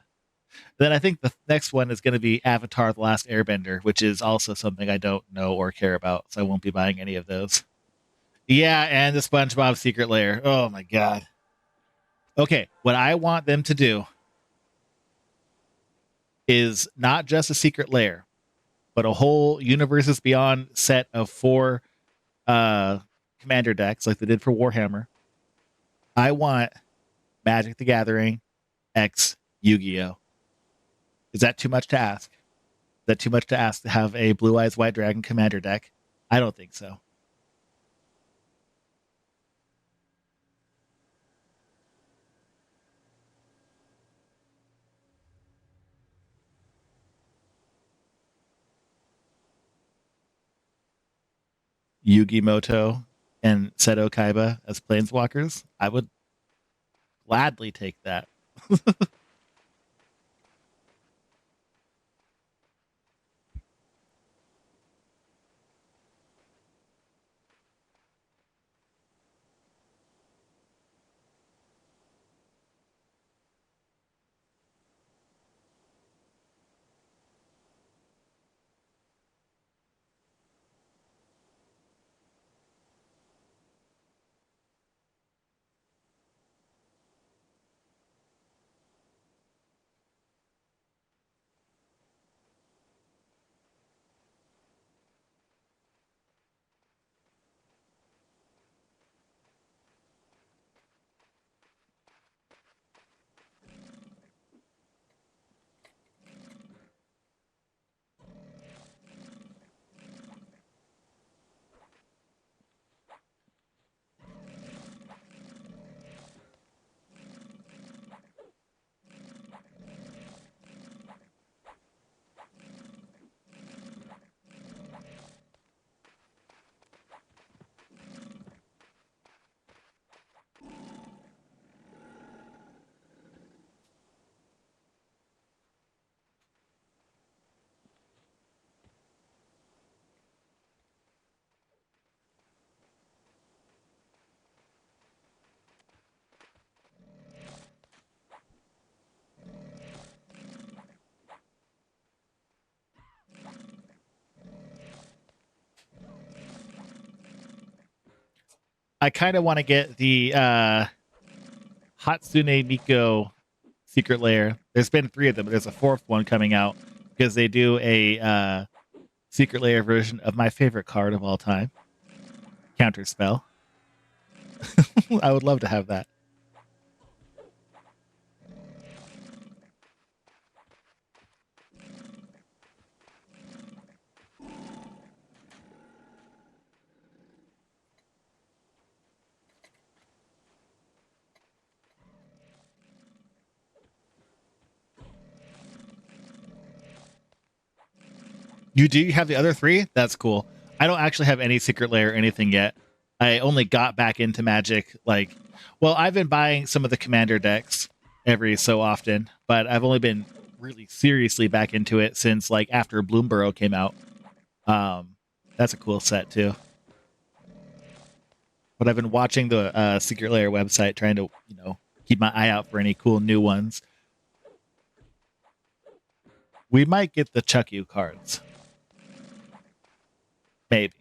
Then I think the next one is going to be Avatar: The Last Airbender, which is also something I don't know or care about, so I won't be buying any of those. Yeah, and the SpongeBob Secret Lair. Oh my god. Okay, what I want them to do is not just a secret lair, but a whole Universes Beyond set of four uh commander decks like they did for Warhammer. I want Magic the Gathering X Yu-Gi-Oh. Is that too much to ask? Is that too much to ask to have a Blue Eyes White Dragon commander deck? I don't think so. Yugi Moto and Seto Kaiba as planeswalkers, I would gladly take that. I kind of want to get the Hatsune Miko secret lair. There's been 3 of them, but there's a 4th one coming out because they do a secret lair version of my favorite card of all time, Counterspell. I would love to have that. You do have the other 3? That's cool. I don't actually have any secret lair or anything yet. I only got back into Magic well, I've been buying some of the commander decks every so often, but I've only been really seriously back into it since after Bloomborough came out. That's a cool set too. But I've been watching the Secret Lair website, trying to keep my eye out for any cool new ones. We might get the Chuck-You cards, maybe.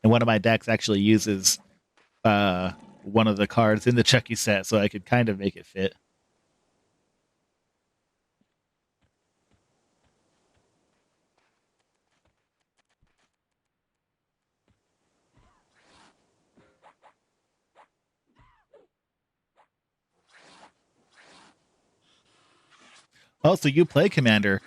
And one of my decks actually uses one of the cards in the Chucky set, so I could kind of make it fit. Oh, so you play Commander.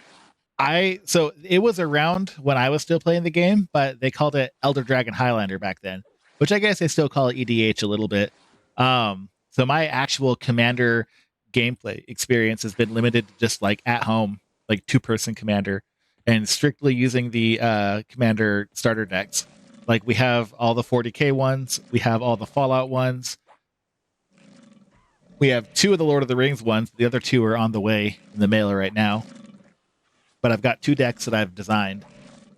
So it was around when I was still playing the game, but they called it Elder Dragon Highlander back then, which I guess they still call it EDH a little bit. So my actual Commander gameplay experience has been limited to just at home, 2-person Commander, and strictly using the Commander starter decks. We have all the 40k ones, we have all the Fallout ones, we have 2 of the Lord of the Rings ones. The other 2 are on the way in the mailer right now. But I've got 2 decks that I've designed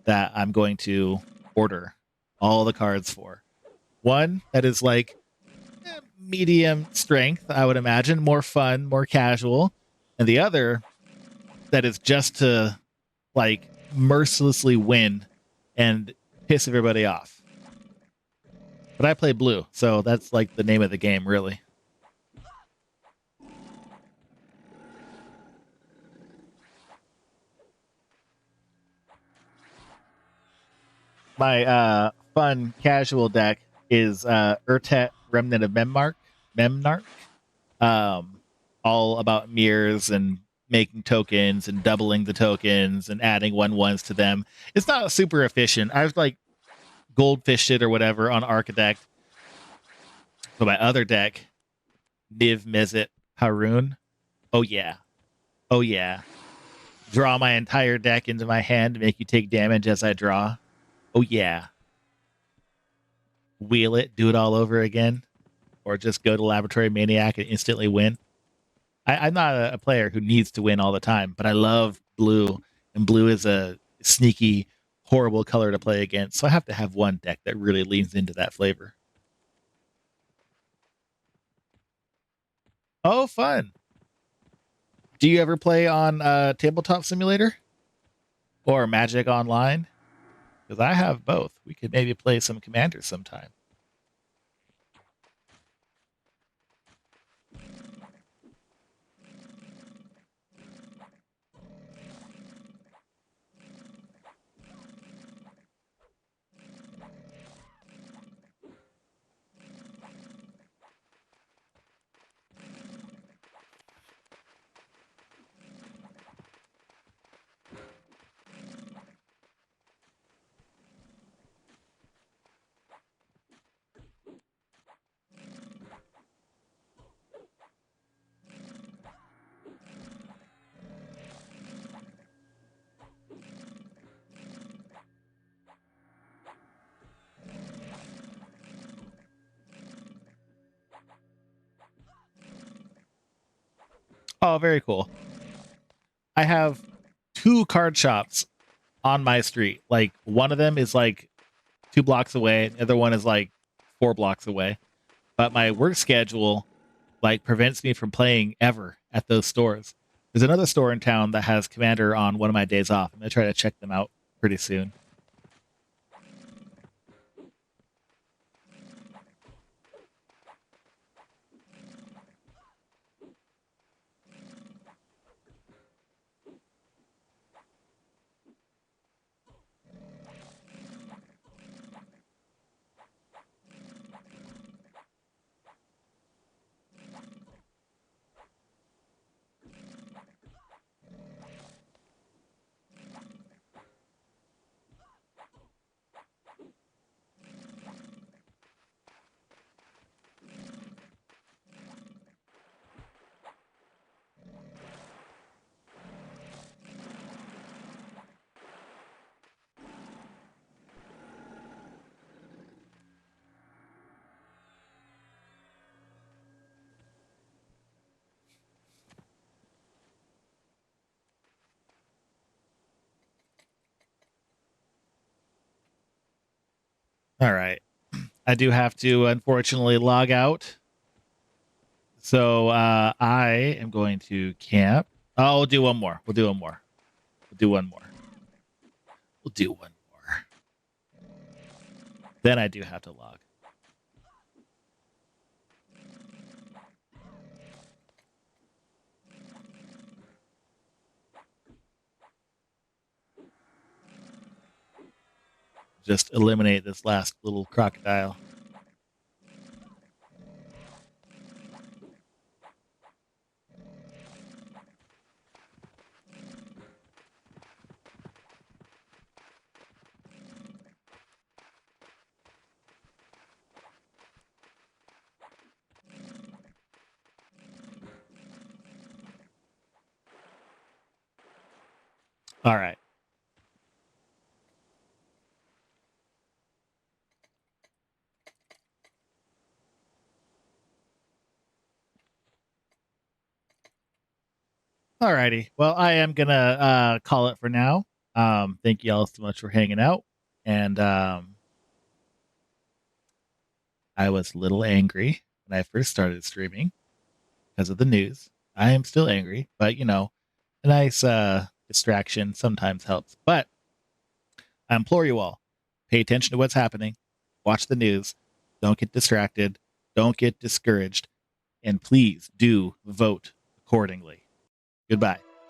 that I'm going to order all the cards for. One that is medium strength, I would imagine, more fun, more casual, and the other that is just to mercilessly win and piss everybody off. But I play blue, so that's the name of the game, really. My fun casual deck is Urtet Remnant of Memnarch. Um, all about mirrors and making tokens and doubling the tokens and adding 1/1s to them. It's not super efficient. I've goldfished it or whatever on Architect. But my other deck, Niv Mizzet Haroon. Oh yeah. Oh yeah. Draw my entire deck into my hand to make you take damage as I draw. Oh yeah. Wheel it, do it all over again. Or just go to Laboratory Maniac and instantly win. I'm not a player who needs to win all the time, but I love blue, and blue is a sneaky, horrible color to play against. So I have to have one deck that really leans into that flavor. Oh, fun! Do you ever play on Tabletop Simulator or Magic Online? Because I have both. We could maybe play some Commander sometime. Oh, very cool. I have 2 card shops on my street. One of them is 2 blocks away, the other one is 4 blocks away. But my work schedule prevents me from playing ever at those stores. There's another store in town that has Commander on one of my days off. I'm gonna try to check them out pretty soon. All right. I do have to unfortunately log out. So I am going to camp. Oh, we'll do one more. We'll do one more. We'll do one more. We'll do one more. Then I do have to log. Just eliminate this last little crocodile. All right. All righty. Well, I am gonna call it for now. Thank you all so much for hanging out. And I was a little angry when I first started streaming because of the news. I am still angry, but you know, a nice distraction sometimes helps. But I implore you all, pay attention to what's happening, watch the news, don't get distracted, don't get discouraged, and please do vote accordingly. Goodbye.